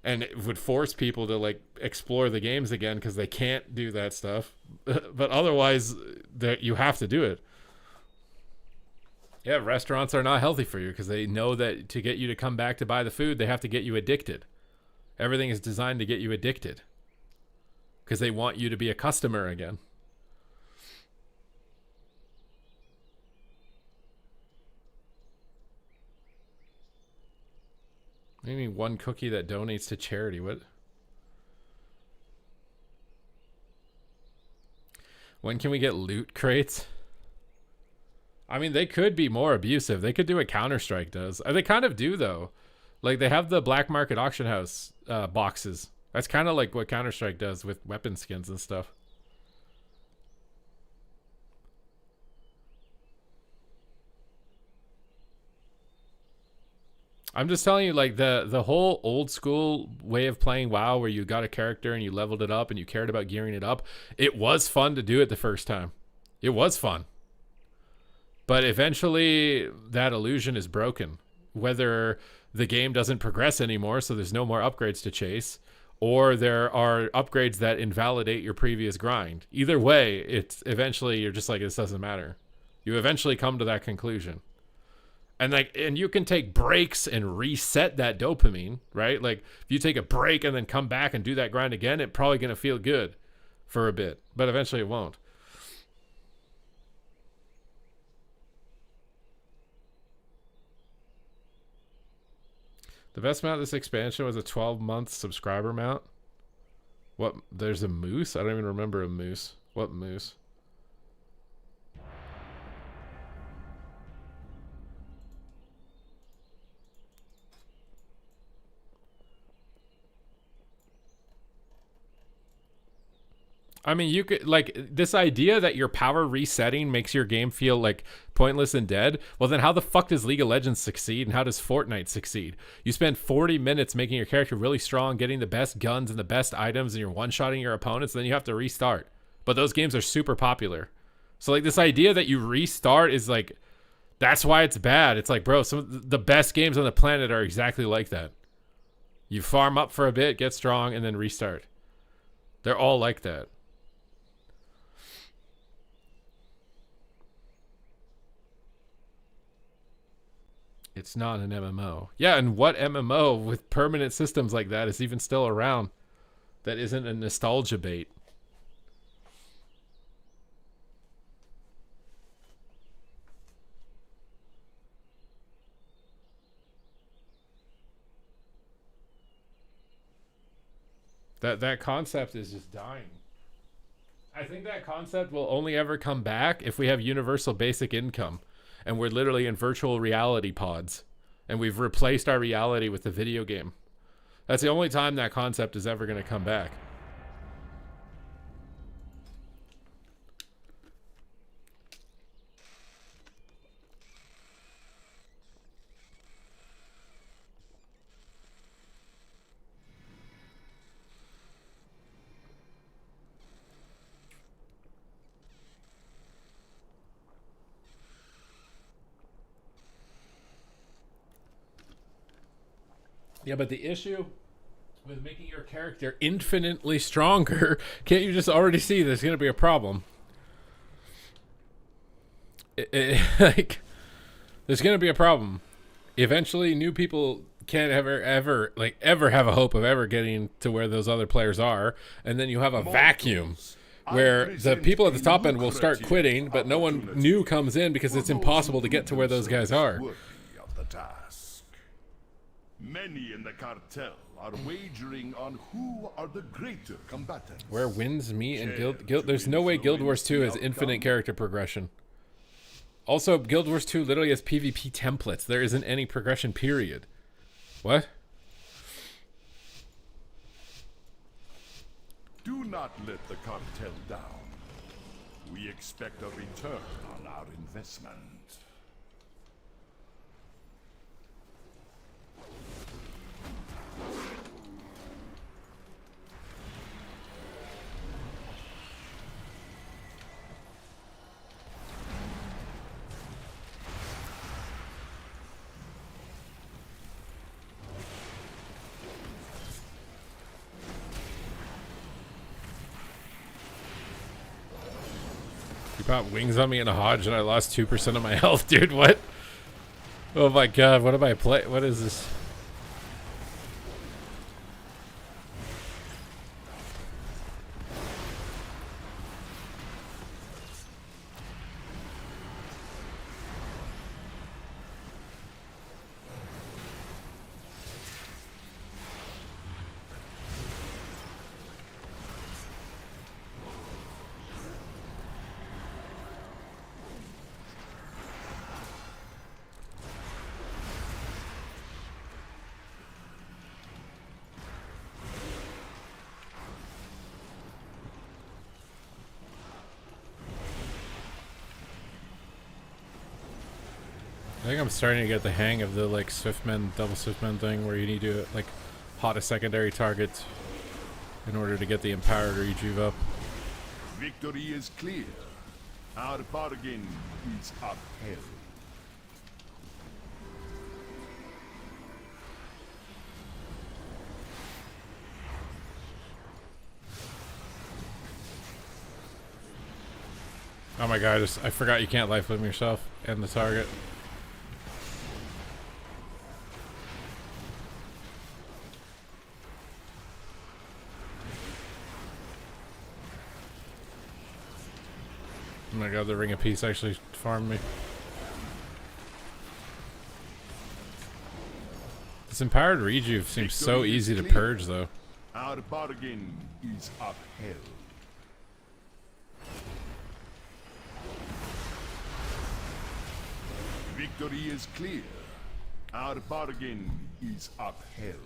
and it would force people to, like, explore the games again because they can't do that stuff. But otherwise, you have to do it. Yeah, restaurants are not healthy for you because they know that to get you to come back to buy the food, they have to get you addicted. Everything is designed to get you addicted because they want you to be a customer again. Maybe one cookie that donates to charity. What? When can we get loot crates? I mean, they could be more abusive. They could do what Counter-Strike does. They kind of do, though. Like, they have the black market auction house boxes. That's kind of like what Counter-Strike does with weapon skins and stuff. I'm just telling you, like, the whole old school way of playing WoW where you got a character and you leveled it up and you cared about gearing it up, it was fun to do it the first time. It was fun. But eventually that illusion is broken, whether the game doesn't progress anymore, so there's no more upgrades to chase, or there are upgrades that invalidate your previous grind. Either way, it's eventually you're just like, this doesn't matter. You eventually come to that conclusion. And you can take breaks and reset that dopamine, right? Like, if you take a break and then come back and do that grind again, it's probably going to feel good for a bit, but eventually it won't. The best mount of this expansion was a 12-month subscriber mount. What? There's a moose? I don't even remember a moose. What moose? I mean, you could, like, this idea that your power resetting makes your game feel like pointless and dead. Well, then how the fuck does League of Legends succeed and how does Fortnite succeed? You spend 40 minutes making your character really strong, getting the best guns and the best items, and you're one-shotting your opponents, and then you have to restart. But those games are super popular. So, like, this idea that you restart is like, that's why it's bad. It's like, bro, some of the best games on the planet are exactly like that. You farm up for a bit, get strong, and then restart. They're all like that. It's not an MMO. Yeah, and what MMO with permanent systems like that is even still around that isn't a nostalgia bait? That concept is just dying. I think that concept will only ever come back if we have universal basic income. And we're literally in virtual reality pods. And we've replaced our reality with the video game. That's the only time that concept is ever going to come back. Yeah, but the issue with making your character infinitely stronger, can't you just already see there's going to be a problem? Like, there's going to be a problem. Eventually, new people can't ever have a hope of ever getting to where those other players are, and then you have a vacuum where the people at the top end will start quitting, but no one new comes in because it's impossible to get to where those guys are. Worthy of the task. Many in the cartel are wagering on who are the greater combatants. Where wins me and Guild there's no way Guild Wars 2 has infinite character progression. Also, Guild Wars 2 literally has PvP templates. There isn't any progression, period. What? Do not let the cartel down. We expect a return on our investment. You popped wings on me in a Hodge and I lost 2% of my health, dude. What? Oh my god, what am I playing? What is this? I think I'm starting to get the hang of the like Swiftmen, double Swiftmen thing where you need to like hot a secondary target in order to get the empowered rejuve up. Victory is clear. Our bargain is upheld. Oh my god, I forgot you can't life limb yourself and the target. Oh my god, the Ring of Peace actually farmed me. This empowered rejuve seems so easy to purge though. Our bargain is upheld. Victory is clear. Our bargain is upheld.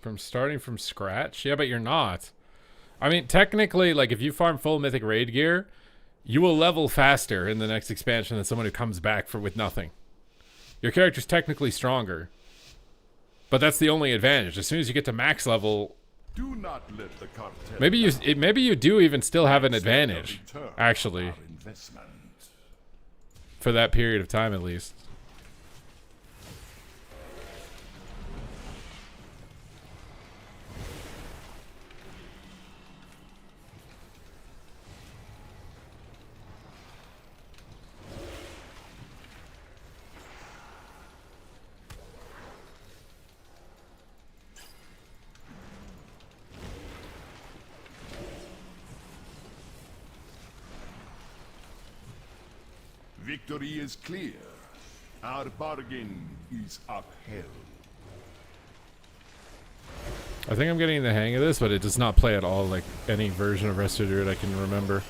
From starting from scratch? Yeah, but you're not. I mean, technically, like, if you farm full mythic raid gear, you will level faster in the next expansion than someone who comes back with nothing. Your character's technically stronger. But that's the only advantage. As soon as you get to max level, Do not let the cartel maybe you do even still have an advantage, actually, our investment. for that period of time at least. Victory is clear. Our bargain is upheld. I think I'm getting the hang of this, but it does not play at all like any version of Resto Druid I can remember.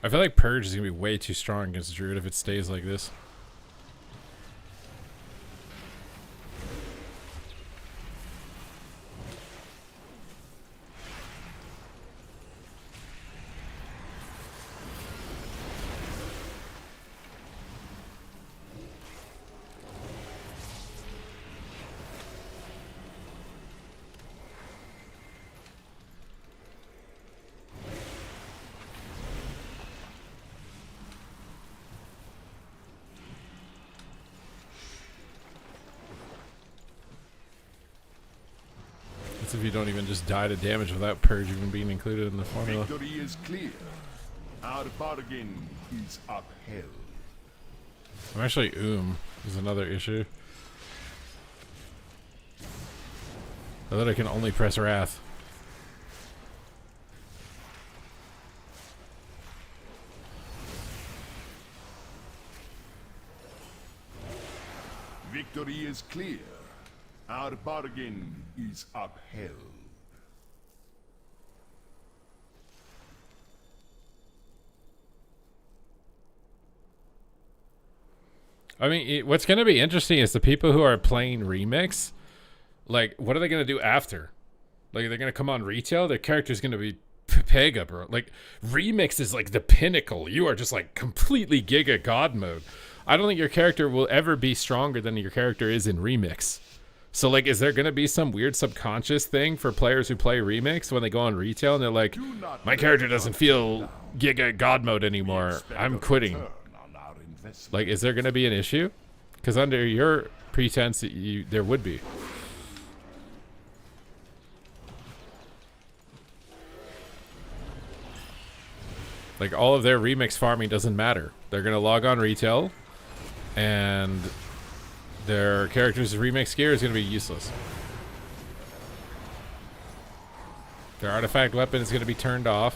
I feel like Purge is gonna be way too strong against Druid if it stays like this. That's if you don't even just die to damage without Purge even being included in the formula. Victory is clear. Our bargain is upheld. I'm actually is another issue. I thought I can only press Wrath. Victory is clear. Our bargain is upheld. I mean, what's going to be interesting is the people who are playing Remix, like, what are they going to do after? Like, they're going to come on retail? Their character's going to be Pega, bro. Like, Remix is like the pinnacle. You are just like completely Giga God mode. I don't think your character will ever be stronger than your character is in Remix. So, like, is there going to be some weird subconscious thing for players who play Remix when they go on retail and they're like, my character doesn't feel Giga God mode anymore. I'm quitting. Like, is there going to be an issue? Because under your pretense, there would be. Like, all of their Remix farming doesn't matter. They're going to log on retail, and their character's Remix gear is going to be useless. Their artifact weapon is going to be turned off.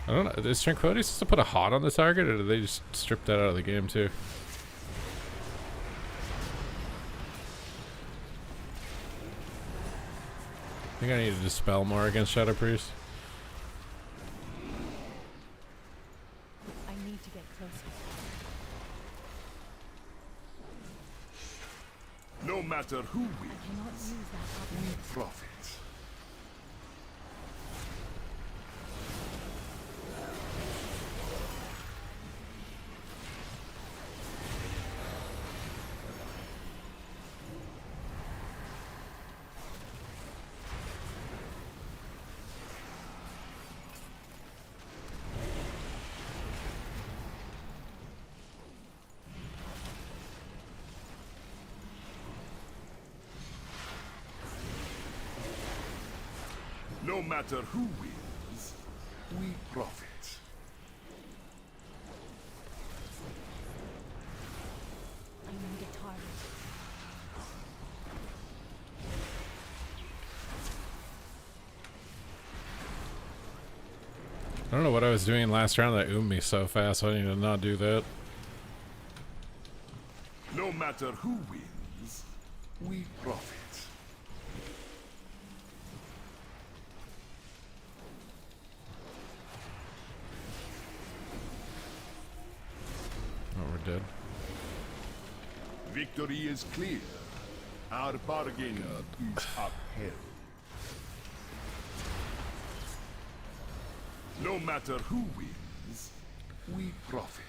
I don't know. Is Tranquility supposed to put a hot on the target, or did they just strip that out of the game too? I think I need to dispel more against Shadow Priest. I need to get closer. No matter who I cannot wins, use that we weapon. profit. No matter who wins, we profit. I need a target. I don't know what I was doing last round that me so fast. So I need to not do that. No matter who wins, we profit. Oh, we're dead. Victory is clear. Our bargain is upheld. No matter who wins, we profit.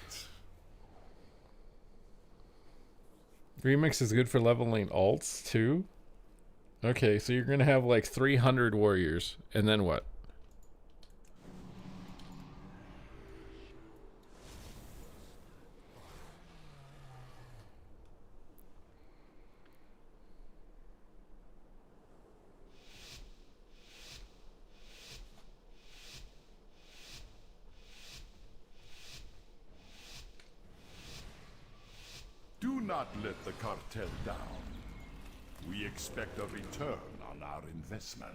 Remix is good for leveling alts too. Okay, so you're gonna have like 300 warriors, and then what? not let the cartel down. We expect a return on our investment.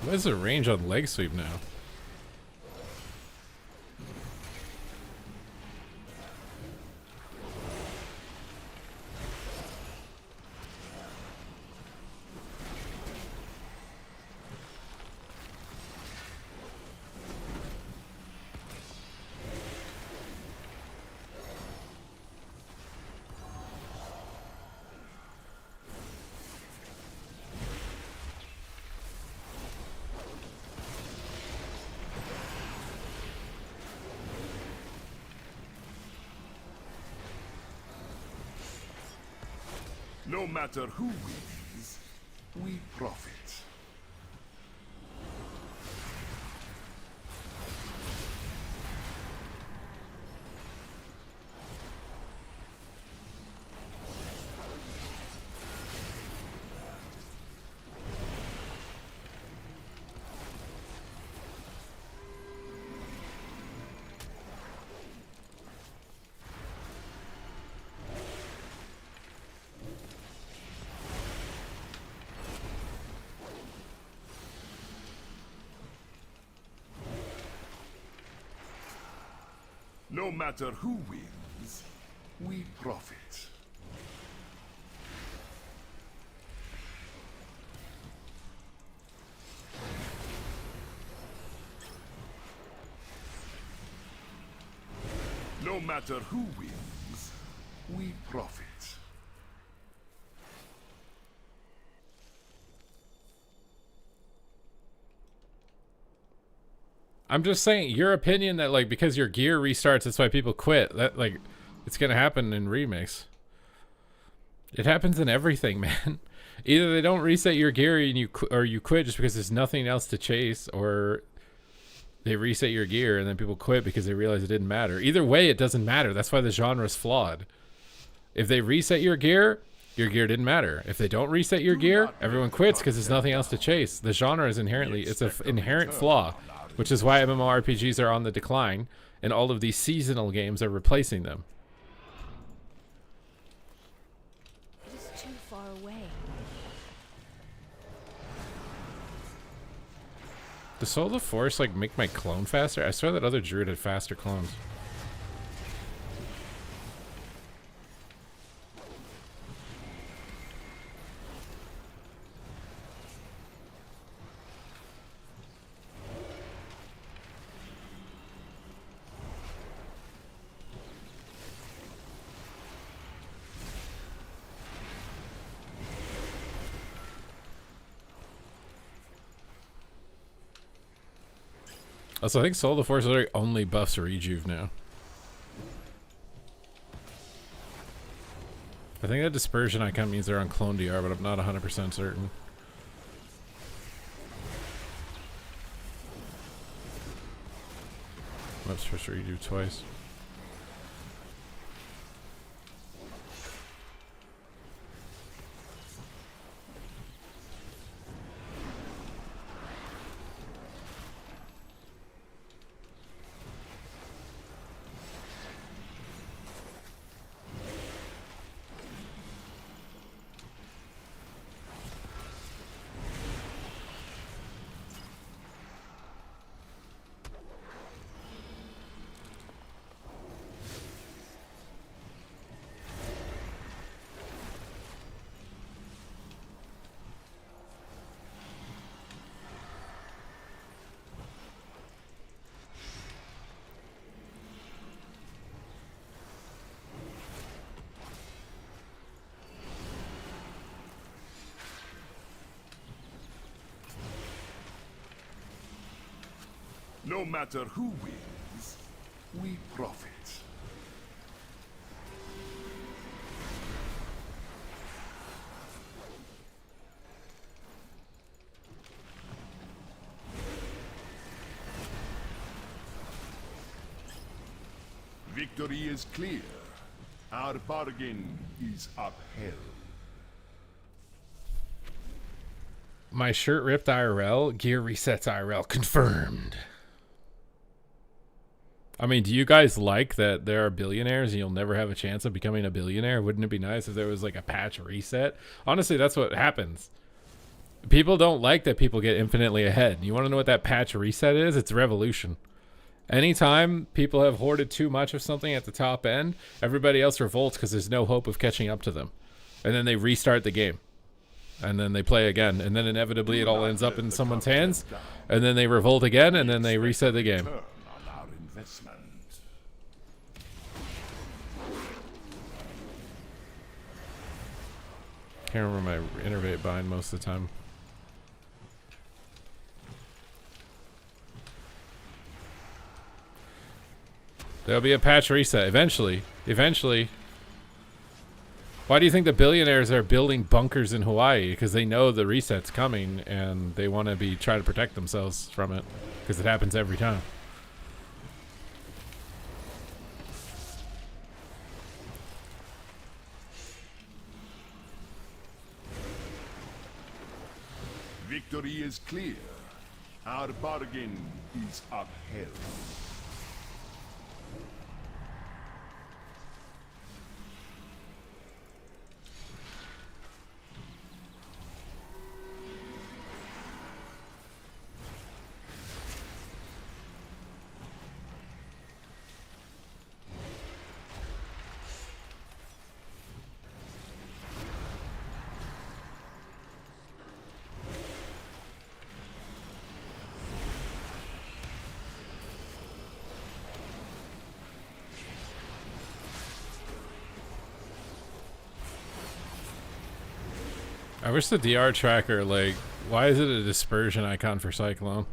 What is the range on leg sweep now? No matter who wins, we profit. No matter who wins, we profit. No matter who wins, we profit. I'm just saying, your opinion that like because your gear restarts, that's why people quit. That like, it's gonna happen in Remix. It happens in everything, man. Either they don't reset your gear and you quit just because there's nothing else to chase, or they reset your gear and then people quit because they realize it didn't matter. Either way, it doesn't matter. That's why the genre is flawed. If they reset your gear didn't matter. If they don't reset your gear, everyone quits because there's nothing else to chase. The genre is inherently, it's an inherent flaw. Which is why MMORPGs are on the decline, and all of these seasonal games are replacing them. It is too far away. Does Soul of the Force like make my clone faster? I swear that other druid had faster clones. Also, I think Soul of the Force literally only buffs Rejuve now. I think that Dispersion icon means they're on Clone DR, but I'm not 100% certain. Oops, for Rejuve twice. No matter who wins, we profit. Victory is clear. Our bargain is upheld. My shirt ripped IRL. Gear resets IRL. Confirmed. I mean, do you guys like that there are billionaires and you'll never have a chance of becoming a billionaire? Wouldn't it be nice if there was like a patch reset? Honestly, that's what happens. People don't like that people get infinitely ahead. You want to know what that patch reset is? It's revolution. Anytime people have hoarded too much of something at the top end, everybody else revolts because there's no hope of catching up to them. And then they restart the game. And then they play again. And then inevitably it all ends up in someone's hands. And then they revolt again, and then they reset the game. Turn on our investment. Can't remember my innervate bind most of the time. There'll be a patch reset eventually. Eventually. Why do you think the billionaires are building bunkers in Hawaii? Because they know the reset's coming and they want to be trying to protect themselves from it. Because it happens every time. Victory is clear. Our bargain is upheld. I wish the DR tracker, like, why is it a dispersion icon for Cyclone?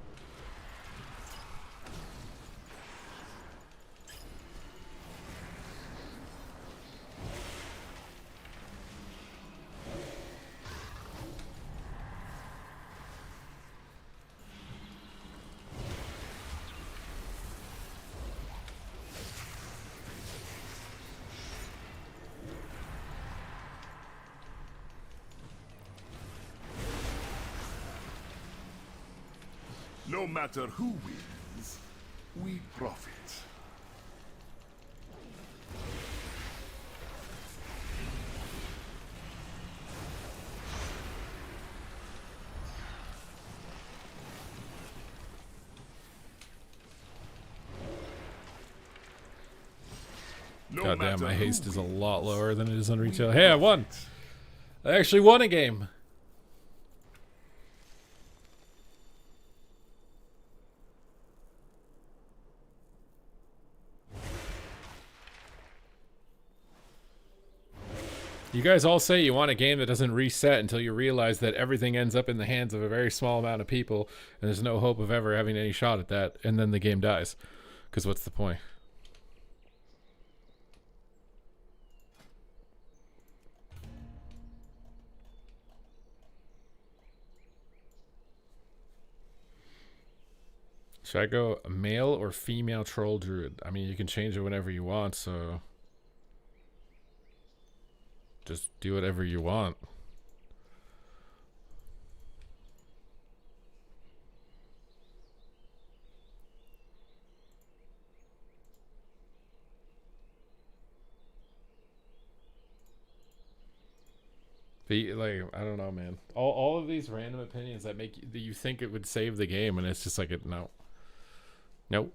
No matter who wins, we profit. No Goddamn, matter my who haste is a wins, lot lower than it is on retail. Hey, I won! I actually won a game! You guys all say you want a game that doesn't reset until you realize that everything ends up in the hands of a very small amount of people and there's no hope of ever having any shot at that, and then the game dies. Because what's the point? Should I go male or female troll druid? I mean, you can change it whenever you want, so just do whatever you want. Like, I don't know, man. All of these random opinions that make you, that you think it would save the game, and it's just like, no. Nope.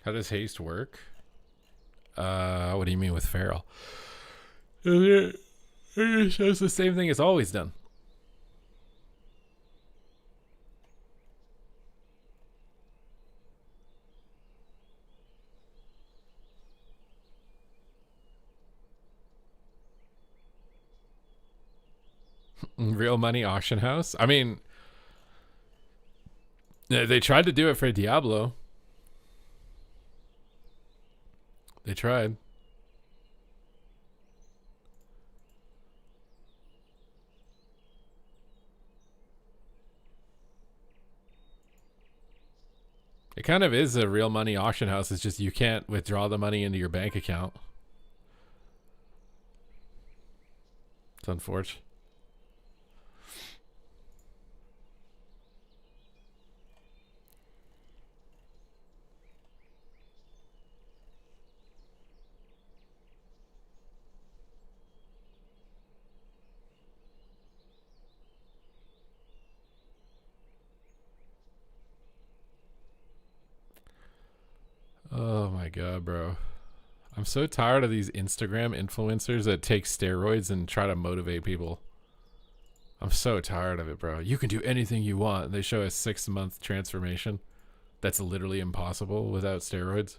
How does haste work? What do you mean with feral? It shows the same thing it's always done. Real Money Auction House. I mean, they tried to do it for Diablo. They tried. It kind of is a real money auction house. It's just you can't withdraw the money into your bank account. It's unfortunate. Oh my god, bro. I'm so tired of these Instagram influencers that take steroids and try to motivate people. I'm so tired of it, bro. You can do anything you want. They show a 6-month transformation. That's literally impossible without steroids.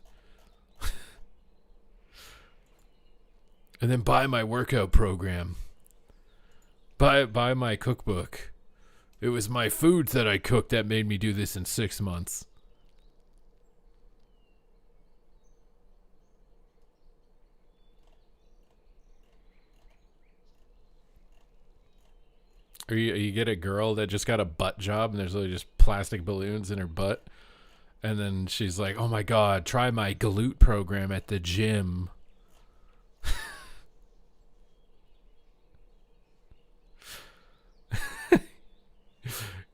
And then buy my workout program. Buy my cookbook. It was my food that I cooked that made me do this in 6 months. Or you get a girl that just got a butt job and there's literally just plastic balloons in her butt. And then she's like, oh my god, try my glute program at the gym.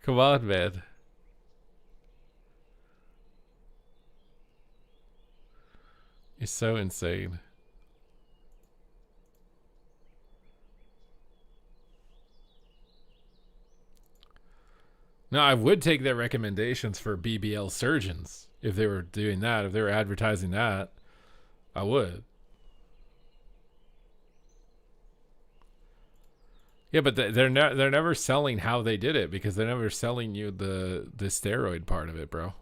Come on, man. It's so insane. Now, I would take their recommendations for BBL surgeons if they were doing that. If they were advertising that, I would. Yeah, but they're never selling how they did it because they're never selling you the steroid part of it, bro.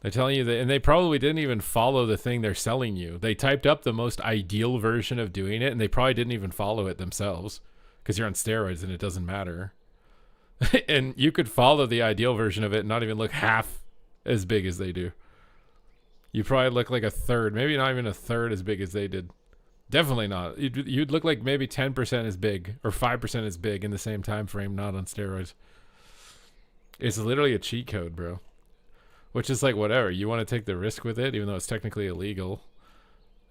They're telling you that, and they probably didn't even follow the thing they're selling you. They typed up the most ideal version of doing it, and they probably didn't even follow it themselves because you're on steroids and it doesn't matter. And you could follow the ideal version of it and not even look half as big as they do. You probably look like a third, maybe not even a third as big as they did. Definitely not. You'd look like maybe 10% as big or 5% as big in the same time frame, not on steroids. It's literally a cheat code, bro. Which is like, whatever. You want to take the risk with it, even though it's technically illegal.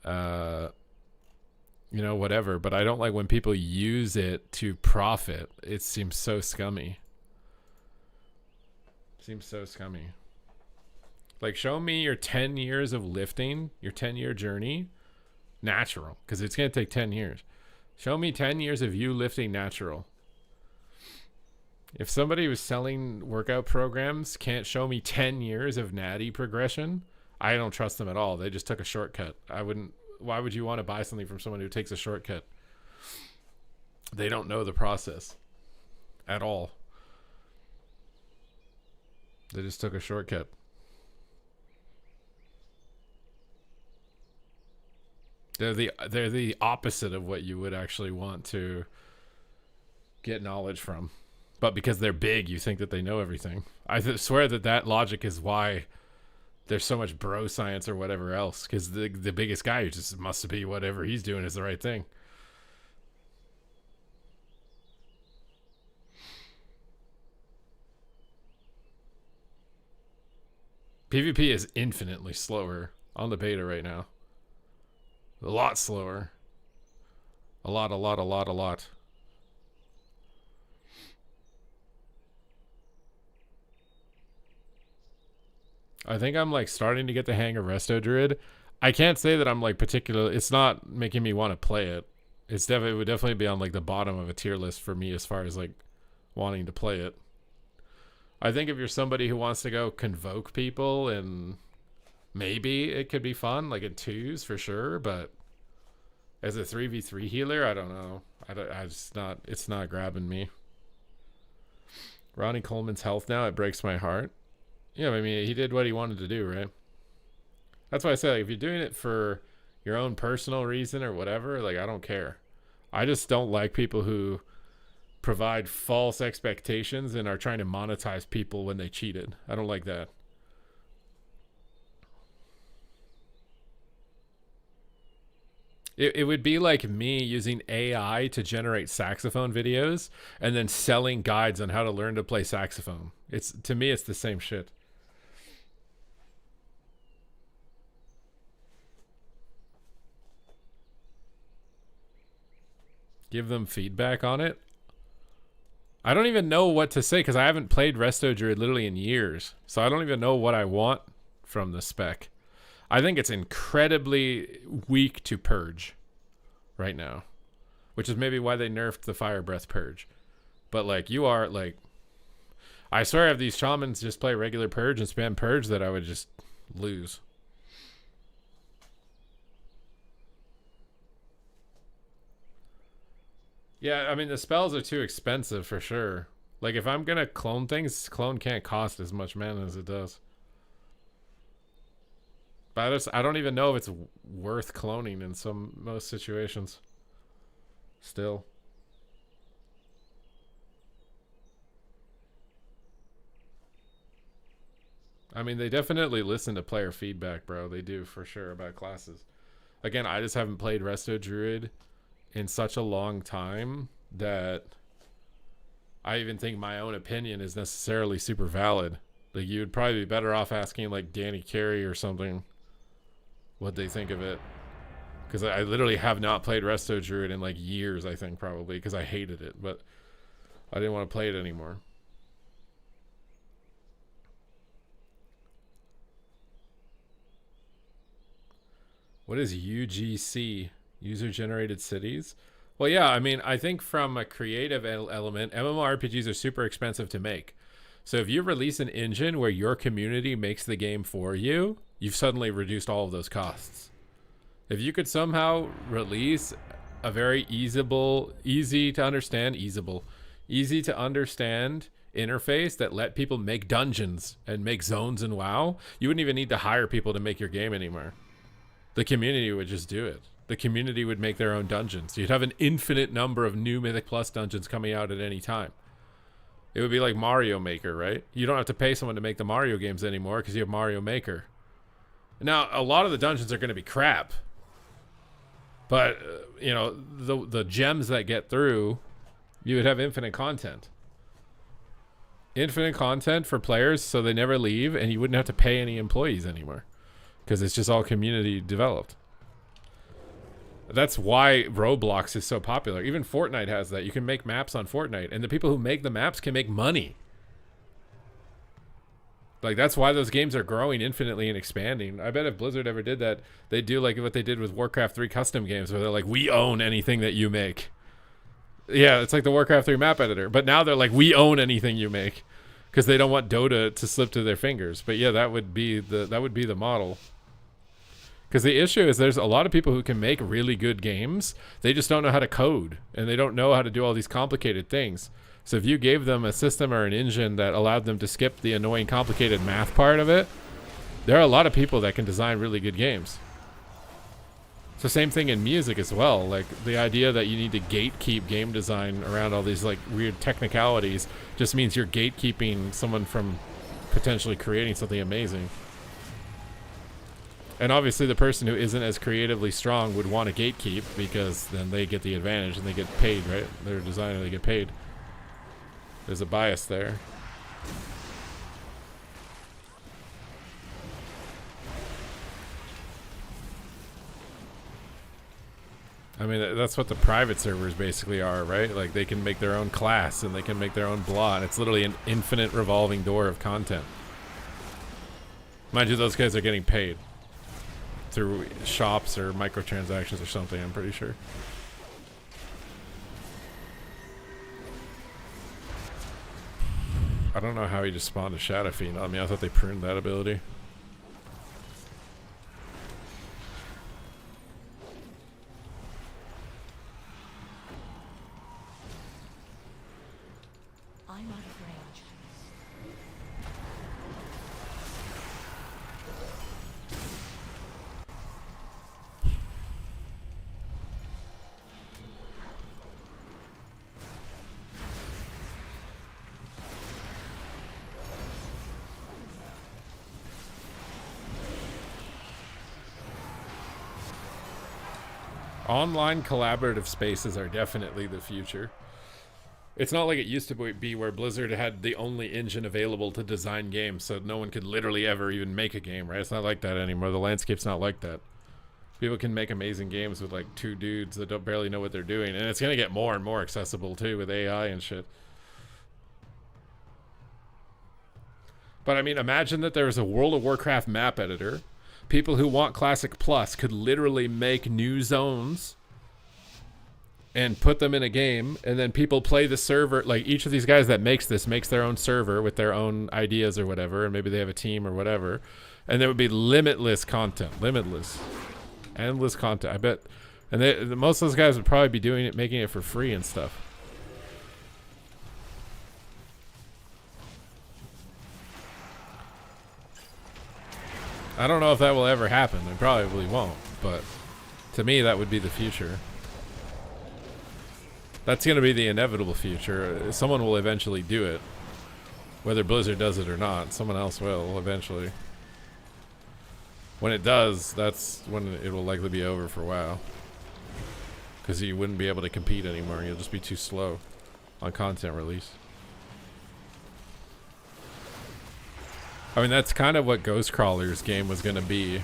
You know, whatever. But I don't like when people use it to profit. It seems so scummy. Seems so scummy. Like, show me your 10 years of lifting, your 10-year journey, natural. Because it's going to take 10 years. Show me 10 years of you lifting natural. If somebody was selling workout programs can't show me 10 years of natty progression, I don't trust them at all. They just took a shortcut. I wouldn't. Why would you want to buy something from someone who takes a shortcut? They don't know the process at all. They just took a shortcut. They're the opposite of what you would actually want to get knowledge from. But because they're big, you think that they know everything. I swear that logic is why there's so much bro science or whatever else. Because the biggest guy just must be whatever he's doing is the right thing. PvP is infinitely slower on the beta right now. A lot slower. A lot. I think I'm like starting to get the hang of Resto Druid. I can't say that I'm like particular. It's not making me want to play it. It would definitely be on like the bottom of a tier list for me as far as like wanting to play it. I think if you're somebody who wants to go convoke people, and maybe it could be fun, like in 2s for sure, but as a 3v3 healer, I don't know. It's not grabbing me. Ronnie Coleman's health now, it breaks my heart. Yeah, I mean, he did what he wanted to do, right? That's why I say, like, if you're doing it for your own personal reason or whatever, like, I don't care. I just don't like people who provide false expectations and are trying to monetize people when they cheated. I don't like that. It would be like me using AI to generate saxophone videos and then selling guides on how to learn to play saxophone. To me, it's the same shit. Give them feedback on it. I don't even know what to say because I haven't played Resto Druid literally in years. So I don't even know what I want from the spec. I think it's incredibly weak to purge right now, which is maybe why they nerfed the Fire Breath purge. But like, you are like, I swear if these shamans just play regular purge and spam purge, that I would just lose. Yeah, I mean, the spells are too expensive for sure. Like, if I'm gonna clone things, clone can't cost as much mana as it does. But I don't even know if it's worth cloning in most situations. Still. I mean, they definitely listen to player feedback, bro. They do, for sure, about classes. Again, I just haven't played Resto Druid in such a long time that I even think my own opinion is necessarily super valid. Like, you would probably be better off asking, like, Danny Carey or something what they think of it. Because I literally have not played Resto Druid in, like, years, I think, probably, because I hated it. But I didn't want to play it anymore. What is UGC? User-generated cities? Well, yeah, I mean, I think from a creative element, MMORPGs are super expensive to make. So if you release an engine where your community makes the game for you, you've suddenly reduced all of those costs. If you could somehow release a very easy to understand interface that let people make dungeons and make zones in WoW, you wouldn't even need to hire people to make your game anymore. The community would just do it. The community would make their own dungeons. You'd have an infinite number of new Mythic Plus dungeons coming out at any time. It would be like Mario Maker, right? You don't have to pay someone to make the Mario games anymore because you have Mario Maker. Now, a lot of the dungeons are going to be crap. But, you know, the gems that get through, you would have infinite content. Infinite content for players so they never leave, and you wouldn't have to pay any employees anymore. Because it's just all community developed. That's why Roblox is so popular. Even Fortnite has that. You can make maps on Fortnite, and the people who make the maps can make money. Like, that's why those games are growing infinitely and expanding. I bet if Blizzard ever did that, they'd do like what they did with Warcraft 3 custom games, where they're like, we own anything that you make. Yeah, it's like the Warcraft 3 map editor. But now they're like, we own anything you make, because they don't want Dota to slip through their fingers. But yeah, that would be the model. Because the issue is there's a lot of people who can make really good games. They just don't know how to code, and they don't know how to do all these complicated things. So if you gave them a system or an engine that allowed them to skip the annoying complicated math part of it, there are a lot of people that can design really good games. It's the same thing in music as well. Like, the idea that you need to gatekeep game design around all these like weird technicalities just means you're gatekeeping someone from potentially creating something amazing. And obviously the person who isn't as creatively strong would want to gatekeep, because then they get the advantage and they get paid, right? They're a designer, they get paid. There's a bias there. I mean, that's what the private servers basically are, right? Like, they can make their own class and they can make their own blah, and it's literally an infinite revolving door of content. Mind you, those guys are getting paid through shops or microtransactions or something, I'm pretty sure. I don't know how he just spawned a Shadow Fiend on me. I thought they pruned that ability. I'm out of range. Online collaborative spaces are definitely the future. It's not like it used to be where Blizzard had the only engine available to design games, so no one could literally ever even make a game, right? It's not like that anymore. The landscape's not like that. People can make amazing games with like 2 dudes that don't barely know what they're doing, and it's gonna get more and more accessible too with AI and shit. But I mean, imagine that there was a World of Warcraft map editor. People who want Classic Plus could literally make new zones and put them in a game, and then people play the server. Like, each of these guys that makes this makes their own server with their own ideas or whatever, and maybe they have a team or whatever, and there would be limitless content. Endless content, I bet. And most of those guys would probably be doing it, making it for free and stuff. I don't know if that will ever happen. It probably won't, but to me, that would be the future. That's going to be the inevitable future. Someone will eventually do it. Whether Blizzard does it or not, someone else will eventually. When it does, that's when it will likely be over for a while. Because you wouldn't be able to compete anymore. You'll just be too slow on content release. I mean, that's kind of what Ghostcrawler's game was going to be.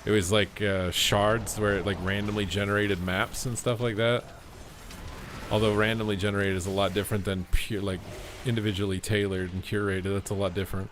It was like shards where it like randomly generated maps and stuff like that. Although randomly generated is a lot different than pure, like individually tailored and curated. That's a lot different.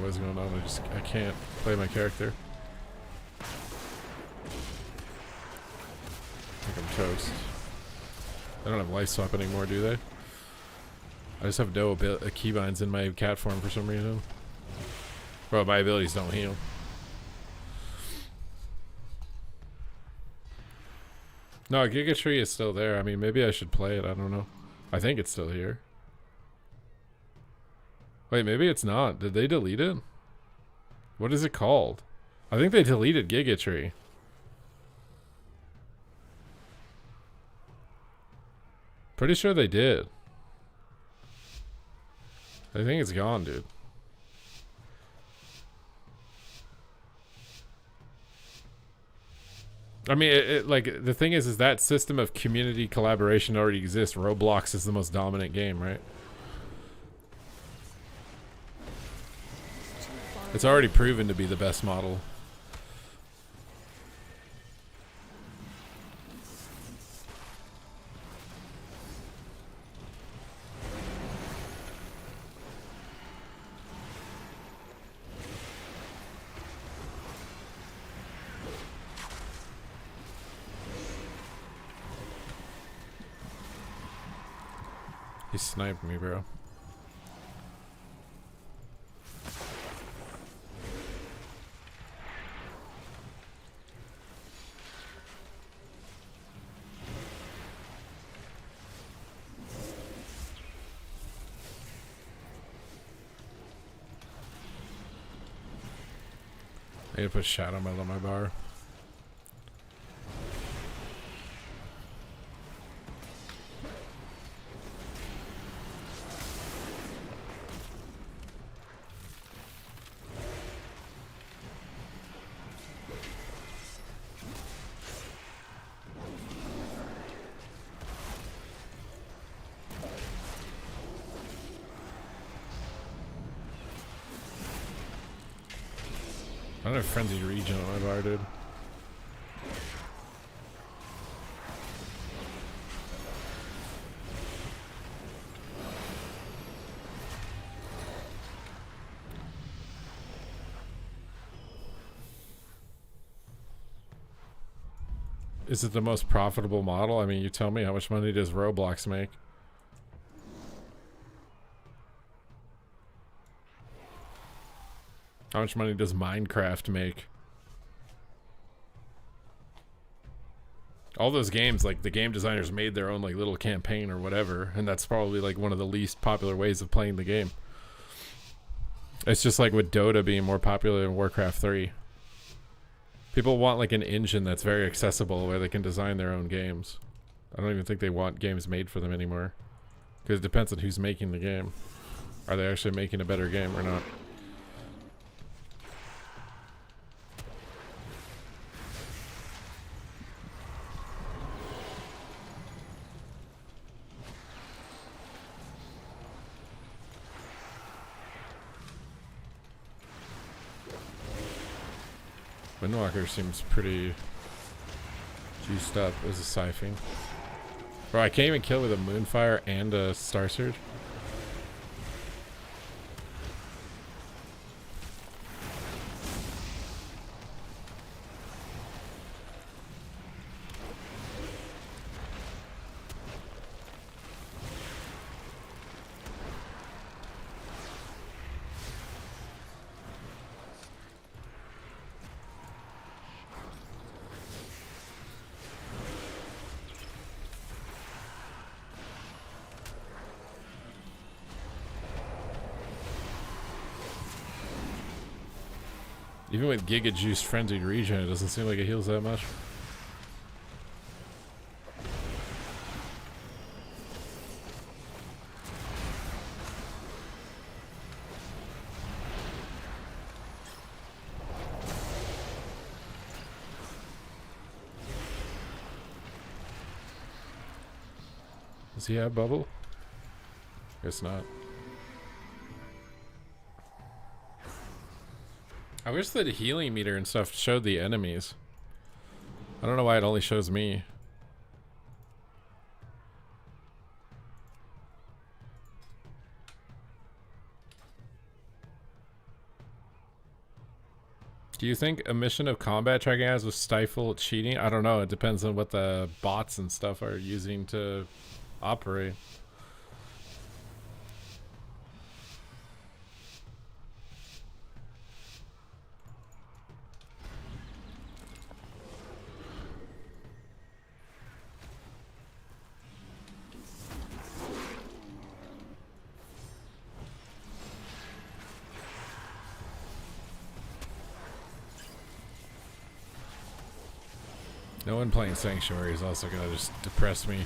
What's going on? I can't play my character. I think I'm toast. They don't have life swap anymore, do they? I just have no keybinds in my cat form for some reason. Bro, my abilities don't heal. No, Giga Tree is still there. I mean, maybe I should play it. I don't know. I think it's still here. Wait, maybe it's not. Did they delete it? What is it called? I think they deleted Giga Tree. Pretty sure they did. I think it's gone, dude. I mean, like, the thing is that system of community collaboration already exists. Roblox is the most dominant game, right? It's already proven to be the best model. He sniped me, bro. I need to put Shadow Meld on my bar. I don't have Frenzied Region on my bar, dude. Is it the most profitable model? I mean, you tell me, how much money does Roblox make? How much money does Minecraft make? all those games, like the game designers made their own like little campaign or whatever, and that's probably like one of the least popular ways of playing the game. It's just like with Dota being more popular than Warcraft 3. People want like an engine that's very accessible where they can design their own games. I don't even think they want games made for them anymore. Because it depends on who's making the game. Are they actually making a better game or not? Windwalker seems pretty juiced up as a Siphon. Bro, I can't even kill with a Moonfire and a Star Surge. Even with Giga Juice Frenzied Regen, it doesn't seem like it heals that much. Does he have bubble? Guess not. I wish that healing meter and stuff showed the enemies. I don't know why it only shows me. Do you think a mission of combat tracking has with stifle cheating? I don't know. It depends on what the bots and stuff are using to operate. No one playing Sanctuary is also gonna just depress me.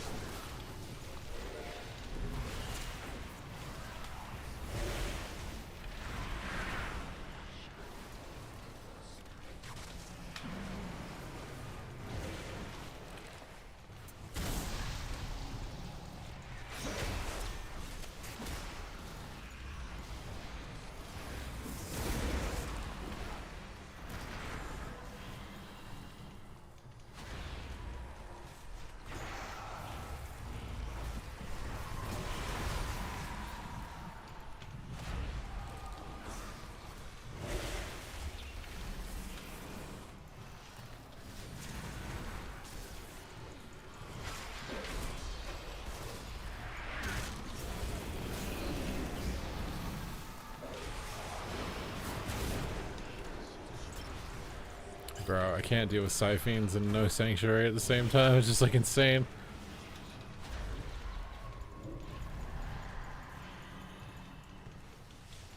Bro, I can't deal with Siphons and no Sanctuary at the same time. It's just like insane.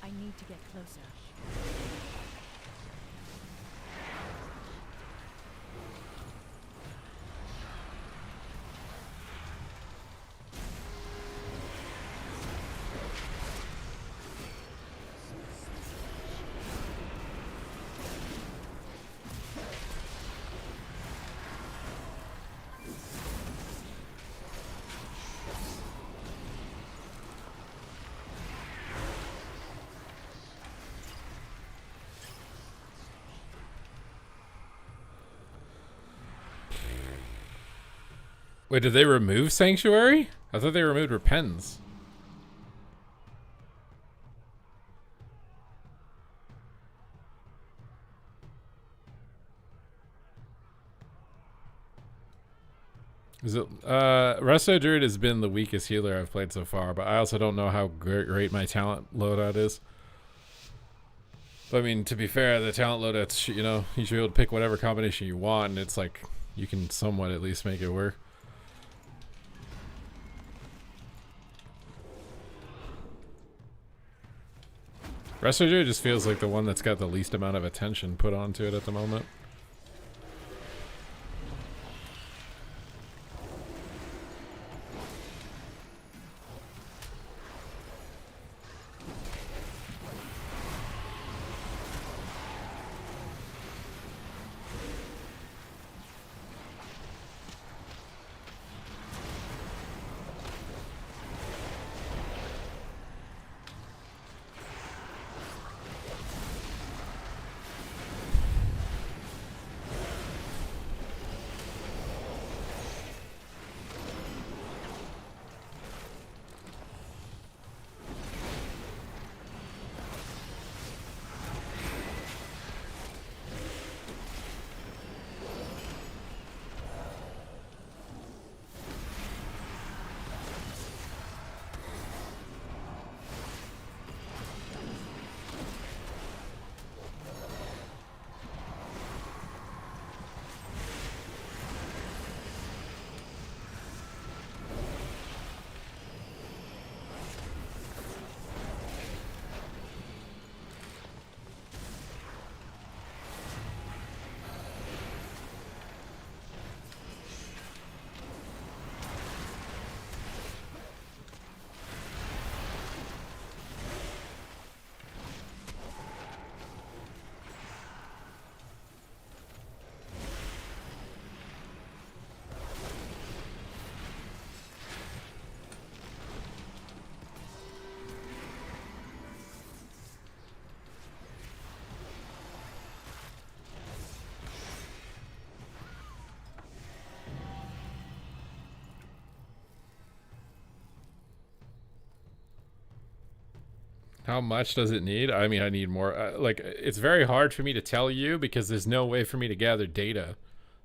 I need to get closer. Wait, did they remove Sanctuary? I thought they removed Repentance. Is it Resto Druid has been the weakest healer I've played so far, but I also don't know how great my talent loadout is. But I mean, to be fair, the talent loadout's, you know, you should be able to pick whatever combination you want, and it's like you can somewhat at least make it work. Restoger just feels like the one that's got the least amount of attention put onto it at the moment. How much does it need? I mean, I need more. Like, it's very hard for me to tell you because there's no way for me to gather data.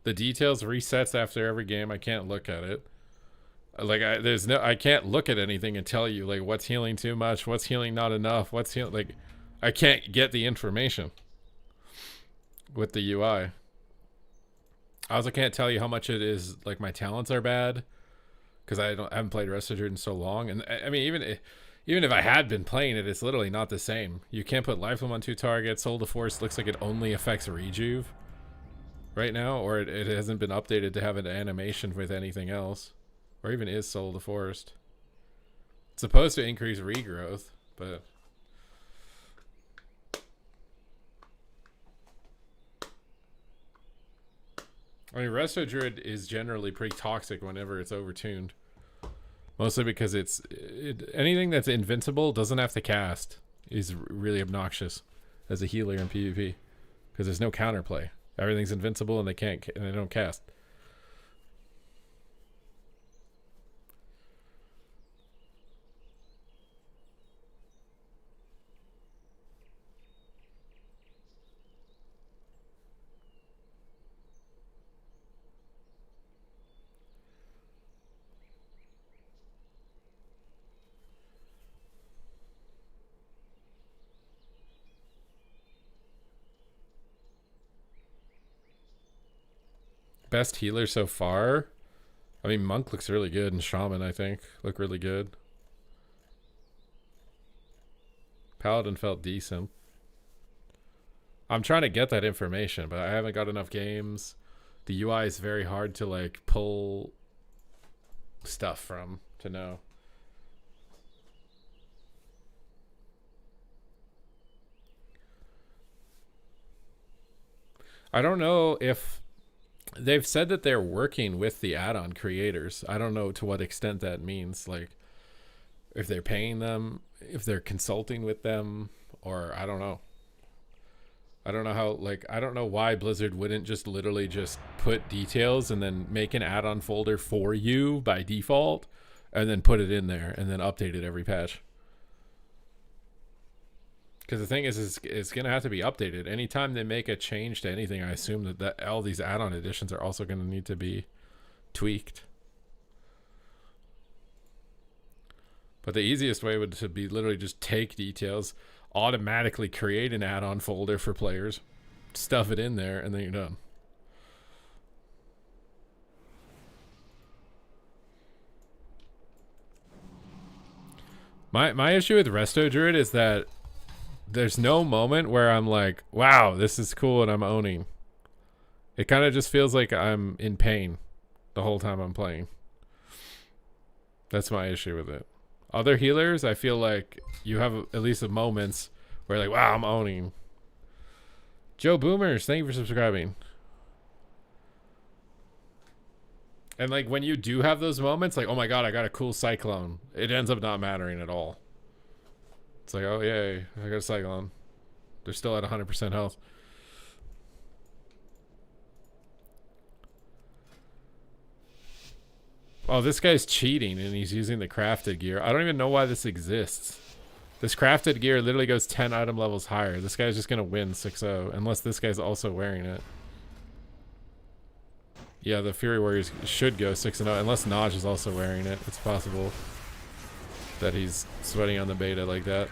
The details resets after every game. I can't look at it. Like, I can't look at anything and tell you, like, what's healing too much, what's healing not enough, what's healing. Like, I can't get the information with the UI. I also can't tell you how much it is, like, my talents are bad because I haven't played Restoger in so long. And I mean, even if I had been playing it, it's literally not the same. You can't put Life on 2 targets. Soul to Force looks like it only affects Rejuve right now, or it hasn't been updated to have an animation with anything else. Or even is Soul to Forest. It's supposed to increase regrowth, but... I mean, Resto Druid is generally pretty toxic whenever it's overtuned. Mostly because anything that's invincible doesn't have to cast is really obnoxious as a healer in PvP because there's no counterplay. Everything's invincible and they don't cast. Best healer so far? I mean, Monk looks really good, and Shaman, I think, look really good. Paladin felt decent. I'm trying to get that information, but I haven't got enough games. The UI is very hard to, like, pull stuff from to know. I don't know if... They've said that they're working with the add-on creators. I don't know to what extent that means. Like, if they're paying them, if they're consulting with them, or I don't know. I don't know how, like, I don't know why Blizzard wouldn't just literally just put details and then make an add-on folder for you by default and then put it in there and then update it every patch. Because the thing is it's going to have to be updated. Anytime they make a change to anything, I assume that all these add-on additions are also going to need to be tweaked. But the easiest way would to be literally just take details, automatically create an add-on folder for players, stuff it in there, and then you're done. My issue with Resto Druid is that there's no moment where I'm like, wow, this is cool and I'm owning. It kind of just feels like I'm in pain the whole time I'm playing. That's my issue with it. Other healers, I feel like you have at least moments where like, wow, I'm owning. Joe Boomers, thank you for subscribing. And like when you do have those moments, like, oh my god, I got a cool Cyclone, it ends up not mattering at all. It's like, oh yay, I got a Cyclone. They're still at 100% health. Oh, this guy's cheating and he's using the crafted gear. I don't even know why this exists. This crafted gear literally goes 10 item levels higher. This guy's just gonna win 6-0 unless this guy's also wearing it. Yeah, the Fury Warriors should go 6-0 unless Naj is also wearing it. It's possible that he's sweating on the beta like that.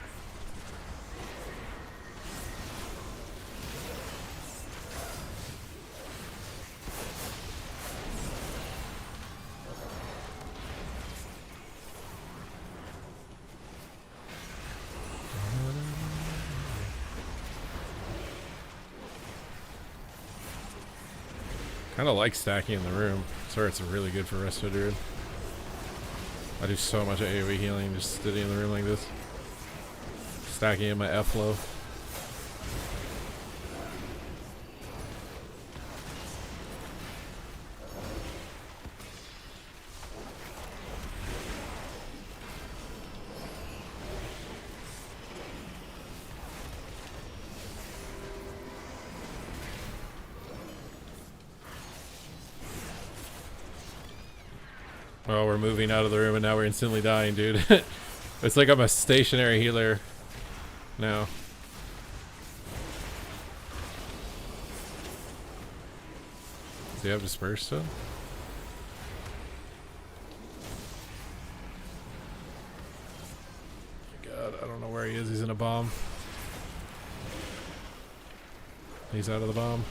Kind of like stacking in the room. Sorry, it's really good for Resto Druid. I do so much AoE healing just sitting in the room like this. Stacking in my F-flow. Oh, we're moving out of the room and now we're instantly dying, dude. It's like I'm a stationary healer now. Does he have Disperse still? God, I don't know where he is. He's in a bomb. He's out of the bomb.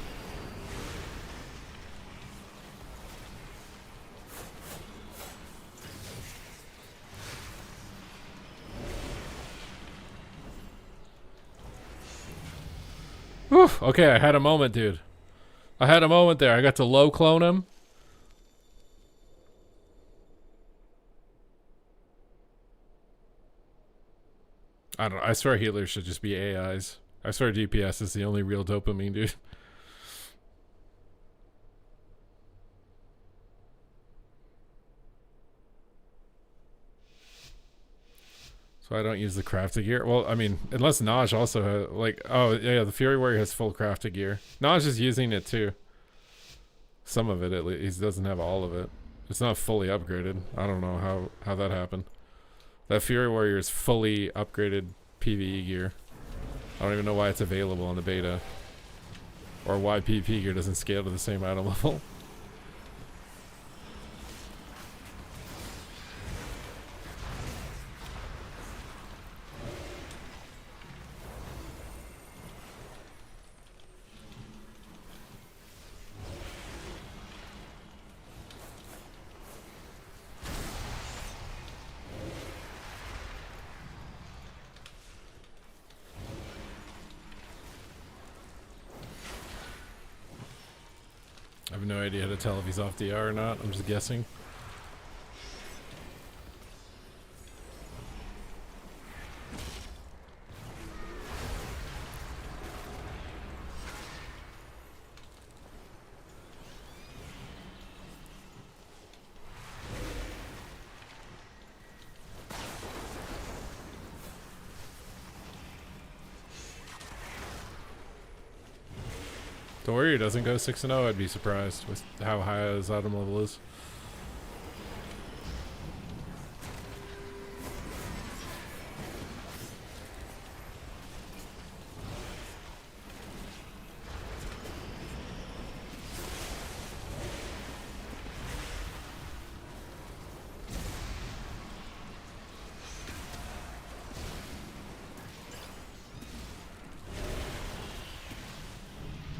Whew, okay, I had a moment, dude. I had a moment there. I got to low clone him. I don't know. I swear healers should just be AIs. I swear DPS is the only real dopamine, dude. So I don't use the crafted gear. Well, I mean, unless Naj also has, like, oh yeah, the Fury Warrior has full crafted gear. Naj is using it too. Some of it at least. He doesn't have all of it. It's not fully upgraded. I don't know how that happened. That Fury Warrior is fully upgraded PvE gear. I don't even know why it's available on the beta. Or why PvP gear doesn't scale to the same item level. I have no idea how to tell if he's off DR or not. I'm just guessing. The Warrior doesn't go 6-0, I'd be surprised with how high his item level is.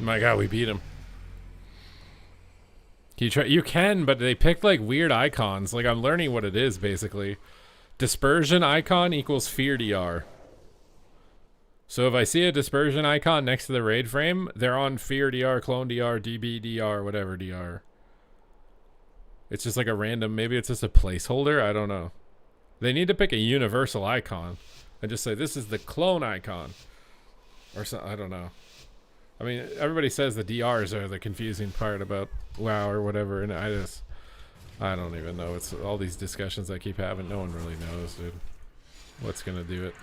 My god, we beat him. Can you try? You can, but they picked like weird icons. Like I'm learning what it is basically. Dispersion icon equals fear DR. So if I see a dispersion icon next to the raid frame, they're on fear DR, clone DR, DB DR, whatever DR. It's just like a random, maybe it's just a placeholder, I don't know. They need to pick a universal icon and just say this is the clone icon. Or something, I don't know. I mean, everybody says the DRs are the confusing part about WoW or whatever, and I don't even know. It's all these discussions I keep having. No one really knows, dude. What's gonna do it?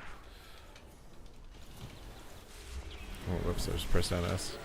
Oh, whoops! I just pressed down S.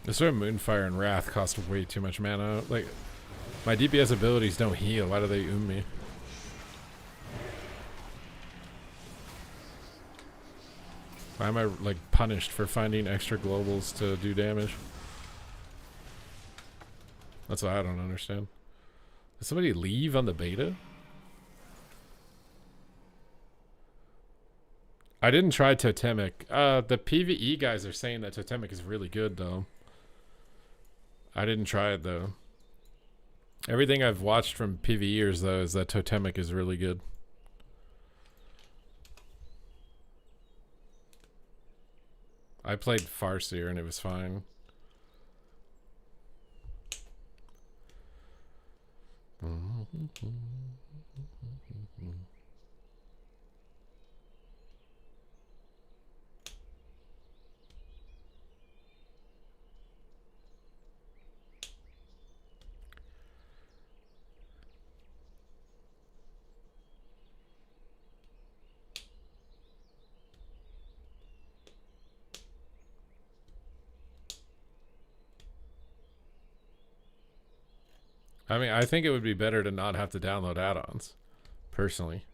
I swear Moonfire and Wrath cost way too much mana. Like, my DPS abilities don't heal. Why do they me? Why am I, like, punished for finding extra globals to do damage? That's what I don't understand. Did somebody leave on the beta? I didn't try Totemic. The PvE guys are saying that Totemic is really good, though. I didn't try it, though. Everything I've watched from PvEers, though, is that Totemic is really good. I played Farseer, and it was fine. I mean, I think it would be better to not have to download add-ons, personally.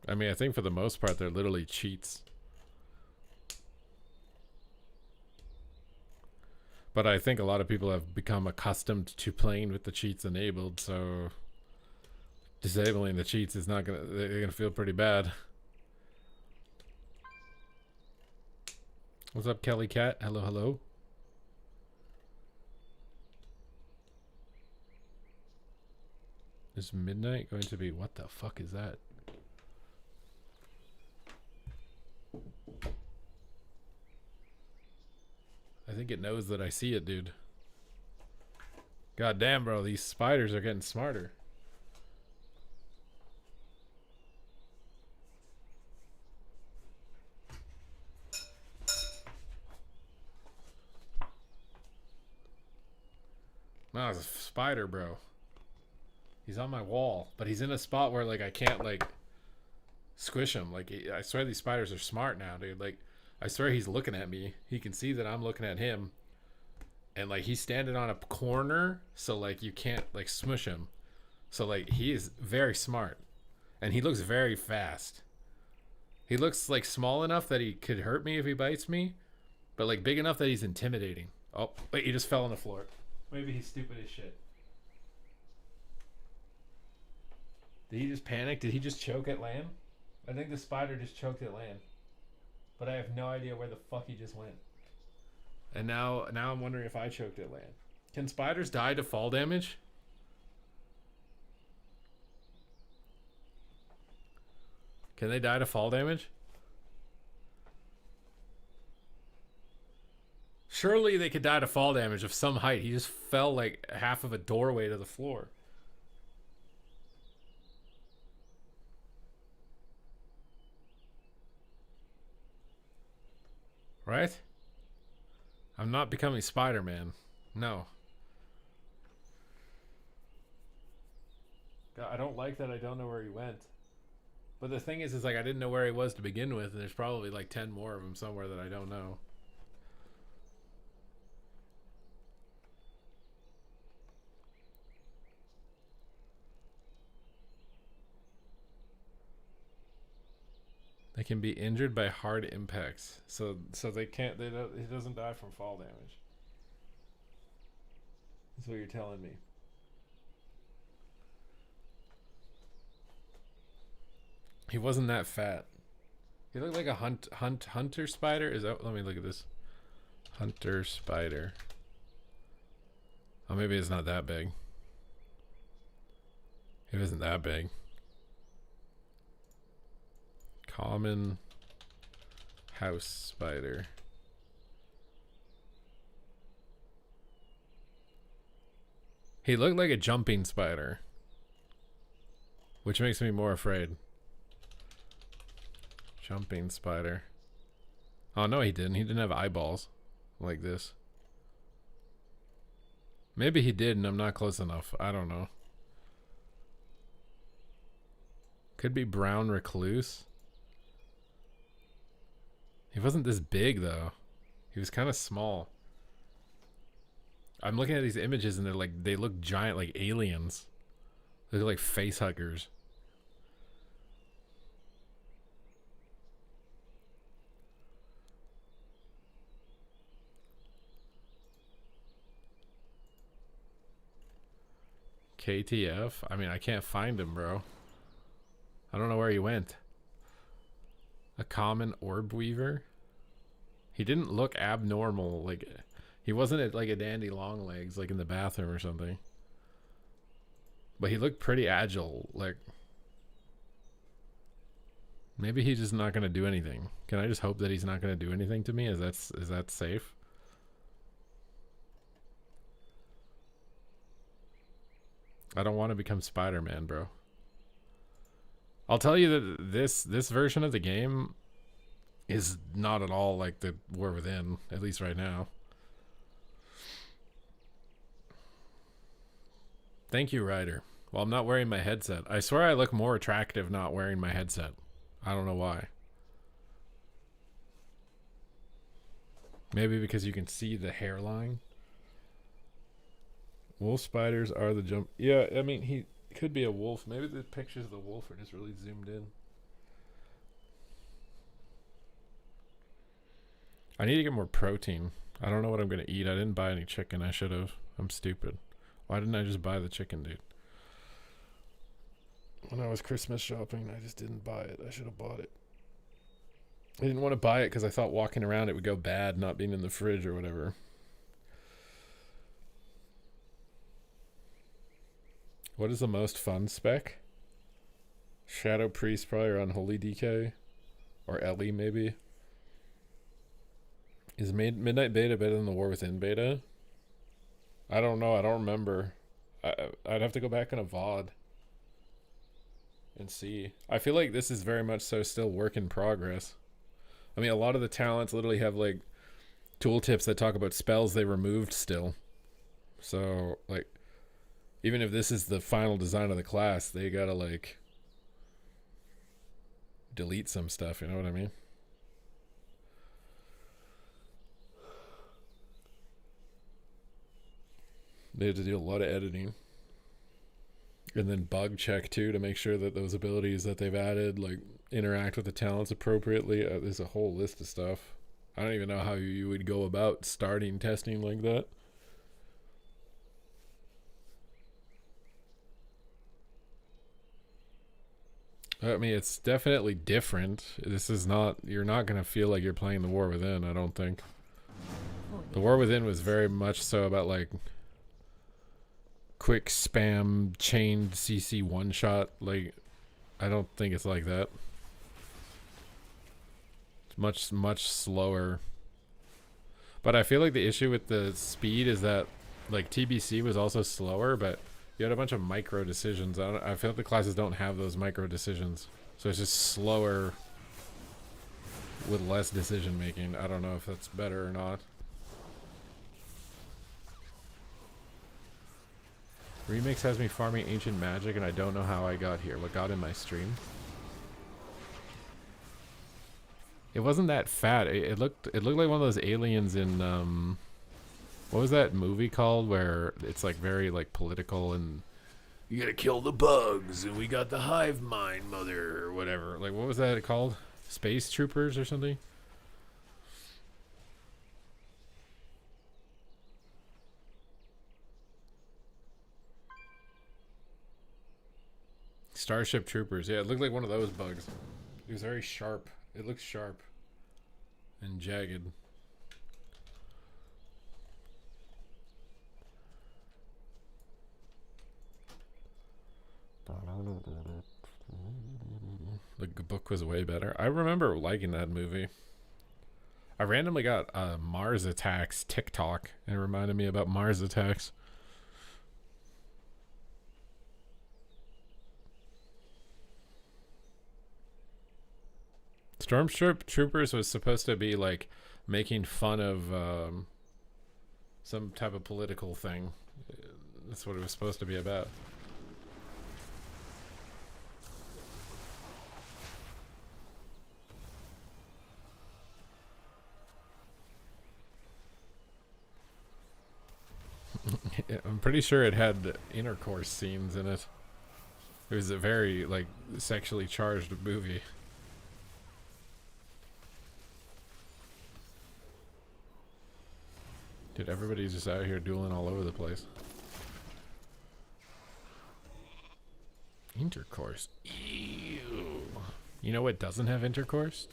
I mean, I think for the most part, they're literally cheats. But I think a lot of people have become accustomed to playing with the cheats enabled, so disabling the cheats is not gonna, they're gonna feel pretty bad. What's up, Kelly Cat? Hello, hello. Is midnight going to be, what the fuck is that? I think it knows that I see it, dude. God damn, bro, these spiders are getting smarter. No, it's a spider, bro. He's on my wall, but he's in a spot where, like, I can't, like, squish him. Like, I swear these spiders are smart now, dude. Like, I swear he's looking at me. He can see that I'm looking at him. And, like, he's standing on a corner, so, like, you can't, like, smush him. So, like, he is very smart. And he looks very fast. He looks, like, small enough that he could hurt me if he bites me. But, like, big enough that he's intimidating. Oh, wait, he just fell on the floor. Maybe he's stupid as shit. Did he just panic? Did he just choke at land? I think the spider just choked at land. But I have no idea where the fuck he just went. And now I'm wondering if I choked at land. Can spiders die to fall damage? Can they die to fall damage? Surely they could die to fall damage of some height. He just fell like half of a doorway to the floor. Right? I'm not becoming Spider-Man. No. God, I don't like that I don't know where he went. But the thing is like I didn't know where he was to begin with, and there's probably like 10 more of them somewhere that I don't know. They can be injured by hard impacts, so they can't. They don't. He doesn't die from fall damage. That's what you're telling me. He wasn't that fat. He looked like a hunter spider. Is that? Let me look at this. Hunter spider. Oh, maybe it's not that big. He wasn't that big. Common house spider. He looked like a jumping spider, which makes me more afraid. Jumping spider. Oh no, he didn't. He didn't have eyeballs like this. Maybe he did and I'm not close enough. I don't know. Could be brown recluse. He wasn't this big though. He was kind of small. I'm looking at these images and they look giant, like aliens. They look like face huggers. KTF? I mean, I can't find him, bro. I don't know where he went. A common orb weaver? He didn't look abnormal. Like, he wasn't like a dandy long legs, like in the bathroom or something. But he looked pretty agile. Like, maybe he's just not gonna do anything. Can I just hope that he's not gonna do anything to me? Is that safe? I don't want to become Spider-Man, bro. I'll tell you that this version of the game is not at all like the War Within, at least right now. Thank you, Ryder. Well, I'm not wearing my headset. I swear I look more attractive not wearing my headset. I don't know why. Maybe because you can see the hairline. Wolf spiders are the jump. Yeah, I mean, he could be a wolf. Maybe the pictures of the wolf are just really zoomed in. I need to get more protein. I don't know what I'm going to eat. I didn't buy any chicken. I should have. I'm stupid. Why didn't I just buy the chicken, dude? When I was Christmas shopping, I just didn't buy it. I should have bought it. I didn't want to buy it because I thought walking around it would go bad not being in the fridge or whatever. What is the most fun spec? Shadow Priest probably, or Unholy DK. Or Ellie maybe. Is Midnight Beta better than the War Within beta? I don't know. I don't remember. I'd have to go back on a VOD and see. I feel like this is very much so still work in progress. I mean, a lot of the talents literally have like tooltips that talk about spells they removed still. So like, even if this is the final design of the class, they gotta like delete some stuff, you know what I mean? They had to do a lot of editing. And then bug check too to make sure that those abilities that they've added like interact with the talents appropriately. There's a whole list of stuff. I don't even know how you would go about starting testing like that. I mean, it's definitely different. This is not, you're not going to feel like you're playing the War Within, I don't think. The War Within was very much so about like quick spam chained CC one shot. Like, I don't think it's like that. It's much slower. But I feel like the issue with the speed is that like TBC was also slower, but you had a bunch of micro decisions. I feel like the classes don't have those micro decisions, so it's just slower with less decision making. I don't know if that's better or not. Remix has me farming ancient magic, and I don't know how I got here. What got in my stream? It wasn't that fat. It looked like one of those aliens in what was that movie called where it's like very like political and you gotta kill the bugs and we got the hive mind mother or whatever. Like what was that called? Space Troopers or something? Starship Troopers. Yeah, it looked like one of those bugs. It was very sharp. It looks sharp and jagged. The book was way better. I remember liking that movie. I randomly got Mars Attacks TikTok and it reminded me about Mars Attacks. Stormtroopers was supposed to be like making fun of some type of political thing. That's what it was supposed to be about. I'm pretty sure it had intercourse scenes in it. It was a very like sexually charged movie. Dude, everybody's just out here dueling all over the place. Intercourse. Ew. You know what doesn't have intercourse?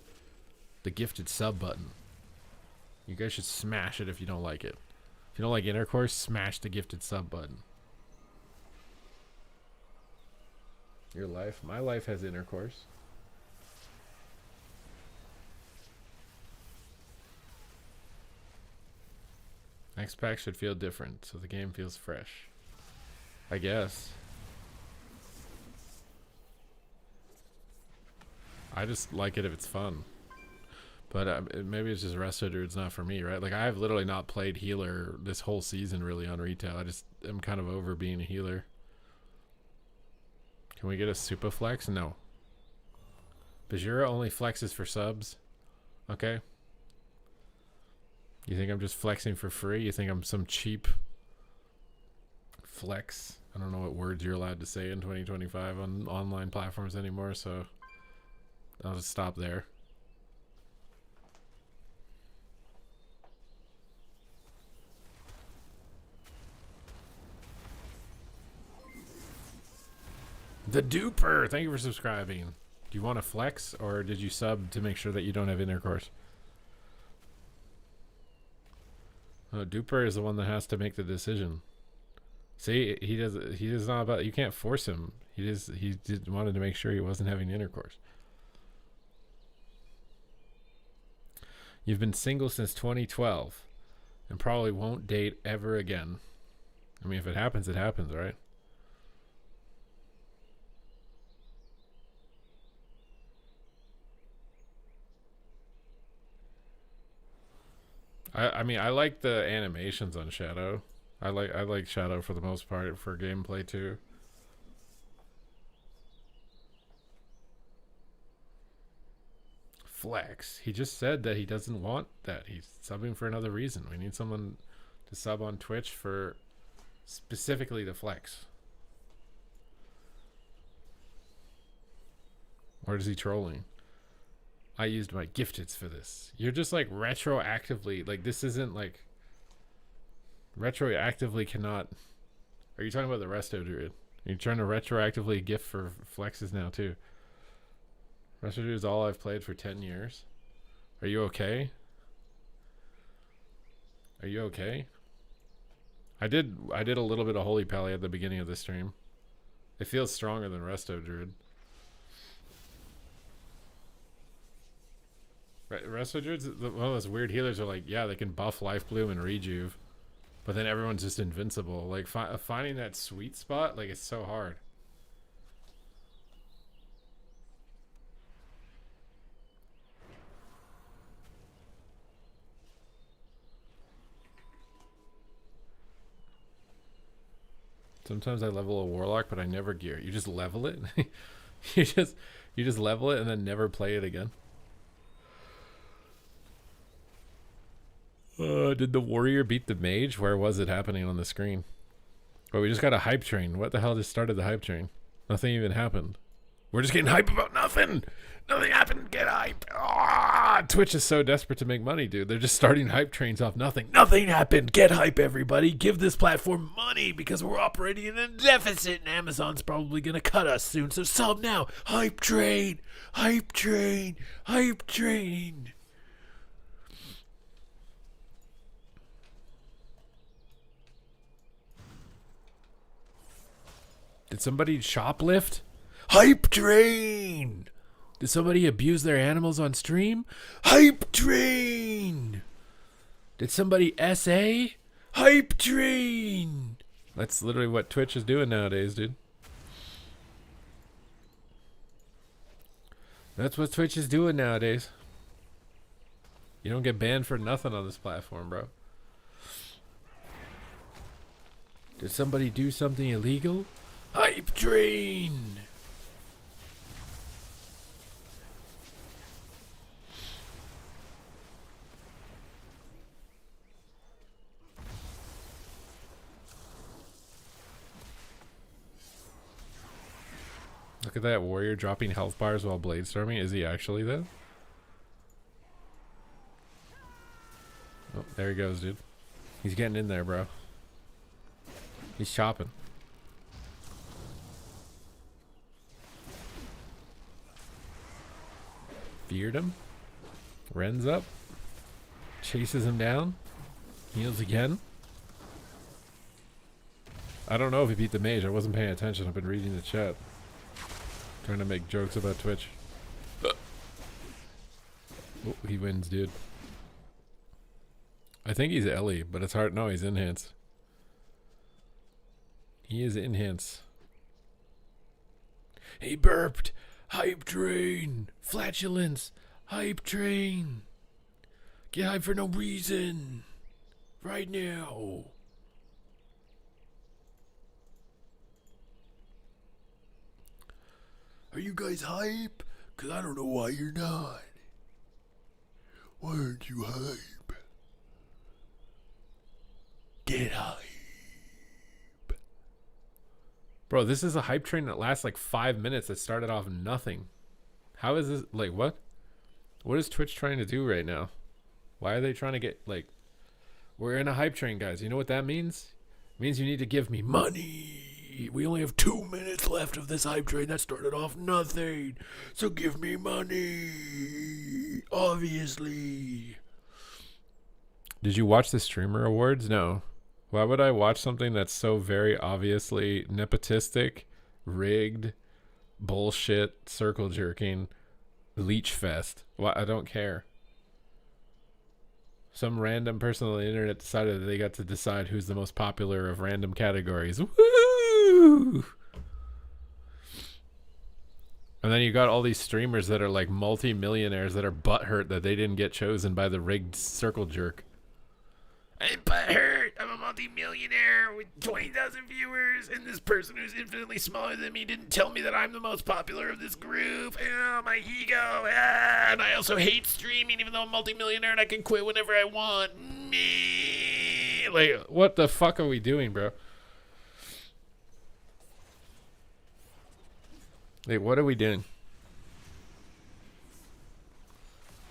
The gifted sub button. You guys should smash it if you don't like it. If you don't like intercourse, smash the gifted sub button. Your life? My life has intercourse. Next pack should feel different, so the game feels fresh. I guess. I just like it if it's fun. But maybe it's just Resto Druid's not for me, right? Like, I've literally not played healer this whole season, really, on retail. I just am kind of over being a healer. Can we get a super flex? No. Bajura only flexes for subs. Okay. You think I'm just flexing for free? You think I'm some cheap flex? I don't know what words you're allowed to say in 2025 on online platforms anymore, so I'll just stop there. The Duper! Thank you for subscribing. Do you want to flex, or did you sub to make sure that you don't have intercourse? Oh, Duper is the one that has to make the decision. See, he does not about, you can't force him. He just wanted to make sure he wasn't having intercourse. You've been single since 2012 and probably won't date ever again. I mean, if it happens, it happens, right? I mean, I like the animations on Shadow. I like Shadow for the most part for gameplay too. Flex. He just said that he doesn't want that. He's subbing for another reason. We need someone to sub on Twitch for specifically the flex. Or is he trolling? I used my gifteds for this. You're just like retroactively, like this isn't like retroactively cannot. Are you talking about the Resto Druid? Are you trying to retroactively gift for flexes now too? Resto Druid is all I've played for 10 years. Are you okay? Are you okay? I did a little bit of Holy Pally at the beginning of the stream. It feels stronger than Resto Druid. Resto Druid's one of those weird healers are like, yeah, they can buff Life Bloom and Rejuve, but then everyone's just invincible. Like finding that sweet spot, like it's so hard. Sometimes I level a warlock, but I never gear. You just level it. you just level it and then never play it again. Did the warrior beat the mage? Where was it happening on the screen? But we just got a hype train. What the hell just started the hype train? Nothing even happened. We're just getting hype about nothing. Nothing happened. Get hype. Ah, Twitch is so desperate to make money, dude. They're just starting hype trains off nothing. Nothing happened. Get hype, everybody. Give this platform money because we're operating in a deficit and Amazon's probably going to cut us soon. So sub now. Hype train. Hype train. Hype train. Did somebody shoplift? Hype train! Did somebody abuse their animals on stream? Hype train! Did somebody SA? Hype train! That's literally what Twitch is doing nowadays, dude. That's what Twitch is doing nowadays. You don't get banned for nothing on this platform, bro. Did somebody do something illegal? Hype train! Look at that warrior dropping health bars while blade storming. Is he actually though? Oh, there he goes, dude. He's getting in there, bro. He's chopping. Feared him. Ren's up. Chases him down. Heals again. I don't know if he beat the mage. I wasn't paying attention. I've been reading the chat. Trying to make jokes about Twitch. Oh, he wins, dude. I think he's Ellie, but it's hard. No, he's enhanced. He is enhanced. He burped. Hype train. Flatulence. Hype train. Get hype for no reason. Right now. Are you guys hype? Cause I don't know why you're not. Why aren't you hype? Get hype. Bro, this is a hype train that lasts like 5 minutes that started off nothing. How is this? Like, what? What is Twitch trying to do right now? Why are they trying to get, like... We're in a hype train, guys. You know what that means? It means you need to give me money. We only have 2 minutes left of this hype train that started off nothing. So give me money. Obviously. Did you watch the Streamer Awards? No. Why would I watch something that's so very obviously nepotistic, rigged, bullshit, circle jerking, leech fest? Well, I don't care. Some random person on the internet decided that they got to decide who's the most popular of random categories. Woo! And then you got all these streamers that are like multi-millionaires that are butthurt that they didn't get chosen by the rigged circle jerk. I'm butthurt. I'm a multi-millionaire with 20,000 viewers, and this person who's infinitely smaller than me didn't tell me that I'm the most popular of this group. Oh, my ego. Ah, and I also hate streaming, even though I'm a multi-millionaire and I can quit whenever I want. Me. Like, what the fuck are we doing, bro? Like, what are we doing?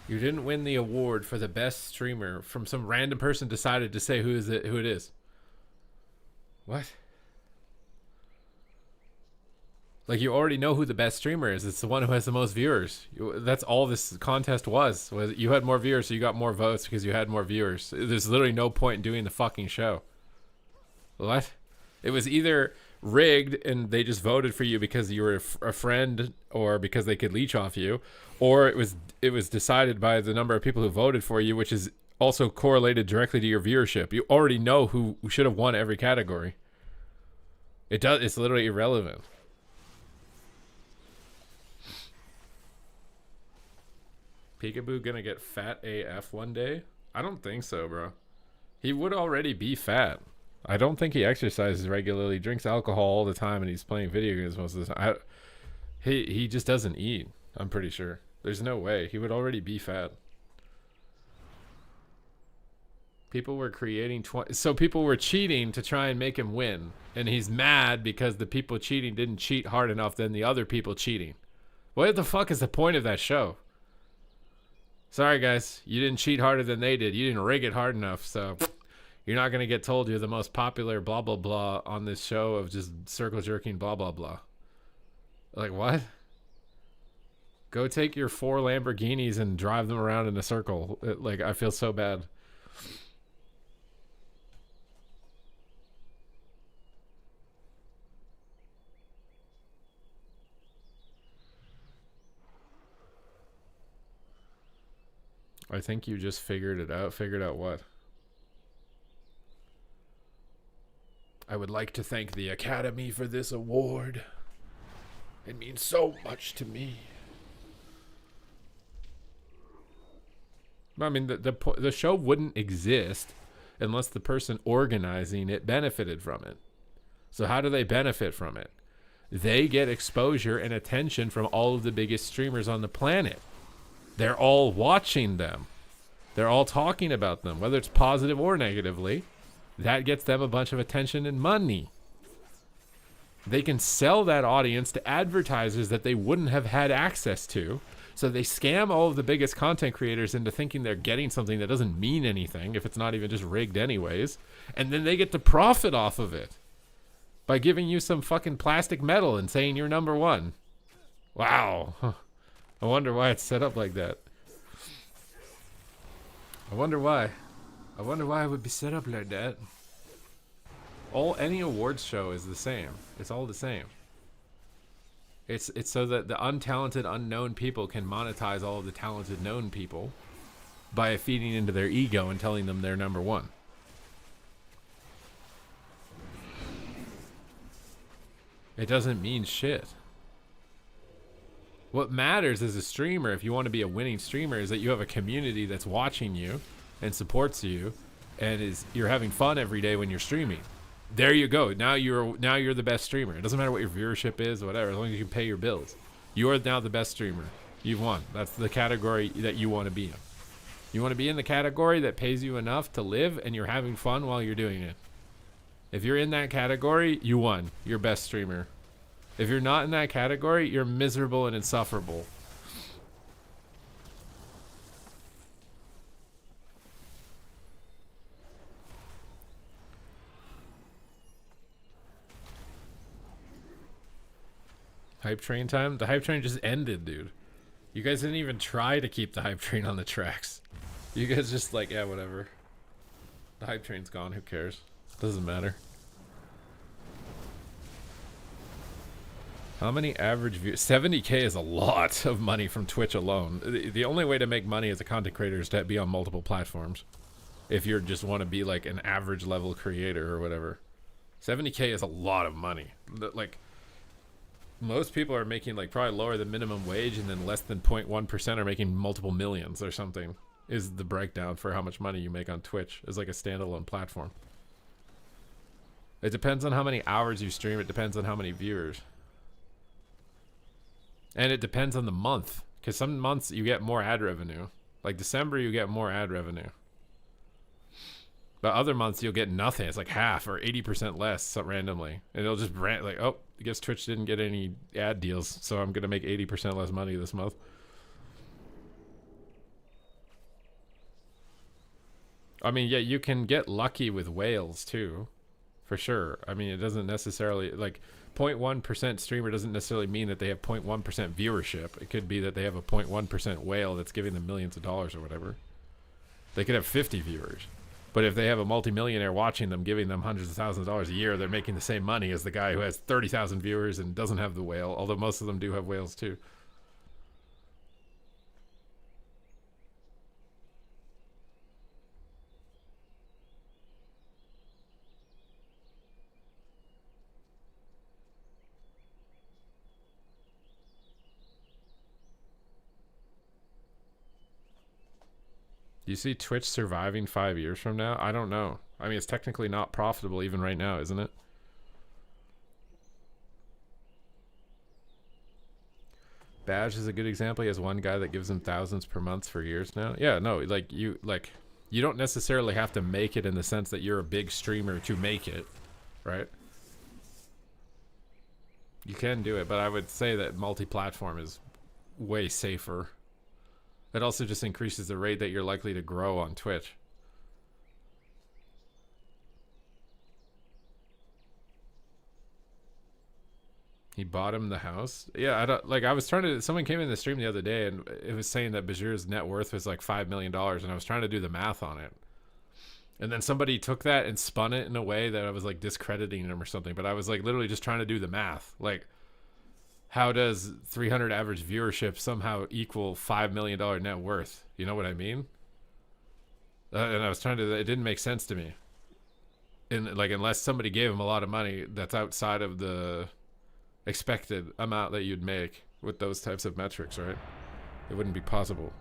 You didn't win the award for the best streamer from some random person decided to say who it is. What? Like, you already know who the best streamer is. It's the one who has the most viewers. That's all this contest was you had more viewers, so you got more votes because you had more viewers. There's literally no point in doing the fucking show. What? It was either rigged and they just voted for you because you were a friend or because they could leech off you, or it was decided by the number of people who voted for you, which is also correlated directly to your viewership. You already know who should have won every category. It's literally irrelevant. Peekaboo gonna get fat AF one day? I don't think so, bro. He would already be fat. I don't think he exercises regularly. He drinks alcohol all the time, and he's playing video games most of the time. He just doesn't eat. I'm pretty sure. There's no way he would already be fat. People were creating so people were cheating to try and make him win, and he's mad because the people cheating didn't cheat hard enough than the other people cheating. What the fuck is the point of that show? Sorry guys, you didn't cheat harder than they did. You didn't rig it hard enough, so you're not gonna get told you're the most popular blah blah blah on this show of just circle jerking blah blah blah. Like what? Go take your 4 Lamborghinis and drive them around in a circle. Like I feel so bad. I think you just figured it out. Figured out what? I would like to thank the Academy for this award. It means so much to me. I mean, the show wouldn't exist unless the person organizing it benefited from it. So how do they benefit from it? They get exposure and attention from all of the biggest streamers on the planet. They're all watching them. They're all talking about them, whether it's positive or negatively. That gets them a bunch of attention and money. They can sell that audience to advertisers that they wouldn't have had access to. So they scam all of the biggest content creators into thinking they're getting something that doesn't mean anything if it's not even just rigged anyways. And then they get to profit off of it by giving you some fucking plastic medal and saying you're number one. Wow. I wonder why it's set up like that. I wonder why it would be set up like that. Any awards show is the same. It's all the same. It's so that the untalented, unknown people can monetize all of the talented, known people by feeding into their ego and telling them they're number one. It doesn't mean shit. What matters as a streamer, if you want to be a winning streamer, is that you have a community that's watching you and supports you, and you're having fun every day when you're streaming. There you go. Now you're the best streamer. It doesn't matter what your viewership is or whatever, as long as you can pay your bills. You are now the best streamer. You've won. That's the category that you want to be in. You want to be in the category that pays you enough to live and you're having fun while you're doing it. If you're in that category, you won. You're best streamer. If you're not in that category, you're miserable and insufferable. Hype train time? The hype train just ended, dude. You guys didn't even try to keep the hype train on the tracks. You guys just like, yeah, whatever. The hype train's gone. Who cares? Doesn't matter. How many average views? 70K is a lot of money from Twitch alone. The only way to make money as a content creator is to be on multiple platforms. If you just want to be like an average level creator or whatever. 70K is a lot of money. Like, most people are making like probably lower than minimum wage, and then less than 0.1% are making multiple millions or something, is the breakdown for how much money you make on Twitch as like a standalone platform. It depends on how many hours you stream. It depends on how many viewers. And it depends on the month, because some months you get more ad revenue. Like December, you get more ad revenue. But other months you'll get nothing. It's like half or 80% less, so randomly. And it'll just like, oh, I guess Twitch didn't get any ad deals, so I'm going to make 80% less money this month. I mean, yeah, you can get lucky with whales too, for sure. I mean, it doesn't necessarily, like, 0.1% streamer doesn't necessarily mean that they have 0.1% viewership. It could be that they have a 0.1% whale that's giving them millions of dollars or whatever. They could have 50 viewers. But if they have a multimillionaire watching them, giving them hundreds of thousands of dollars a year, they're making the same money as the guy who has 30,000 viewers and doesn't have the whale, although most of them do have whales too. Do you see Twitch surviving 5 years from now? I don't know. I mean, it's technically not profitable even right now, isn't it? Badge is a good example. He has one guy that gives him thousands per month for years now. Yeah, no, like you don't necessarily have to make it in the sense that you're a big streamer to make it, right? You can do it, but I would say that multi-platform is way safer. It also just increases the rate that you're likely to grow on Twitch. He bought him the house. Yeah, I don't like. I was trying to. Someone came in the stream the other day and it was saying that Bajir's net worth was like $5 million, and I was trying to do the math on it. And then somebody took that and spun it in a way that I was like discrediting him or something. But I was like literally just trying to do the math. Like, how does 300 average viewership somehow equal $5 million net worth? You know what I mean? And I was trying to. It didn't make sense to me. And like, unless somebody gave him a lot of money that's outside of the expected amount that you'd make with those types of metrics, right? It wouldn't be possible.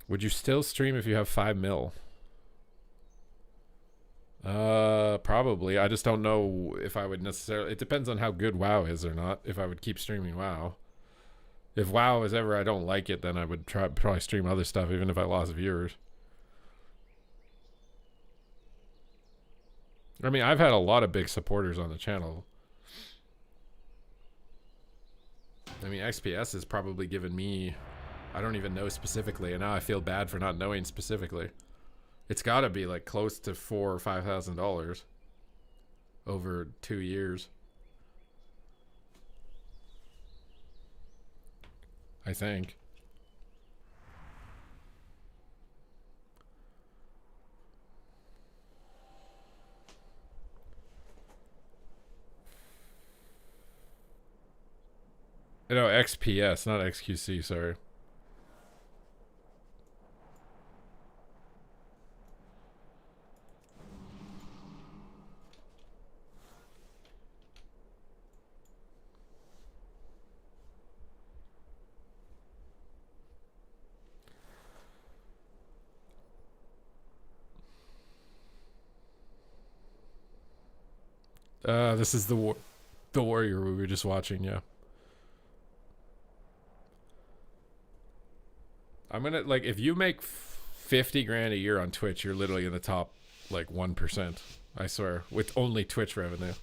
Would you still stream if you have 5 mil? Probably. I just don't know if I would necessarily. It depends on how good WoW is or not. If I would keep streaming WoW. If WoW is ever I don't like it, then I would probably stream other stuff, even if I lost viewers. I mean, I've had a lot of big supporters on the channel. I mean, XPS has probably given me, I don't even know specifically, and now I feel bad for not knowing specifically. It's got to be like close to $4,000 or $5,000 over 2 years, I think. No, XPS, not XQC, sorry. This is the Warrior we were just watching, yeah. I'm gonna, like, if you make 50 grand a year on Twitch, you're literally in the top, like, 1%. I swear, with only Twitch revenue.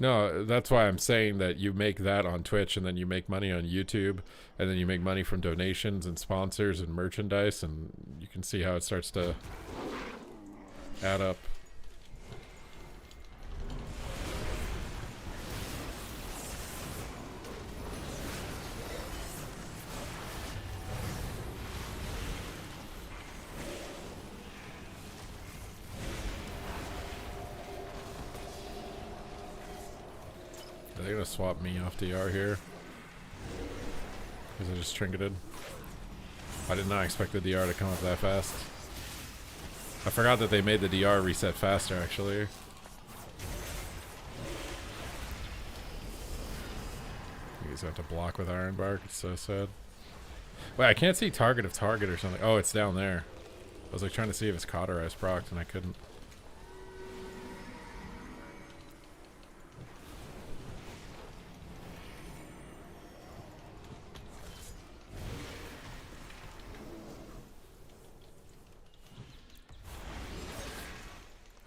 No, that's why I'm saying that you make that on Twitch, and then you make money on YouTube, and then you make money from donations and sponsors and merchandise, and you can see how it starts to add up. Are they gonna swap me off DR here? Because I just trinketed. I did not expect the DR to come up that fast. I forgot that they made the DR reset faster, actually. You guys have to block with Iron Bark. It's so sad. Wait, I can't see target of target or something. Oh, it's down there. I was like trying to see if it's cauterized procs, and I couldn't.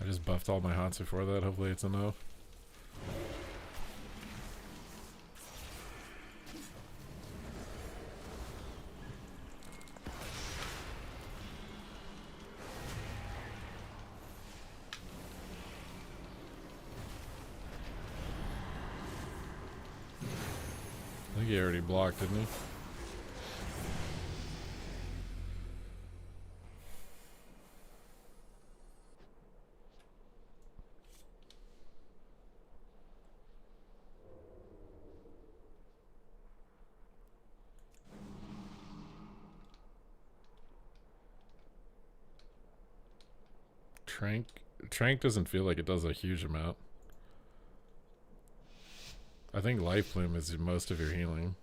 I just buffed all my hots before that. Hopefully it's enough. I think he already blocked, didn't he? Trank doesn't feel like it does a huge amount. I think Life Bloom is most of your healing.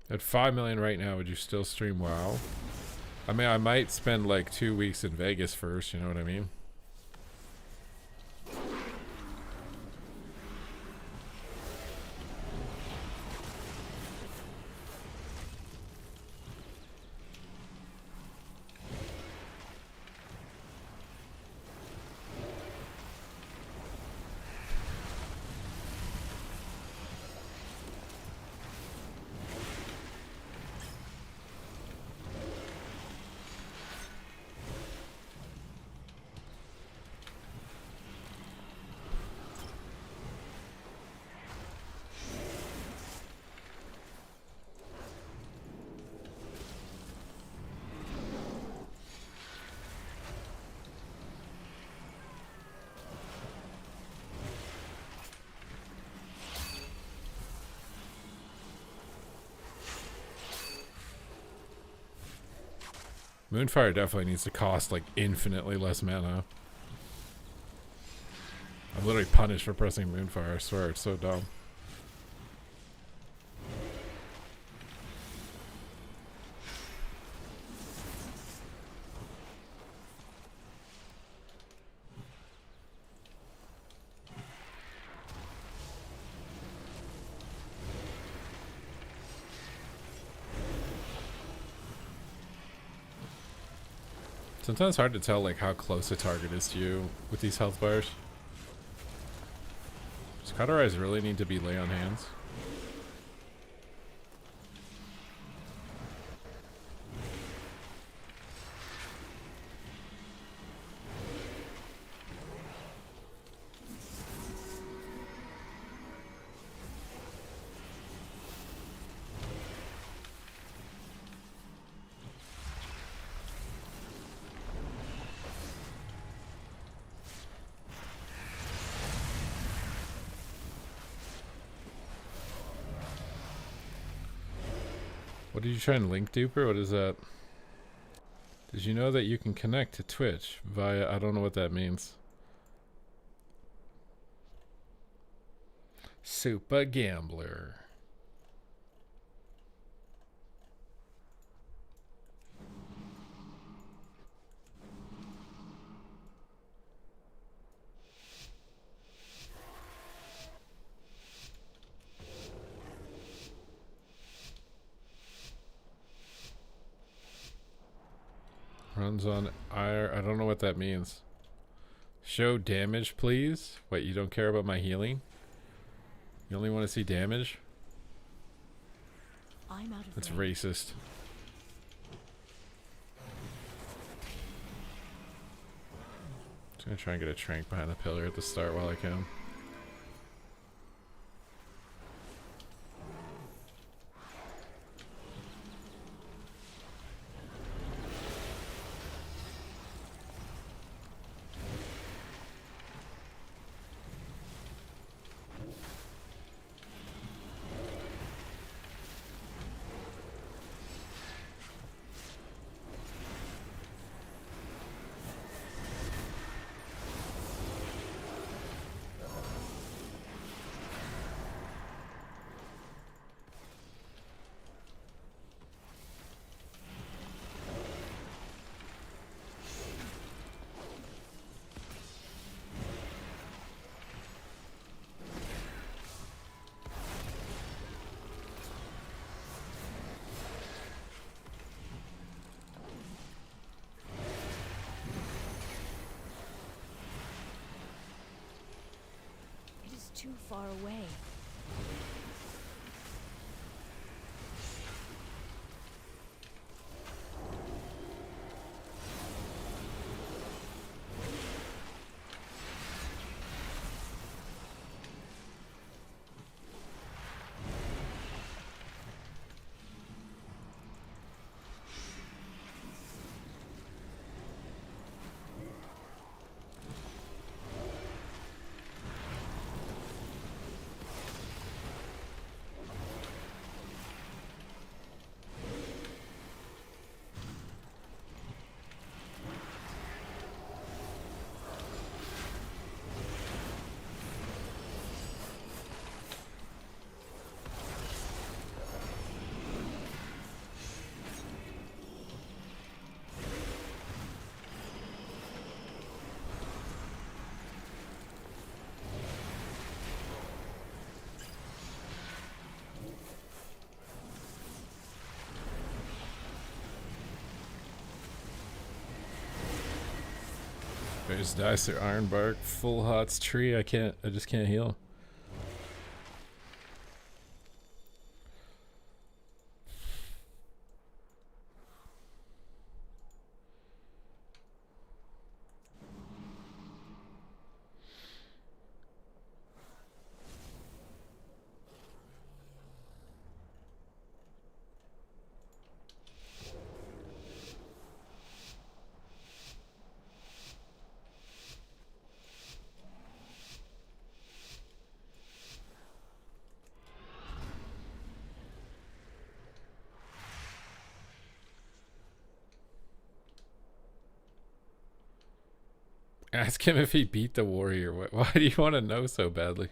At 5 million right now, would you still stream WoW? I mean, I might spend like 2 weeks in Vegas first, you know what I mean? Moonfire definitely needs to cost like infinitely less mana. I'm literally punished for pressing Moonfire, I swear, it's so dumb. Sometimes it's hard to tell like how close a target is to you with these health bars. Does Cauterize really need to be lay on hands? What did you try and link duper? What is that? Did you know that you can connect to Twitch via, I don't know what that means. Super Gambler. Runs on ire. I don't know what that means. Show damage, please. Wait, you don't care about my healing? You only want to see damage? I'm out of That's range. racist. Just gonna try and get a trank behind the pillar at the start while I can. It is too far away. There's Dicer, Ironbark, Full Hots Tree. I just can't heal. Ask him if he beat the warrior. Why do you want to know so badly?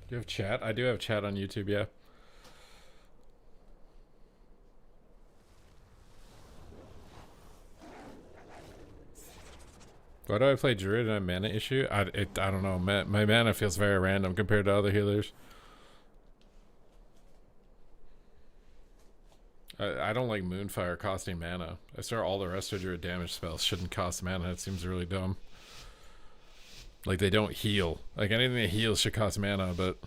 Do you have chat? I do have chat on YouTube, yeah. Why do I play Druid and a mana issue? I don't know. My mana feels very random compared to other healers. I don't like Moonfire costing mana. I swear all the rest of Druid damage spells shouldn't cost mana. It seems really dumb. Like, they don't heal. Like, anything that heals should cost mana, but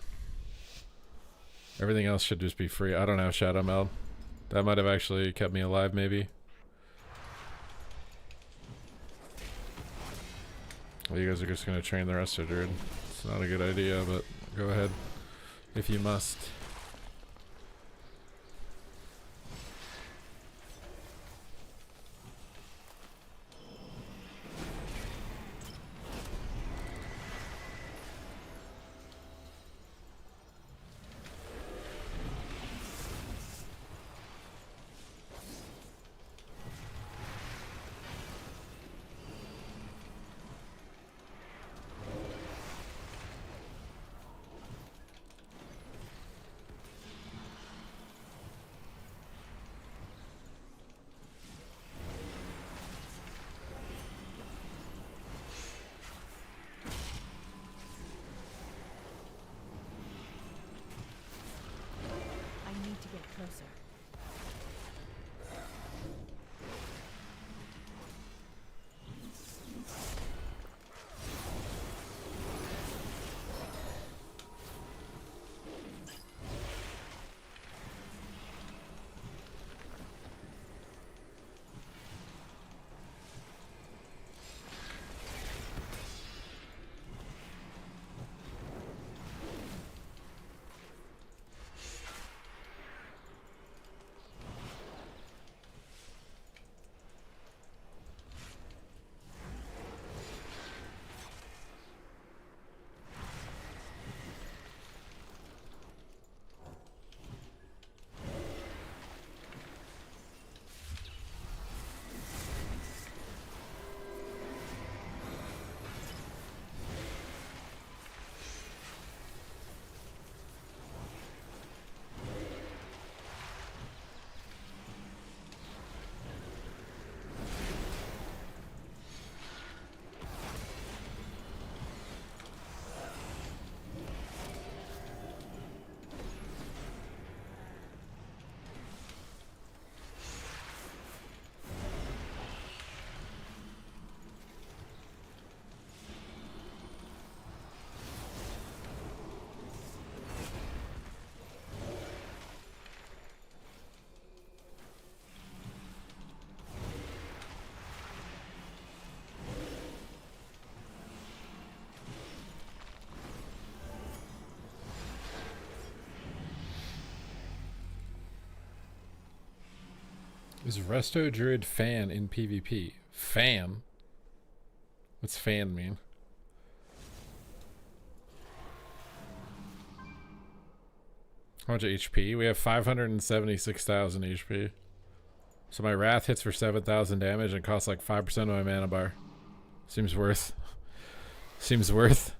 everything else should just be free. I don't have Shadow Meld. That might have actually kept me alive, maybe. Well, you guys are just going to train the rest of Druid. It's not a good idea, but go ahead if you must. To get closer. Is Resto Druid fan in PvP? Fan? What's fan mean? How much HP? We have 576,000 HP. So my Wrath hits for 7,000 damage and costs like 5% of my mana bar. Seems worth. Seems worth.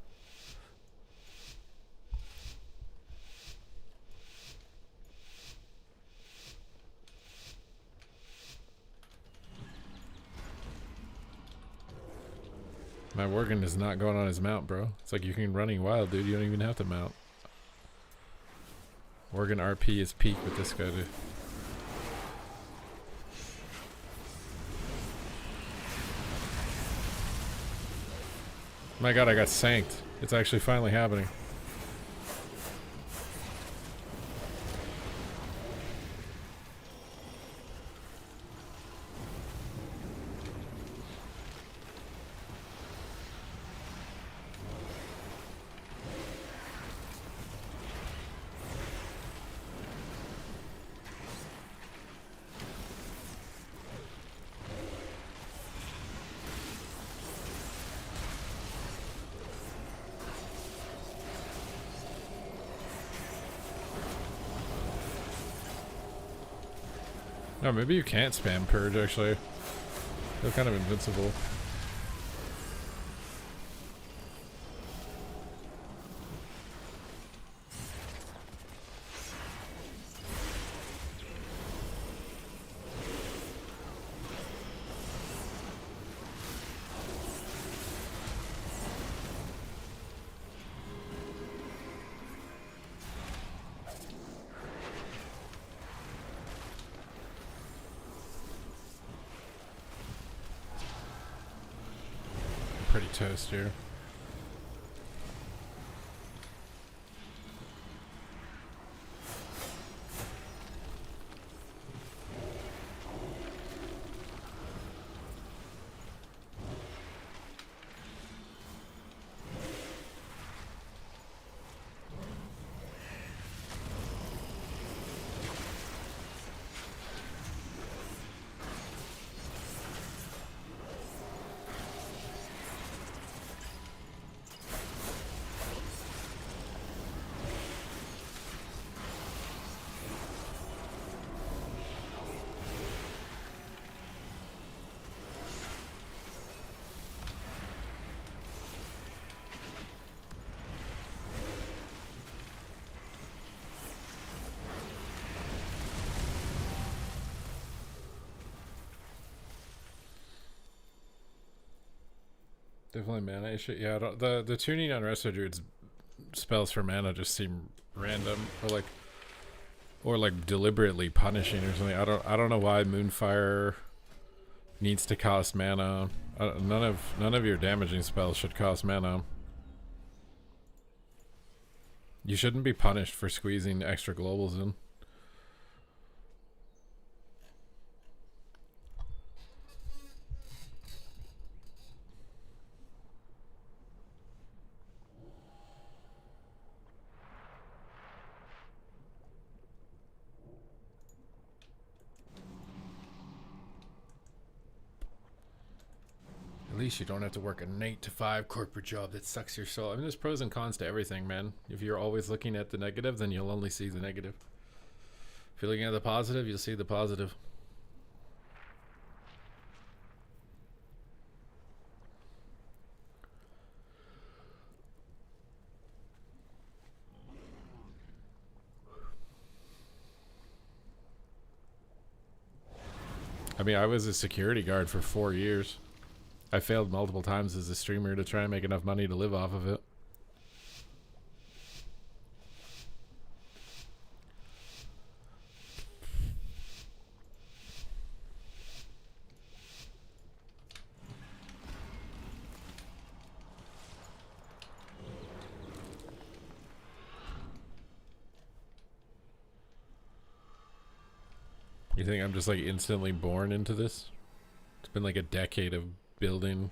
My Worgen is not going on his mount, bro. It's like you can running wild, dude. You don't even have to mount. Worgen RP is peak with this guy, dude. My god, I got sanked. It's actually finally happening. No, maybe you can't spam Purge, actually. They're kind of invincible. Pretty toast here. Definitely mana issue. Yeah, I don't, the tuning on Resto Druid's spells for mana just seem random, or like deliberately punishing or something. I don't know why Moonfire needs to cost mana. None of your damaging spells should cost mana. You shouldn't be punished for squeezing extra globals in. At least you don't have to work an 8 to 5 corporate job that sucks your soul. I mean, there's pros and cons to everything, man. If you're always looking at the negative, then you'll only see the negative. If you're looking at the positive, you'll see the positive. I mean, I was a security guard for 4 years. I failed multiple times as a streamer to try and make enough money to live off of it. You think I'm just like instantly born into this? It's been like a decade of building.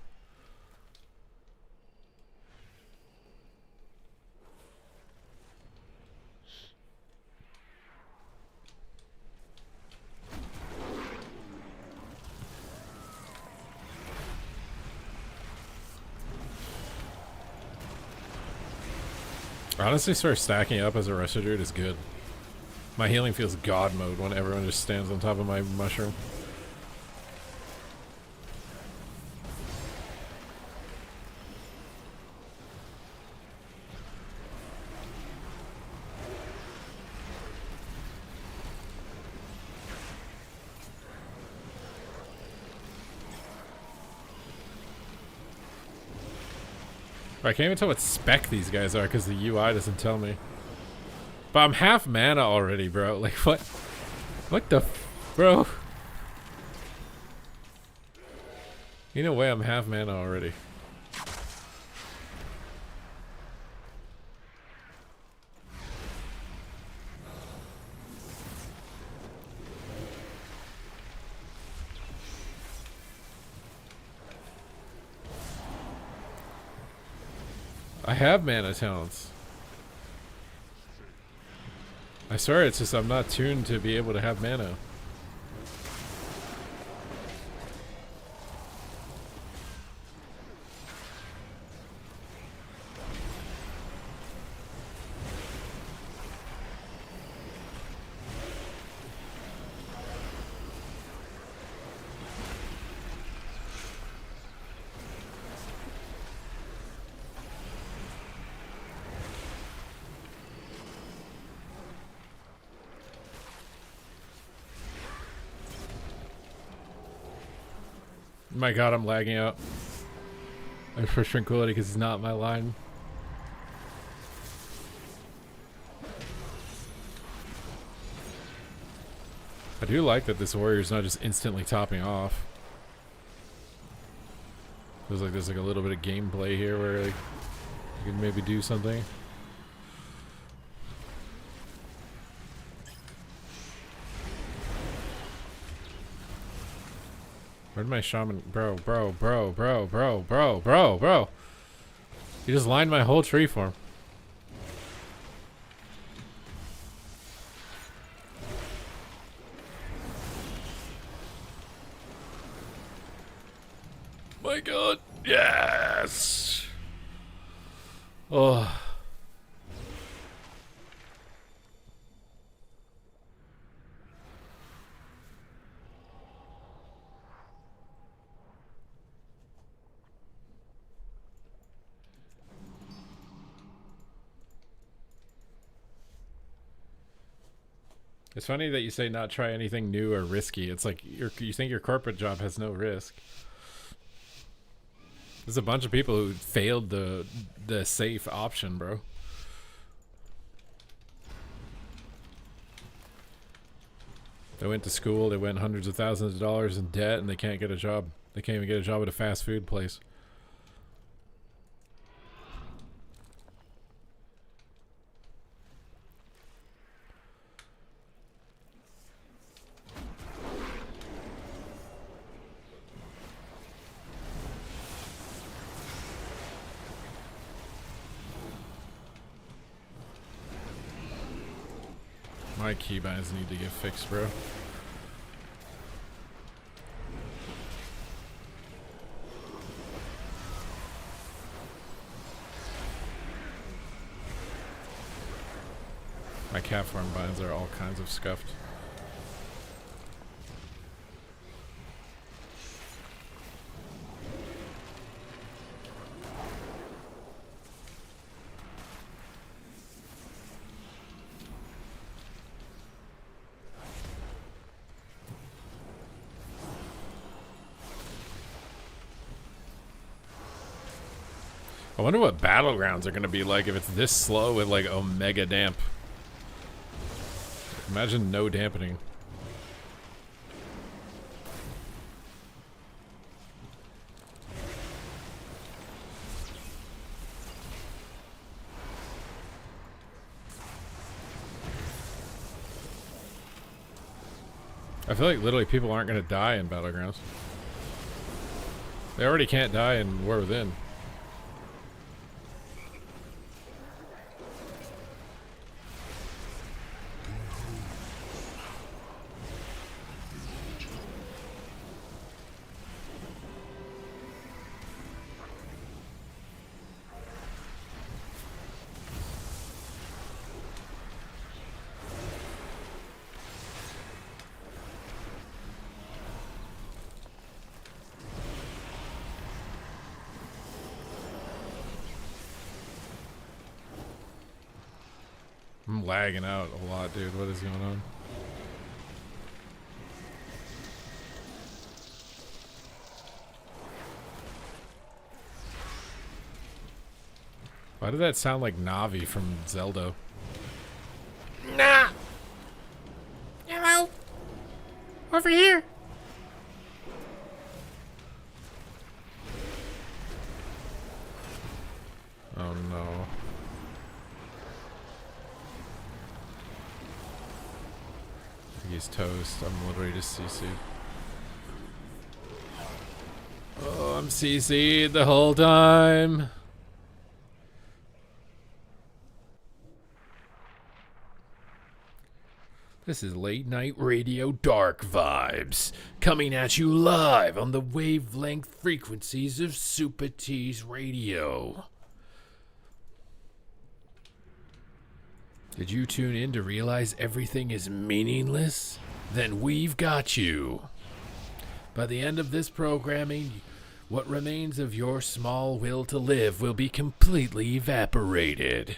Honestly, sort of stacking up as a Russia druid is good. My healing feels god mode when everyone just stands on top of my mushroom. I can't even tell what spec these guys are because the UI doesn't tell me. But I'm half mana already, bro. Like, what? What the bro? In a way, I'm half mana already. I have mana talents. I swear it's just I'm not tuned to be able to have mana. My god, I'm lagging out. I'm for tranquility because it's not my line. I do like that this warrior's not just instantly topping off. Feels like there's like a little bit of gameplay here where like you can maybe do something. Where'd my shaman? Bro. You just lined my whole tree for him. My god. Yes. Oh. It's funny that you say not try anything new or risky. It's like you think your corporate job has no risk. There's a bunch of people who failed the safe option, bro. They went to school, they went hundreds of thousands of dollars in debt, and they can't get a job. They can't even get a job at a fast food place. My keybinds need to get fixed, bro. My cat farm binds are all kinds of scuffed. I wonder what battlegrounds are going to be like if it's this slow with like Omega damp. Imagine no dampening. I feel like literally people aren't going to die in battlegrounds. They already can't die in War Within. I'm lagging out a lot, dude. What is going on? Why did that sound like Navi from Zelda? Nah! Hello! Over here! Oh no. He's toast. I'm literally just CC'd. Oh, I'm CC'd the whole time. This is Late Night Radio Dark Vibes, coming at you live on the wavelength frequencies of Super T's Radio. Did you tune in to realize everything is meaningless? Then we've got you. By the end of this programming, what remains of your small will to live will be completely evaporated.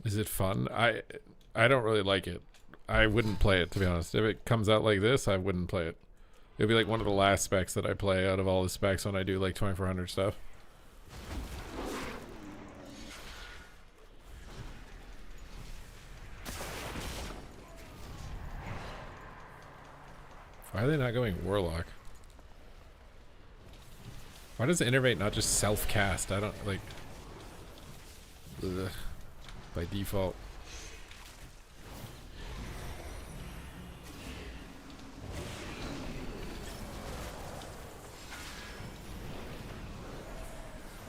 Is it fun? I don't really like it. I wouldn't play it, to be honest. If it comes out like this, I wouldn't play it. It'd be like one of the last specs that I play out of all the specs when I do like 2400 stuff. Why are they not going Warlock? Why does the Innervate not just self-cast? I don't, like... Ugh. By default.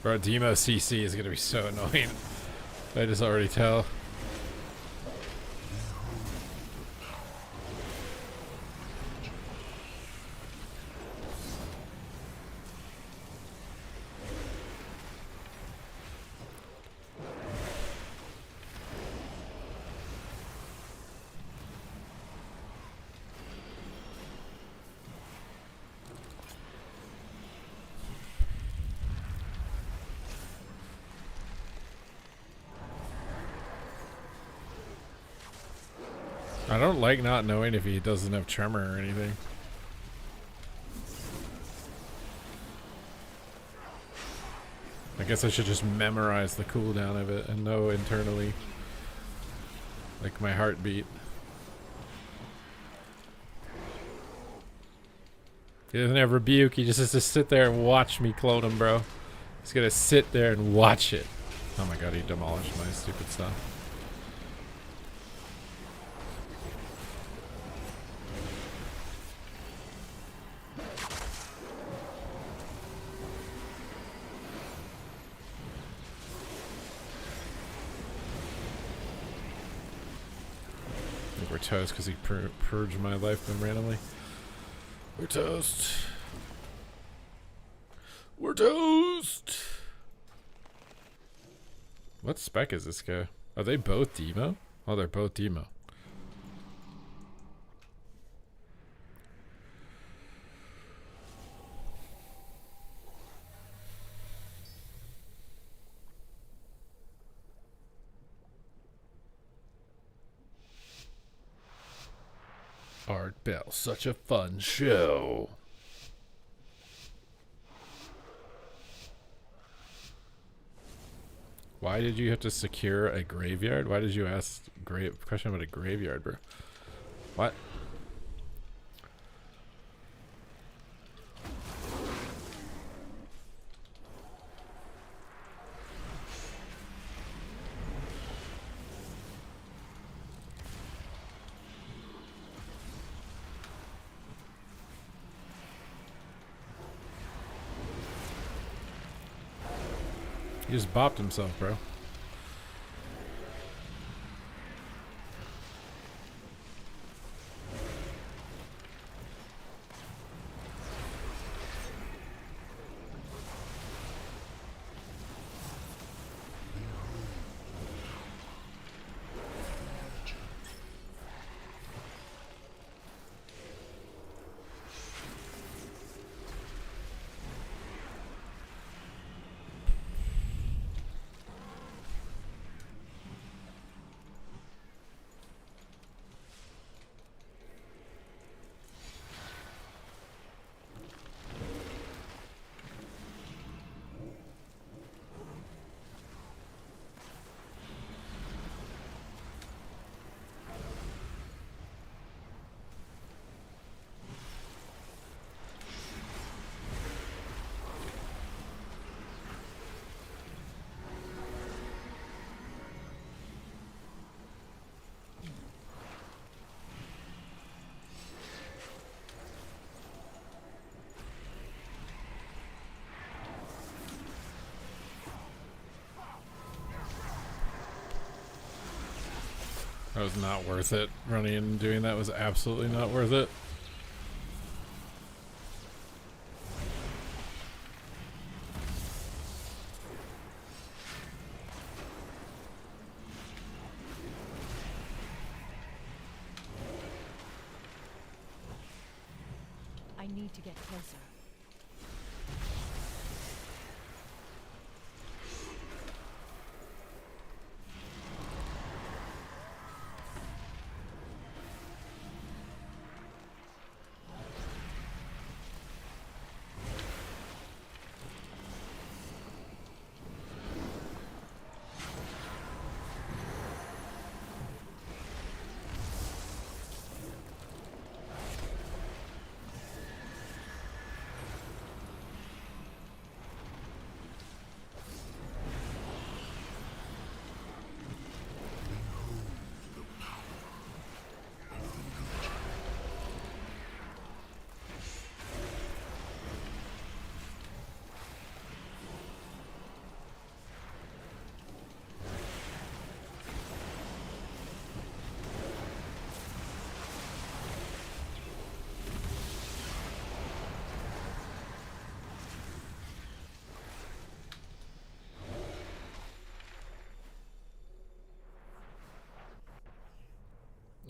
Bro, Demo CC is gonna be so annoying. I just already tell. I don't like not knowing if he doesn't have Tremor or anything. I guess I should just memorize the cooldown of it and know internally, like my heartbeat. He doesn't have Rebuke, he just has to sit there and watch me clone him, bro. He's gonna sit there and watch it. Oh my god, he demolished my stupid stuff. We're toast because he purged my life randomly. We're toast. We're toast. What spec is this guy? Are they both Demo? Oh, they're both Demo. Art Bell, such a fun show. Why did you have to secure a graveyard? Why did you ask question about a graveyard, bro? What? He just bopped himself, bro. That was not worth it. Running in and doing that was absolutely not worth it. I need to get closer.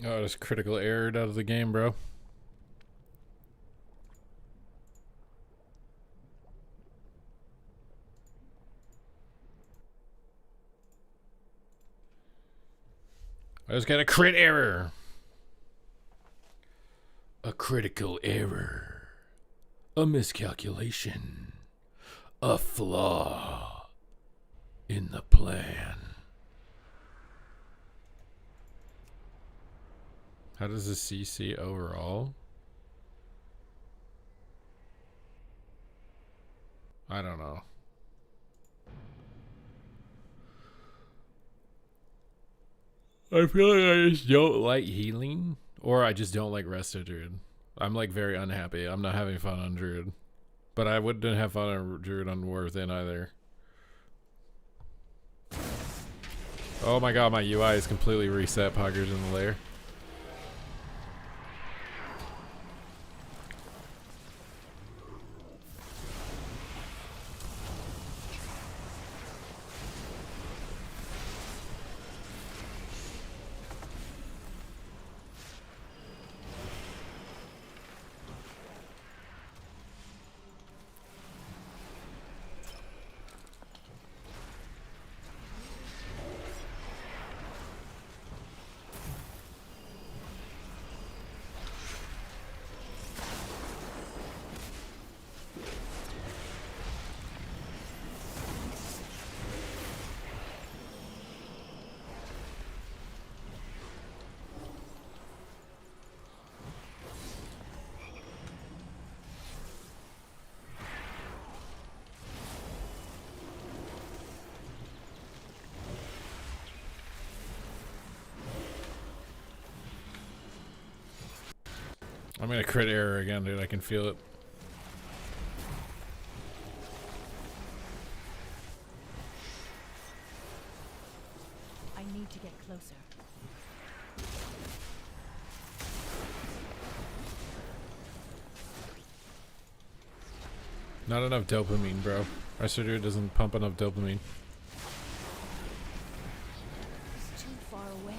Oh, just critical error out of the game, bro. I just got a crit error. A critical error. A miscalculation. A flaw in the plan. How does the CC overall? I don't know. I feel like I just don't like healing, or I just don't like Resto Druid. I'm like very unhappy. I'm not having fun on Druid. But I wouldn't have fun on Druid on War Within either. Oh my god, my UI is completely reset. Poggers in the lair. I'm gonna crit error again, dude. I can feel it. I need to get closer. Not enough dopamine, bro. Resto Druid doesn't pump enough dopamine. It's too far away.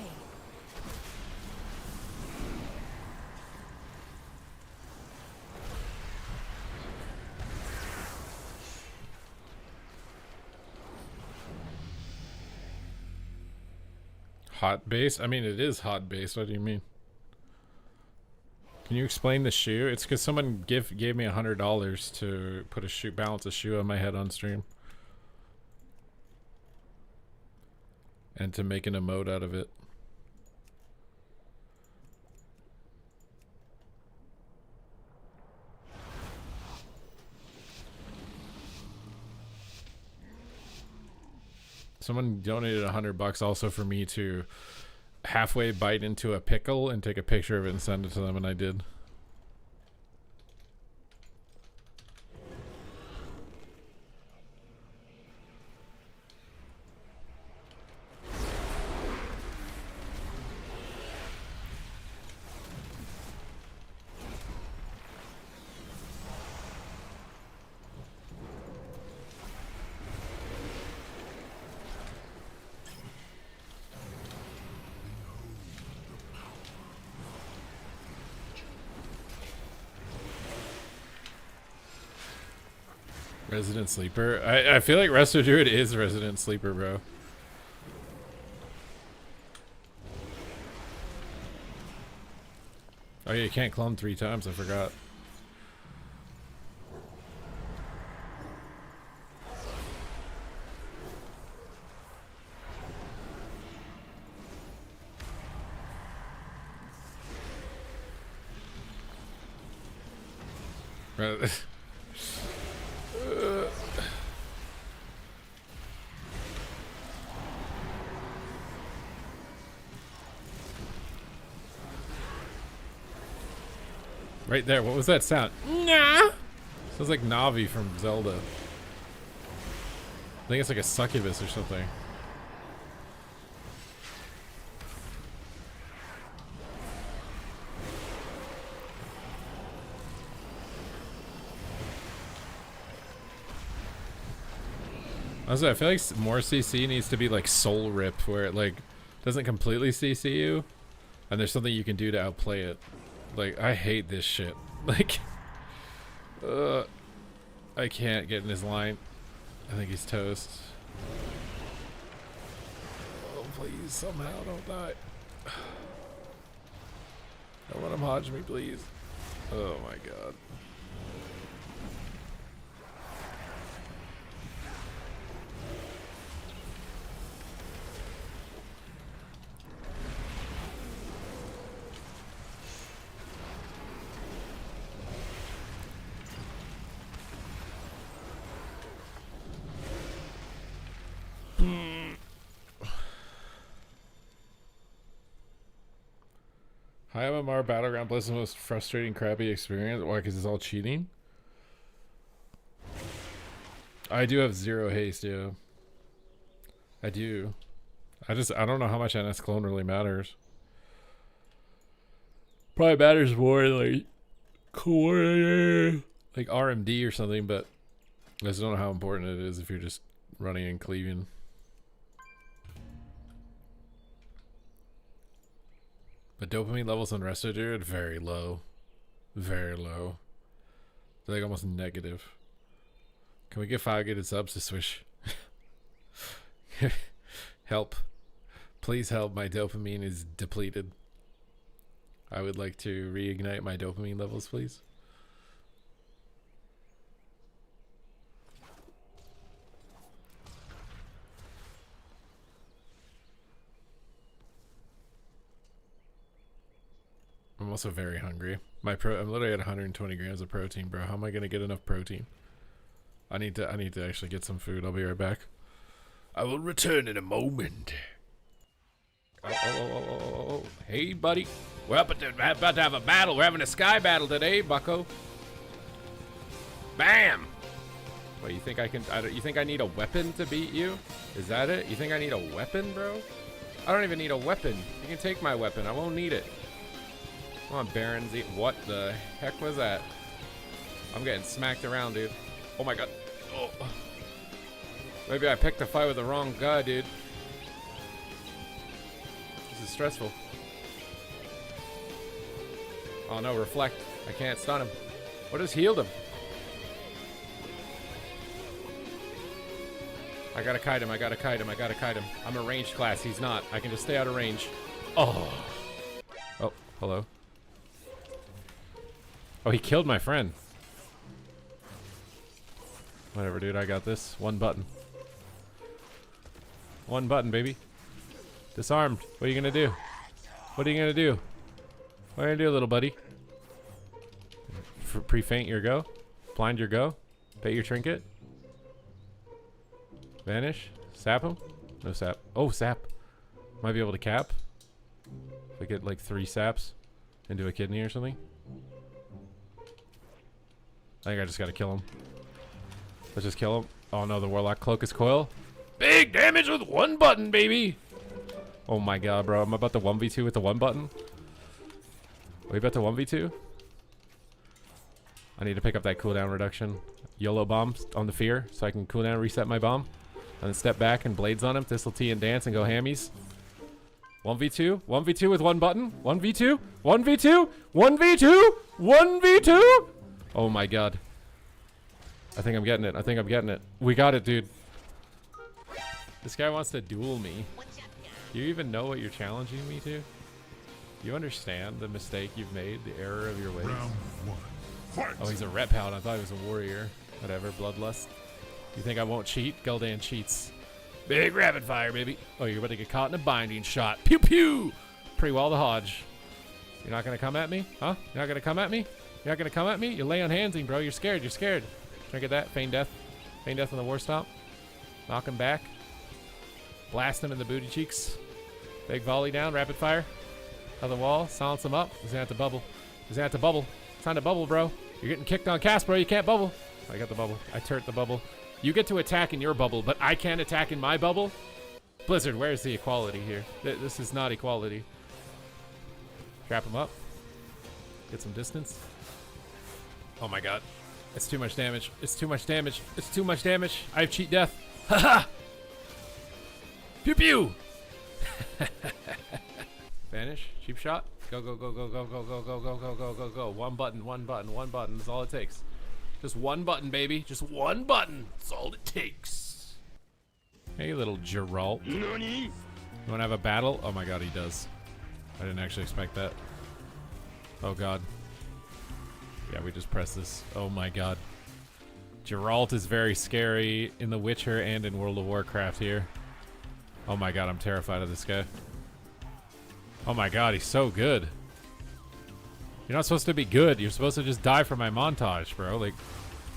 Hot base? I mean, it is hot base. What do you mean? Can you explain the shoe? It's because someone gave me $100 to put a shoe, balance a shoe on my head on stream, and to make an emote out of it. Someone donated $100 also for me to halfway bite into a pickle and take a picture of it and send it to them, and I did. Resident Sleeper? I feel like Resto Druid is Resident Sleeper, bro. Oh yeah, you can't clone 3 times, I forgot. Right. Right there, what was that sound? Nah. Sounds like Navi from Zelda. I think it's like a succubus or something. Also, I feel like more CC needs to be like Soul Rip, where it like doesn't completely CC you, and there's something you can do to outplay it. Like, I hate this shit. Like, I can't get in his line. I think he's toast. Oh, please, somehow don't die. Don't let him hodge me, please. Oh my god. High MMR Battleground Bliss is the most frustrating, crappy experience. Why? Because it's all cheating? I do have 0 haste, yeah. I do. I don't know how much NS clone really matters. Probably matters more like core, like RMD or something, but I just don't know how important it is if you're just running and cleaving. But dopamine levels on Resto Druid, very low. Very low. They're like almost negative. Can we get 5 gated subs to Swish? Help. Please help, my dopamine is depleted. I would like to reignite my dopamine levels, please. I'm also very hungry. I'm literally at 120 grams of protein, bro. How am I gonna get enough protein? I need to actually get some food. I'll be right back. I will return in a moment. Oh. Hey, buddy. We're about to have a battle. We're having a sky battle today, bucko. Bam! Wait, you think I can? You think I need a weapon to beat you? Is that it? You think I need a weapon, bro? I don't even need a weapon. You can take my weapon. I won't need it. Come on, Baron Z. What the heck was that? I'm getting smacked around, dude. Oh my god. Oh. Maybe I picked a fight with the wrong guy, dude. This is stressful. Oh no, reflect. I can't stun him. What has healed him? I gotta kite him. I'm a ranged class. He's not. I can just stay out of range. Oh. Oh, hello. Oh, he killed my friend. Whatever, dude. I got this. One button. One button, baby. Disarmed. What are you gonna do? What are you gonna do? What are you gonna do, little buddy? Pre-faint your go? Blind your go? Bait your trinket? Vanish? Sap him? No sap. Oh, sap. Might be able to cap. If I get like 3 saps into a kidney or something. I think I just gotta kill him. Let's just kill him. Oh no, the Warlock Cloakus Coil. Big damage with 1 button, baby! Oh my god, bro. I'm about to 1v2 with the 1 button. Are we about to 1v2? I need to pick up that cooldown reduction. YOLO bomb on the fear so I can cooldown reset my bomb. And then step back and blades on him. Thistle T and dance and go hammies. 1v2? 1v2 with 1 button? 1v2? 1v2? 1v2? 1v2? Oh my god. I think I'm getting it. I think I'm getting it. We got it, dude. This guy wants to duel me. Do you even know what you're challenging me to? Do you understand the mistake you've made? The error of your ways? Oh, he's a ret paladin. I thought he was a warrior. Whatever, bloodlust. You think I won't cheat? Gul'dan cheats. Big rapid fire, baby. Oh, you're about to get caught in a binding shot. Pew pew! Pre-wall the Hodge. You're not gonna come at me? Huh? You're not gonna come at me? You're not gonna come at me? You lay on handsing, bro. You're scared. You're scared. Try to get that. Feign death. Feign death on the war stomp. Knock him back. Blast him in the booty cheeks. Big volley down. Rapid fire. Other wall. Silence him up. He's gonna have to bubble. He's gonna have to bubble. It's time to bubble, bro. You're getting kicked on cast, bro. You can't bubble. I got the bubble. I turret the bubble. You get to attack in your bubble, but I can't attack in my bubble? Blizzard, where's the equality here? This is not equality. Trap him up. Get some distance. Oh my god. It's too much damage. It's too much damage. It's too much damage. I have cheat death. Haha! Pew pew! Vanish. Cheap shot. Go, go, go, go, go, go, go, go, go, go, go, go, go. One button, one button, one button. That's all it takes. Just one button, baby. Just one button. That's all it takes. Hey, little Geralt. You want to have a battle? Oh my god, he does. I didn't actually expect that. Oh god. Yeah, we just press this. Oh my god. Geralt is very scary in The Witcher and in World of Warcraft here. Oh my god, I'm terrified of this guy. Oh my god, he's so good. You're not supposed to be good. You're supposed to just die for my montage, bro. Like,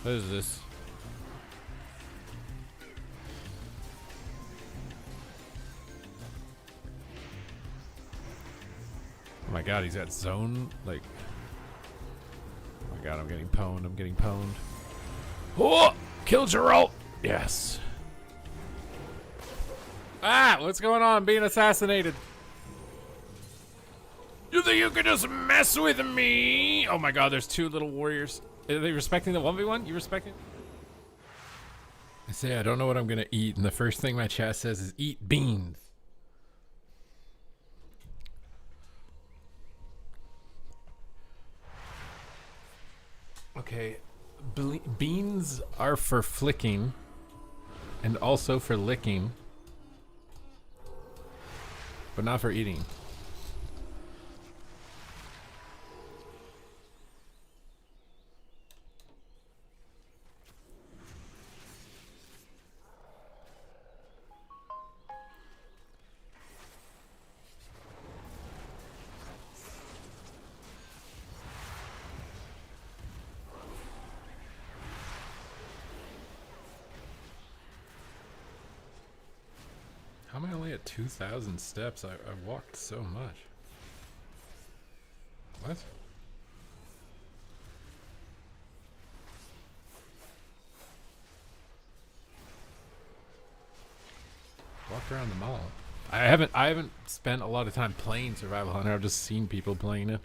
what is this? Oh my god, he's at zone. Like, oh my god, I'm getting pwned. I'm getting pwned. Oh! Kill Geralt! Yes. Ah! What's going on? I'm being assassinated. You think you can just mess with me? Oh my god, there's two little warriors. Are they respecting the 1v1? You respecting? I say I don't know what I'm gonna eat, and the first thing my chat says is eat beans. Okay, beans are for flicking and also for licking, but not for eating. How am I only at 2,000 steps? I walked so much. What? Walked around the mall. I haven't spent a lot of time playing Survival Hunter. I've just seen people playing it.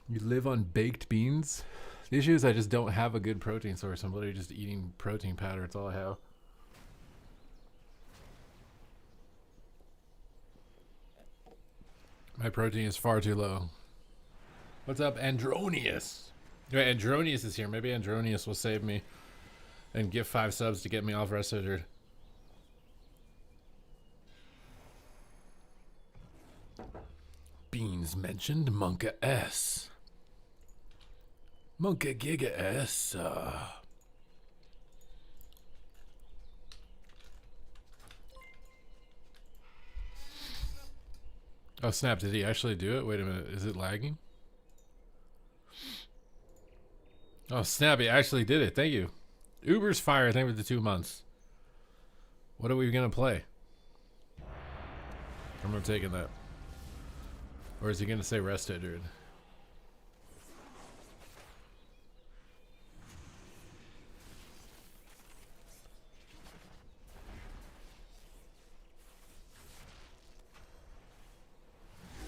You live on baked beans? The issue is I just don't have a good protein source. I'm literally just eating protein powder. That's all I have. My protein is far too low. What's up, Andronius? Wait, Andronius is here. Maybe Andronius will save me and give 5 subs to get me off Rest Injured. Beans mentioned Monka S. Monka Giga S. Oh snap, did he actually do it? Wait a minute, is it lagging? Oh snap, he actually did it. Thank you. Uber's fire, thank you for the 2 months. What are we gonna play? I'm not taking that. Or is he gonna say Rest Injured?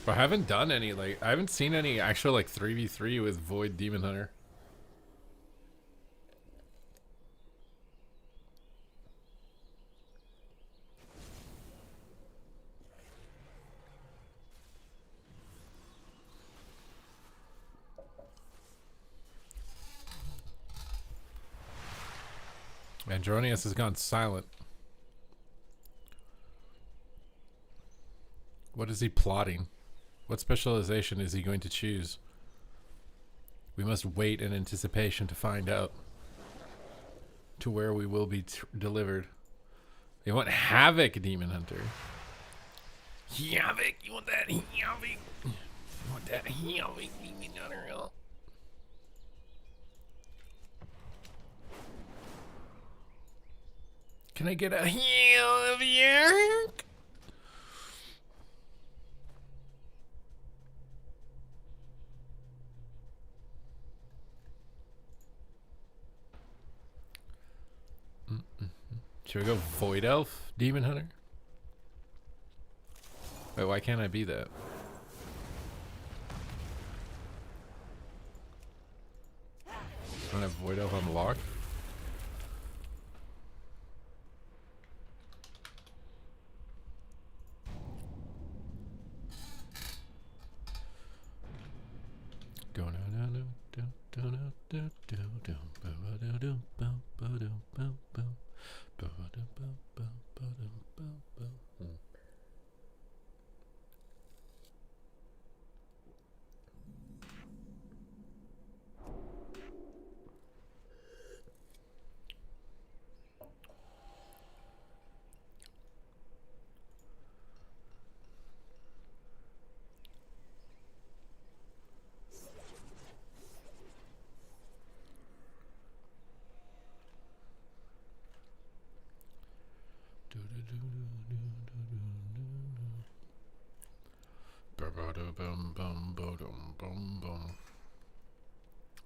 I haven't done any, like, I haven't seen any actual, like, 3v3 with Void Demon Hunter. Andronius has gone silent. What is he plotting? What specialization is he going to choose? We must wait in anticipation to find out to where we will be delivered. They want Havoc, Demon Hunter. Havoc, you want that Havoc? You want that Havoc, Demon Hunter? Can I get a heal of Havoc? Should we go Void Elf, Demon Hunter? Wait, why can't I be that? I don't have Void Elf unlocked.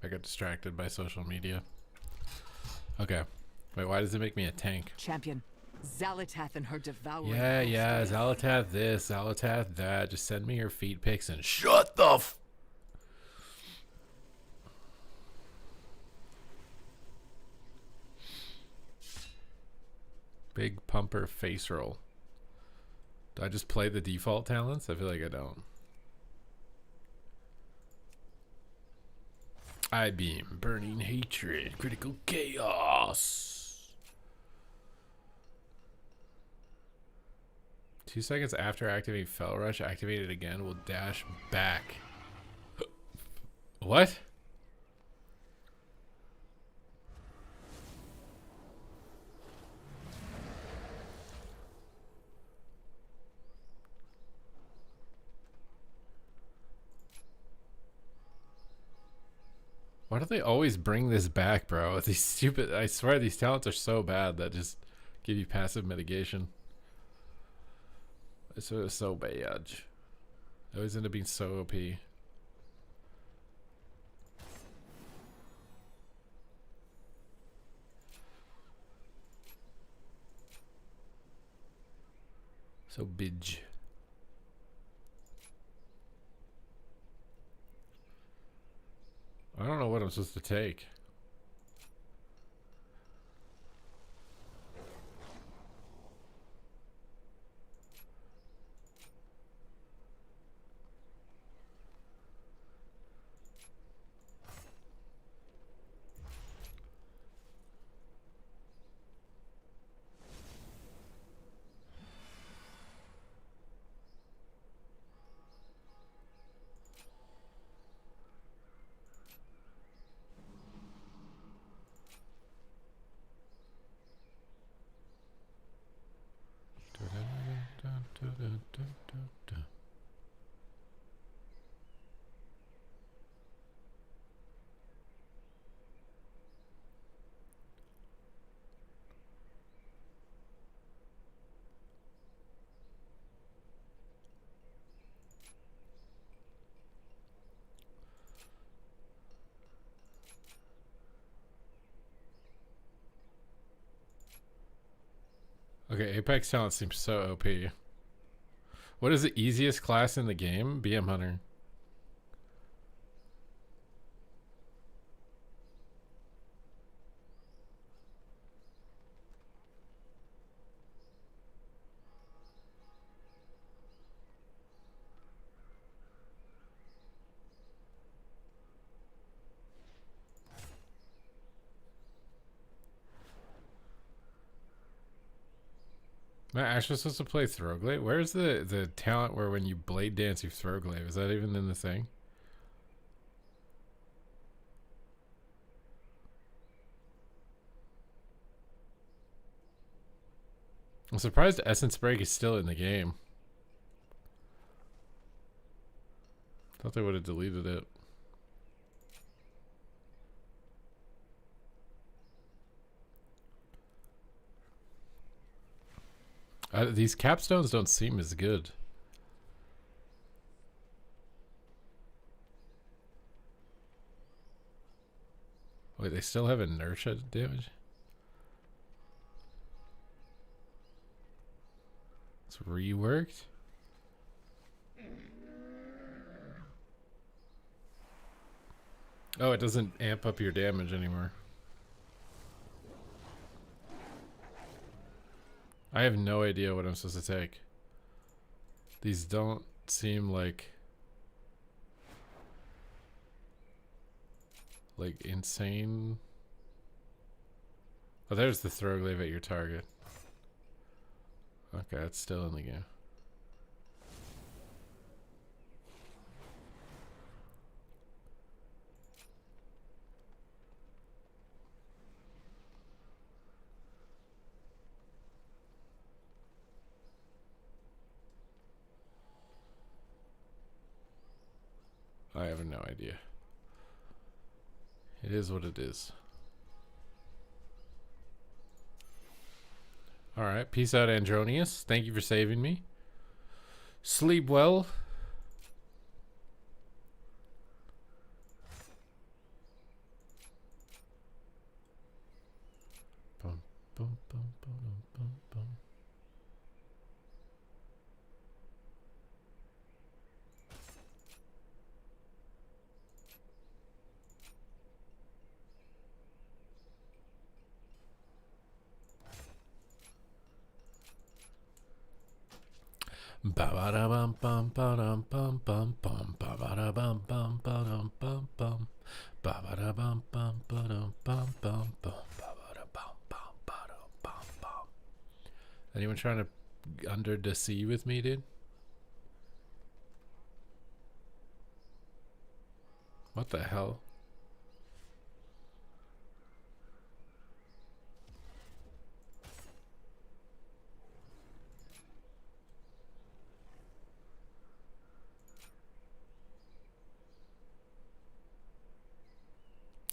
I got distracted by social media. Okay. Wait, why does it make me a tank? Champion, Xalatath and her devouring. Yeah, Xalatath this, Xalatath that. Just send me your feed pics and shut the f. Big pumper face roll. Do I just play the default talents? I feel like I don't. I beam, burning hatred, critical chaos. 2 seconds after activating Fel Rush, activate it again, will dash back. What? Why do they always bring this back, bro? These stupid, I swear these talents are so bad that just give you passive mitigation. It's so bad. They always end up being so OP. So big. I don't know what I'm supposed to take. Okay, Apex talent seems so OP. What is the easiest class in the game? BM Hunter. Am I actually supposed to play Throwglaive? Where's the talent where when you blade dance you Throwglaive? Is that even in the thing? I'm surprised Essence Break is still in the game. Thought they would have deleted it. These capstones don't seem as good. Wait, they still have inertia damage? It's reworked? Oh, it doesn't amp up your damage anymore. I have no idea what I'm supposed to take. These don't seem like insane. Oh, there's the Throwglaive at your target. Okay, it's still in the game. I have no idea. It is what it is. Alright, peace out, Andronius. Thank you for saving me. Sleep well. Bum, bum, bum, bum, bum, bum. Ba ba da bum bum ba dum bum bum bum ba ba da bum bum ba dum bum bum ba ba da bum bum ba dum bum bum bum ba ba da bum bum ba dum bum bum. Anyone trying to under the sea with me, dude? What the hell?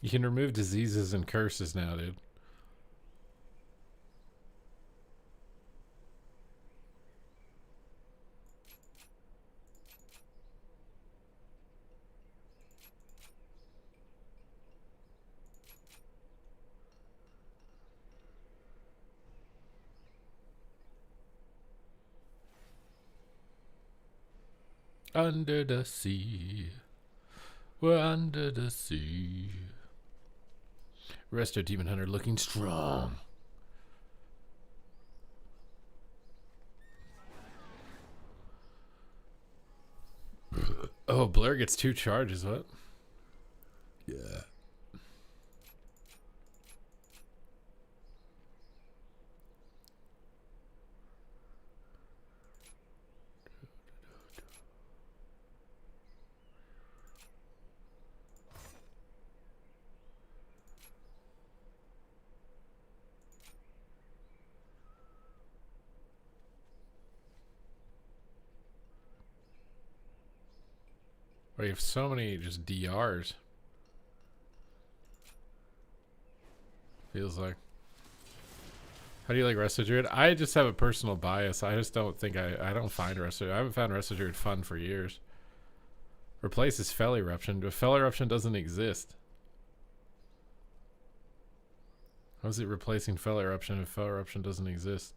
You can remove diseases and curses now, dude. Under the sea. We're under the sea. Resto Demon Hunter looking strong. Oh, Blur gets 2 charges, what? Yeah. Oh, you have so many just DRs. Feels like. How do you like Resto Druid? I just have a personal bias. I just don't think I don't find Resto. I haven't found Resto Druid fun for years. Replaces Fel Eruption, but Fel Eruption doesn't exist. How's it replacing Fel Eruption if Fel Eruption doesn't exist?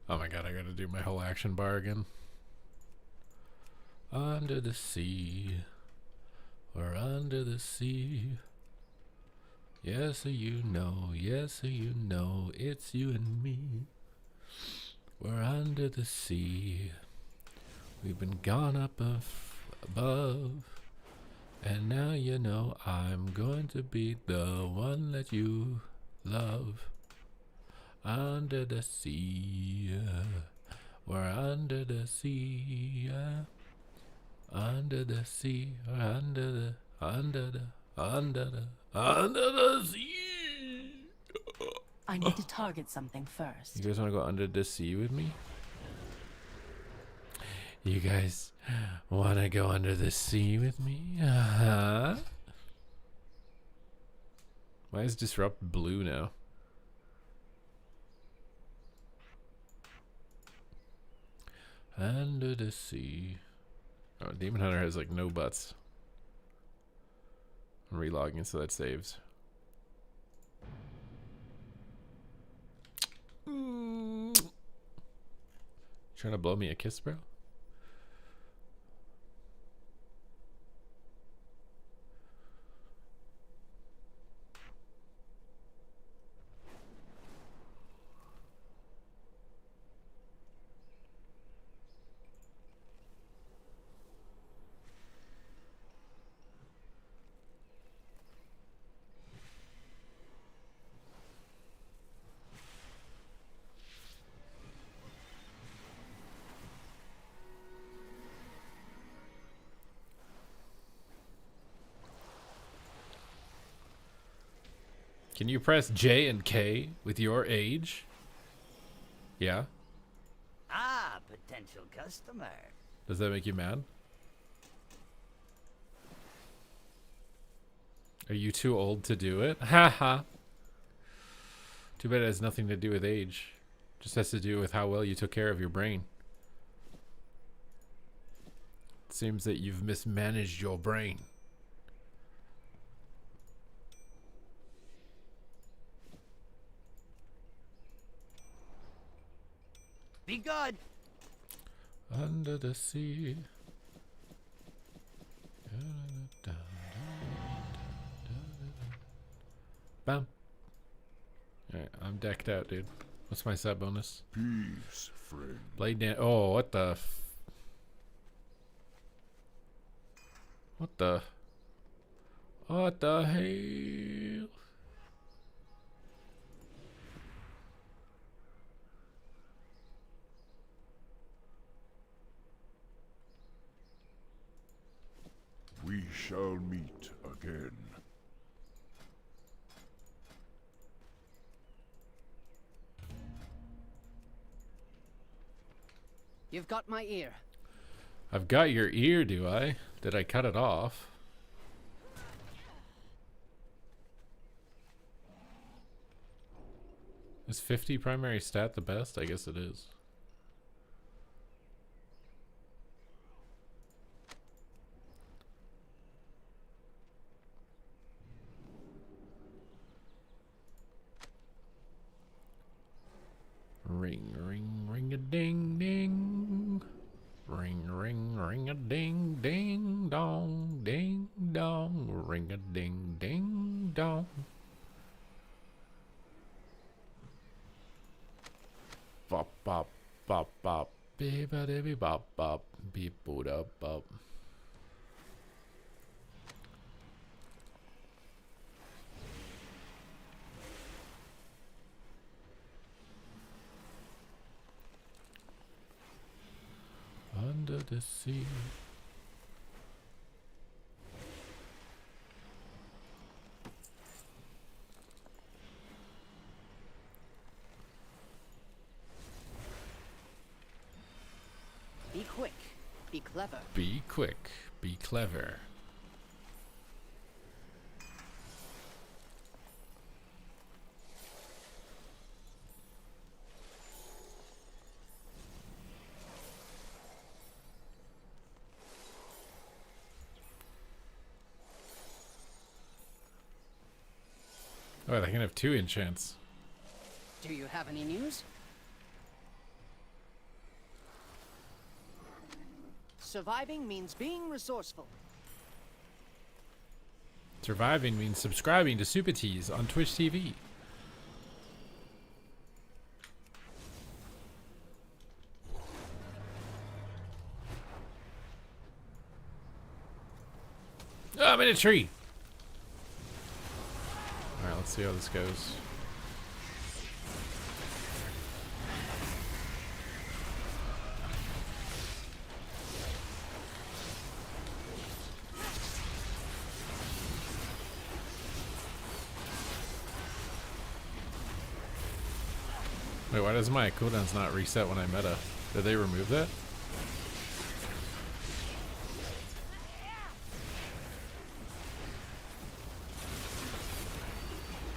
Oh my god, I gotta do my whole action bar again. Under the sea. We're under the sea. Yes, so you know, yes, so you know, it's you and me. We're under the sea. We've been gone up above. And now you know I'm going to be the one that you love. Under the sea, we're under the sea, under the sea, we're under the sea. I need to target something first. You guys want to go under the sea with me? You guys want to go under the sea with me? Uh-huh. Why is Disrupt blue now? Under the sea. Oh, Demon Hunter has like no butts. I'm relogging so that saves. Trying to blow me a kiss, bro? Can you press J and K with your age? Yeah? Ah, potential customer. Does that make you mad? Are you too old to do it? Haha. Too bad it has nothing to do with age. Just has to do with how well you took care of your brain. It seems that you've mismanaged your brain. Be good. Under the sea. Bam. Alright, I'm decked out, dude. What's my set bonus? Peace, friend. Blade Dan. Oh, what the? What the? What the hell? We shall meet again. You've got my ear. I've got your ear, do I? Did I cut it off? Is 50 primary stat the best? I guess it is. Ring, ring, ring a ding ding. Ring, ring, ring a ding ding dong. Ding dong. Ring a ding ding dong. Bop, bop, bop, bop. Beep, a bop, bop. Beep, boot up, bop. Under the sea. Be quick. Be clever. Be quick. Be clever. Oh, they can have 2 enchants. Do you have any news? Surviving means being resourceful. Surviving means subscribing to Super Tees on Twitch TV. Oh, I'm in a tree. All right, let's see how this goes. Wait, why does my cooldowns not reset when I meta? Did they remove that?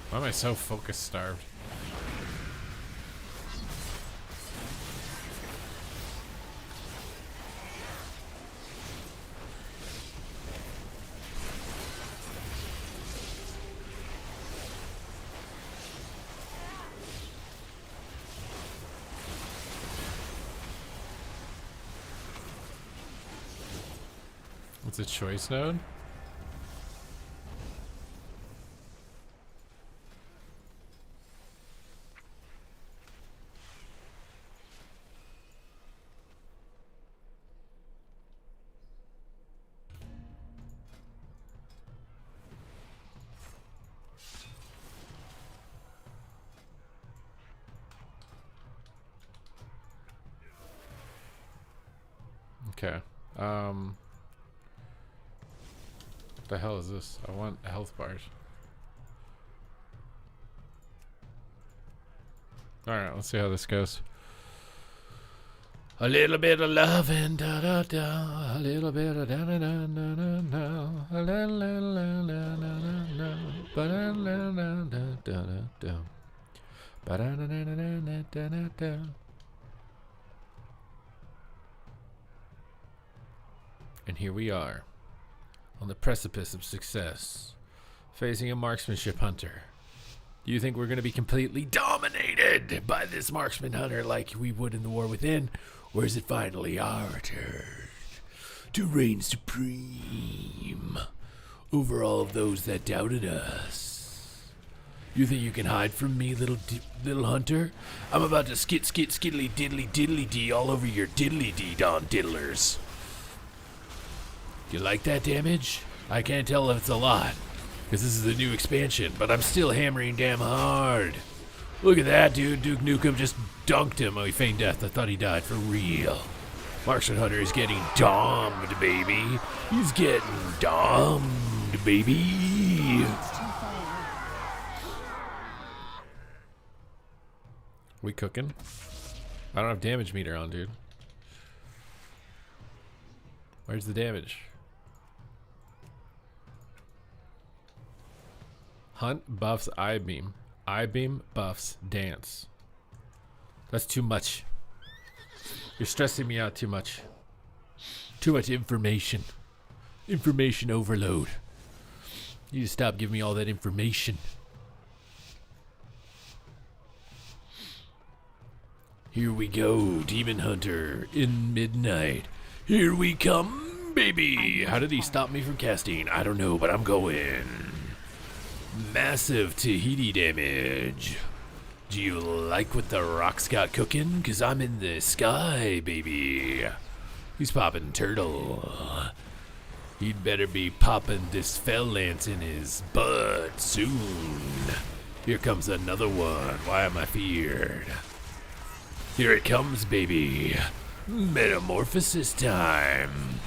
Why am I so focus starved? It's a choice node? Okay. What the hell is this? I want health bars. Alright, let's see how this goes. A little bit of love and da da da. A little bit of da da da da da da. A la la la la la la la. Ba da la la da da da da. Ba da da da da da da da da. And here we are, on the precipice of success, facing a marksmanship hunter. Do you think we're going to be completely dominated by this marksman hunter like we would in the War Within? Or is it finally our turn to reign supreme over all of those that doubted us? You think you can hide from me, little hunter? I'm about to skiddly diddly dee all over your diddly dee don diddlers. You like that damage? I can't tell if it's a lot, because this is the new expansion, but I'm still hammering damn hard. Look at that, dude. Duke Nukem just dunked him. Oh, he feigned death. I thought he died for real. Marksman Hunter is getting domed, baby. He's getting domed, baby. We cooking? I don't have damage meter on, dude. Where's the damage? Hunt buffs I-beam. I-beam buffs dance. That's too much. You're stressing me out too much. Too much information. Information overload. You need to stop giving me all that information. Here we go, Demon Hunter in midnight. Here we come, baby. How did he stop me from casting? I don't know, but I'm going. Massive Tahiti damage. Do you like what the rocks got cooking? Cause I'm in the sky, baby. He's popping turtle. He'd better be popping this fell lance in his butt soon. Here comes another one. Why am I feared? Here it comes, baby. Metamorphosis time.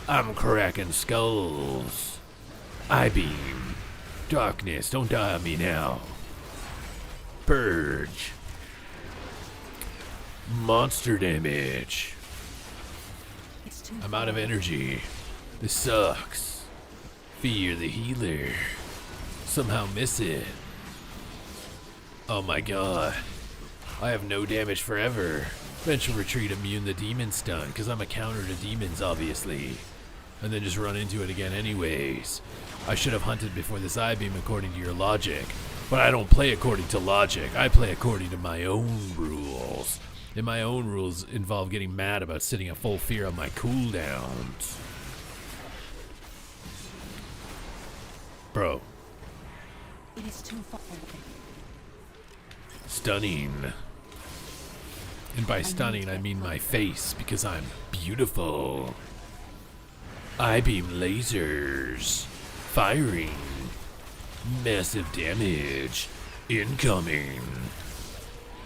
I'm cracking skulls. I-beam. Darkness, don't die on me now. Purge. Monster damage. I'm out of energy. This sucks. Fear the healer. Somehow miss it. Oh my god. I have no damage forever. Vengeful Retreat immune the demon stun, because I'm a counter to demons, obviously. And then just run into it again anyways. I should have hunted before this I-beam according to your logic. But I don't play according to logic. I play according to my own rules. And my own rules involve getting mad about sitting at full fear on my cooldowns. Bro. It is too far away. Stunning. And by stunning, I mean my face, because I'm beautiful. I-beam lasers. Firing. Massive damage. Incoming.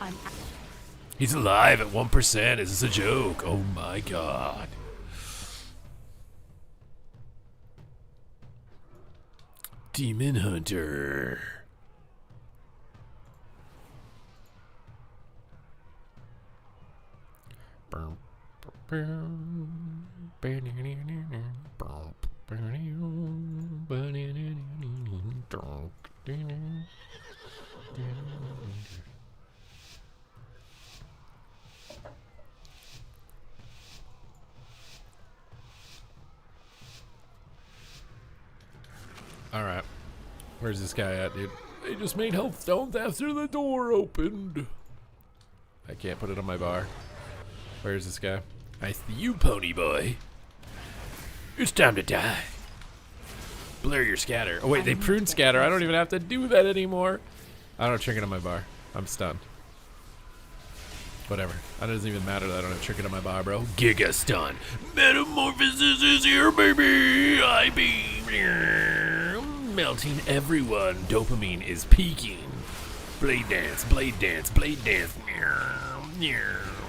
I'm He's alive at 1%. Is this a joke? Oh my god. Demon Hunter. Alright. Where's this guy at, dude? They just made health stones after the door opened. I can't put it on my bar. Where's this guy? I see you, pony boy. It's time to die. Blur your scatter. Oh wait, they prune scatter. I don't even have to do that anymore. I don't have trinket on my bar. I'm stunned. Whatever. That doesn't even matter that I don't have trinket on my bar, bro. Giga stun. Metamorphosis is here, baby. I beam. Melting everyone. Dopamine is peaking. Blade dance, blade dance, blade dance.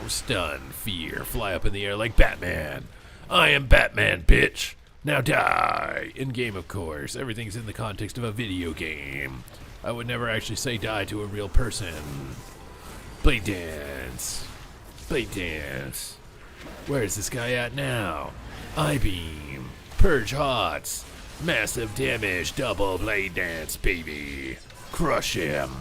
Stun, fear, fly up in the air like Batman. I am Batman, bitch. Now die. In game, of course. Everything's in the context of a video game. I would never actually say die to a real person. Blade dance. Blade dance. Where's this guy at now? I-beam. Purge hots. Massive damage. Double blade dance, baby. Crush him.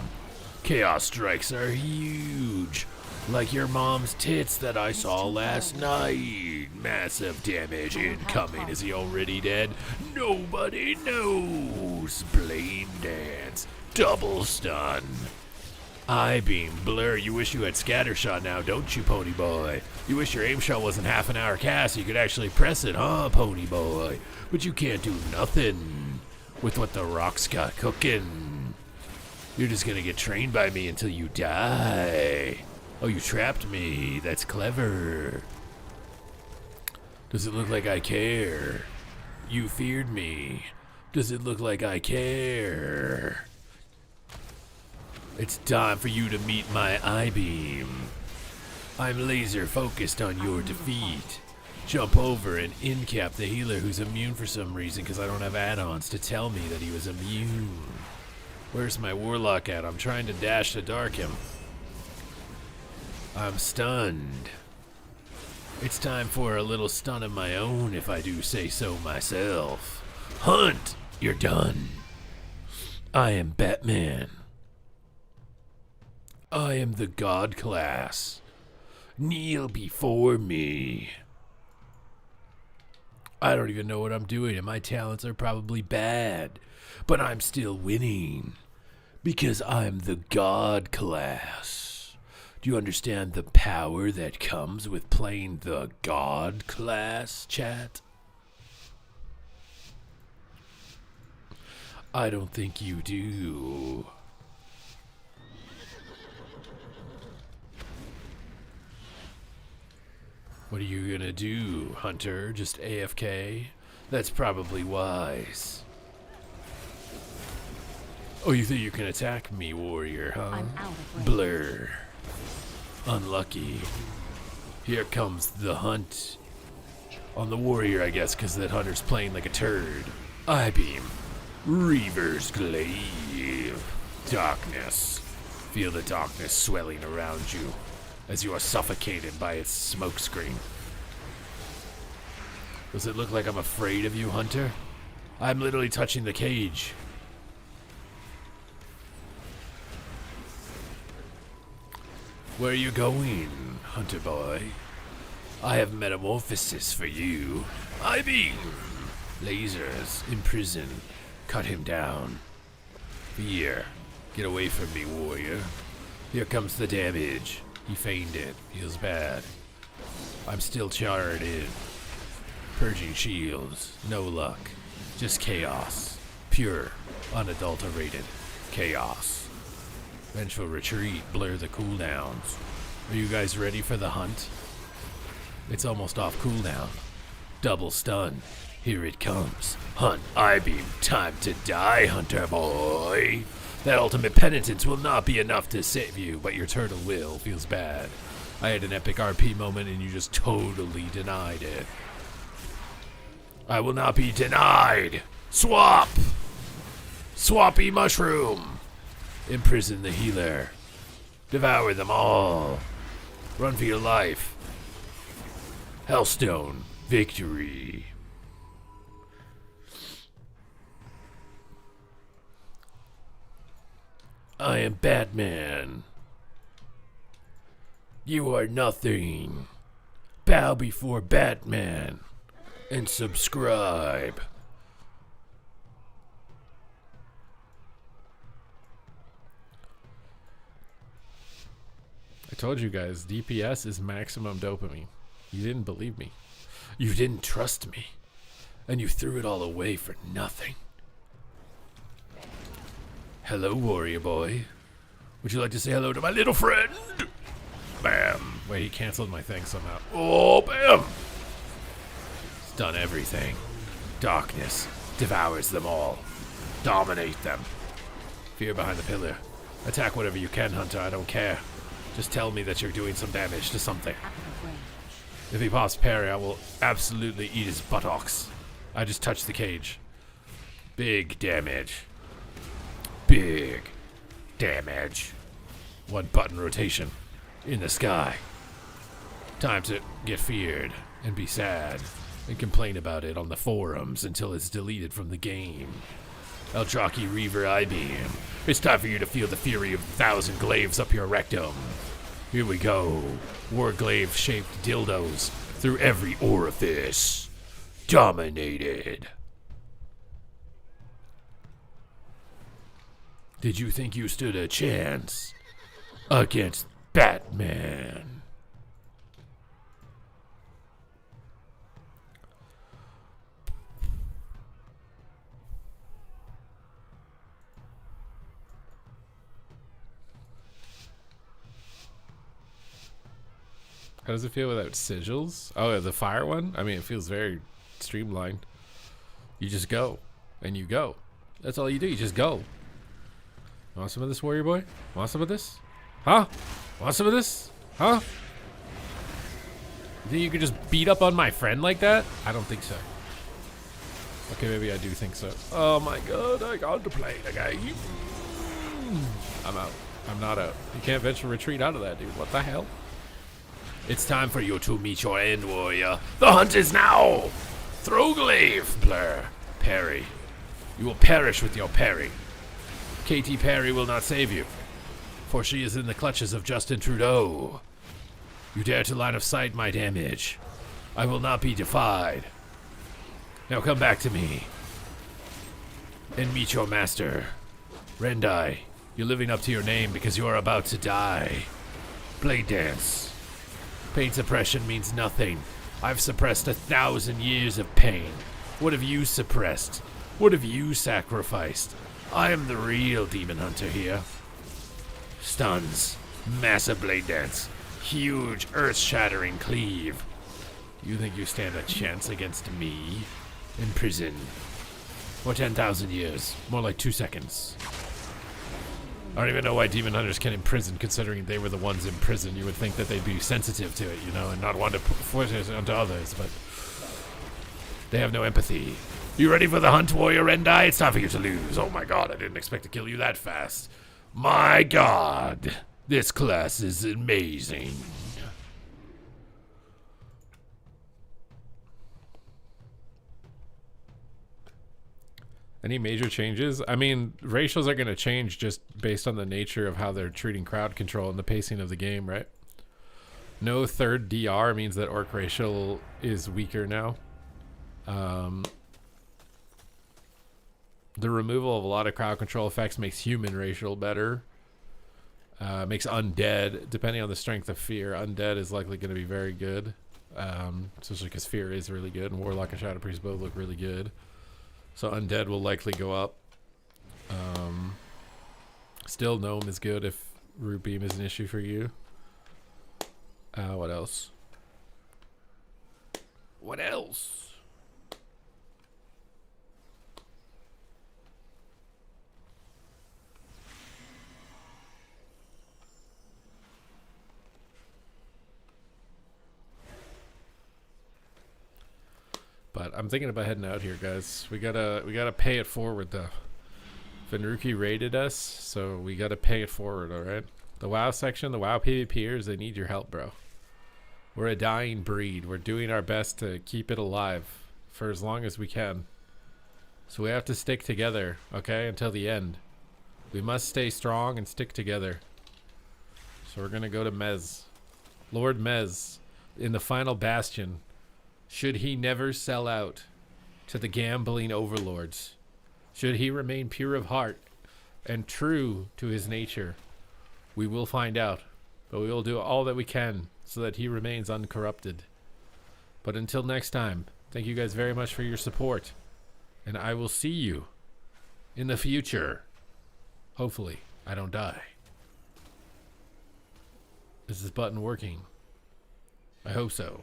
Chaos strikes are huge. Like your mom's tits that I saw last night. Massive damage incoming. Is he already dead? Nobody knows. Blade dance. Double stun. I-beam. Blur. You wish you had scattershot now, don't you, pony boy? You wish your aim shot wasn't half an hour cast so you could actually press it, huh, pony boy? But you can't do nothing with what the Rock's got cooking. You're just gonna get trained by me until you die. Oh, you trapped me. That's clever. Does it look like I care? You feared me. Does it look like I care? It's time for you to meet my I-beam. I'm laser focused on your defeat. Jump over and in-cap the healer who's immune for some reason because I don't have add-ons to tell me that he was immune. Where's my warlock at? I'm trying to dash to dark him. I'm stunned. It's time for a little stun of my own, if I do say so myself. Hunt! You're done. I am Batman. I am the god class. Kneel before me. I don't even know what I'm doing, and my talents are probably bad. But I'm still winning. Because I'm the god class. Do you understand the power that comes with playing the god class, chat? I don't think you do. What are you gonna do, Hunter? Just AFK? That's probably wise. Oh, you think you can attack me, warrior, huh? I'm out of range. Blur. Unlucky. Here comes the hunt. On the warrior, I guess, because that hunter's playing like a turd. I-beam. Reaver's glaive. Darkness. Feel the darkness swelling around you as you are suffocated by its smokescreen. Does it look like I'm afraid of you, Hunter? I'm literally touching the cage. Where are you going, Hunter boy? I have metamorphosis for you. I-beam. Lasers. Imprison. Cut him down. Fear. Get away from me, warrior. Here comes the damage. He feigned it. Feels bad. I'm still charred in. Purging shields. No luck. Just chaos. Pure. Unadulterated. Chaos. Vengeful retreat. Blur the cooldowns. Are you guys ready for the hunt? It's almost off cooldown. Double stun. Here it comes. Hunt I-beam. Time to die, Hunter boy. That ultimate penitence will not be enough to save you, but your turtle will. Feels bad. I had an epic RP moment and you just totally denied it. I will not be denied. Swap! Swappy mushroom! Imprison the healer. Devour them all. Run for your life. Hellstone. Victory. I am Batman. You are nothing. Bow before Batman. And subscribe. I told you guys, DPS is maximum dopamine. You didn't believe me. You didn't trust me. And you threw it all away for nothing. Hello, warrior boy. Would you like to say hello to my little friend? Bam. Wait, he canceled my thing somehow. Oh, bam. It's done everything. Darkness devours them all. Dominate them. Fear behind the pillar. Attack whatever you can, Hunter. I don't care. Just tell me that you're doing some damage to something. If he pops parry, I will absolutely eat his buttocks. I just touched the cage. Big damage. Big damage. One button rotation. In the sky. Time to get feared and be sad and complain about it on the forums until it's deleted from the game. Eldraki Reaver I-beam. It's time for you to feel the fury of 1,000 glaives up your rectum. Here we go. Warglaive shaped dildos through every orifice. Dominated. Did you think you stood a chance against Batman? How does it feel without sigils? Oh, the fire one? I mean, it feels very streamlined. You just go. And you go. That's all you do. You just go. Want some of this, warrior boy? Want some of this? Huh? Want some of this? Huh? You think you could just beat up on my friend like that? I don't think so. Okay, maybe I do think so. Oh my god, I got to play the game. I'm out. I'm not out. You can't venture retreat out of that, dude. What the hell? It's time for you to meet your end, warrior. The hunt is now! Throwglaive, blur. Parry. You will perish with your parry. Katy Perry will not save you, for she is in the clutches of Justin Trudeau. You dare to line of sight my damage. I will not be defied. Now come back to me and meet your master. Rendai, you're living up to your name because you are about to die. Blade dance. Pain suppression means nothing. I've suppressed 1,000 years of pain. What have you suppressed? What have you sacrificed? I am the real demon hunter here. Stuns. Massive blade dance. Huge earth-shattering cleave. You think you stand a chance against me? In prison. For 10,000 years. More like 2 seconds. I don't even know why demon hunters can imprison, considering they were the ones in prison. You would think that they'd be sensitive to it, you know, and not want to force it onto others, but they have no empathy. You ready for the hunt, warrior Rendai? It's time for you to lose. Oh my god, I didn't expect to kill you that fast. My god, this class is amazing. Any major changes? I mean, racials are going to change just based on the nature of how they're treating crowd control and the pacing of the game, right? No third DR means that orc racial is weaker now. The removal of a lot of crowd control effects makes human racial better. Makes undead, depending on the strength of fear, undead is likely going to be very good. Especially because fear is really good, and warlock and shadow priest both look really good. So undead will likely go up. Still gnome is good if root beam is an issue for you. What else? What else? I'm thinking about heading out here, guys. We gotta pay it forward though. Fenruki raided us, so we gotta pay it forward, alright? The WoW section, the WoW PvPers, they need your help, bro. We're a dying breed. We're doing our best to keep it alive for as long as we can. So we have to stick together, okay, until the end. We must stay strong and stick together. So we're gonna go to Mez. Lord Mez, in the final bastion, should he never sell out to the gambling overlords, should he remain pure of heart and true to his nature, we will find out. But we will do all that we can so that he remains uncorrupted. But until next time, thank you guys very much for your support. And I will see you in the future. Hopefully, I don't die. Is this button working? I hope so.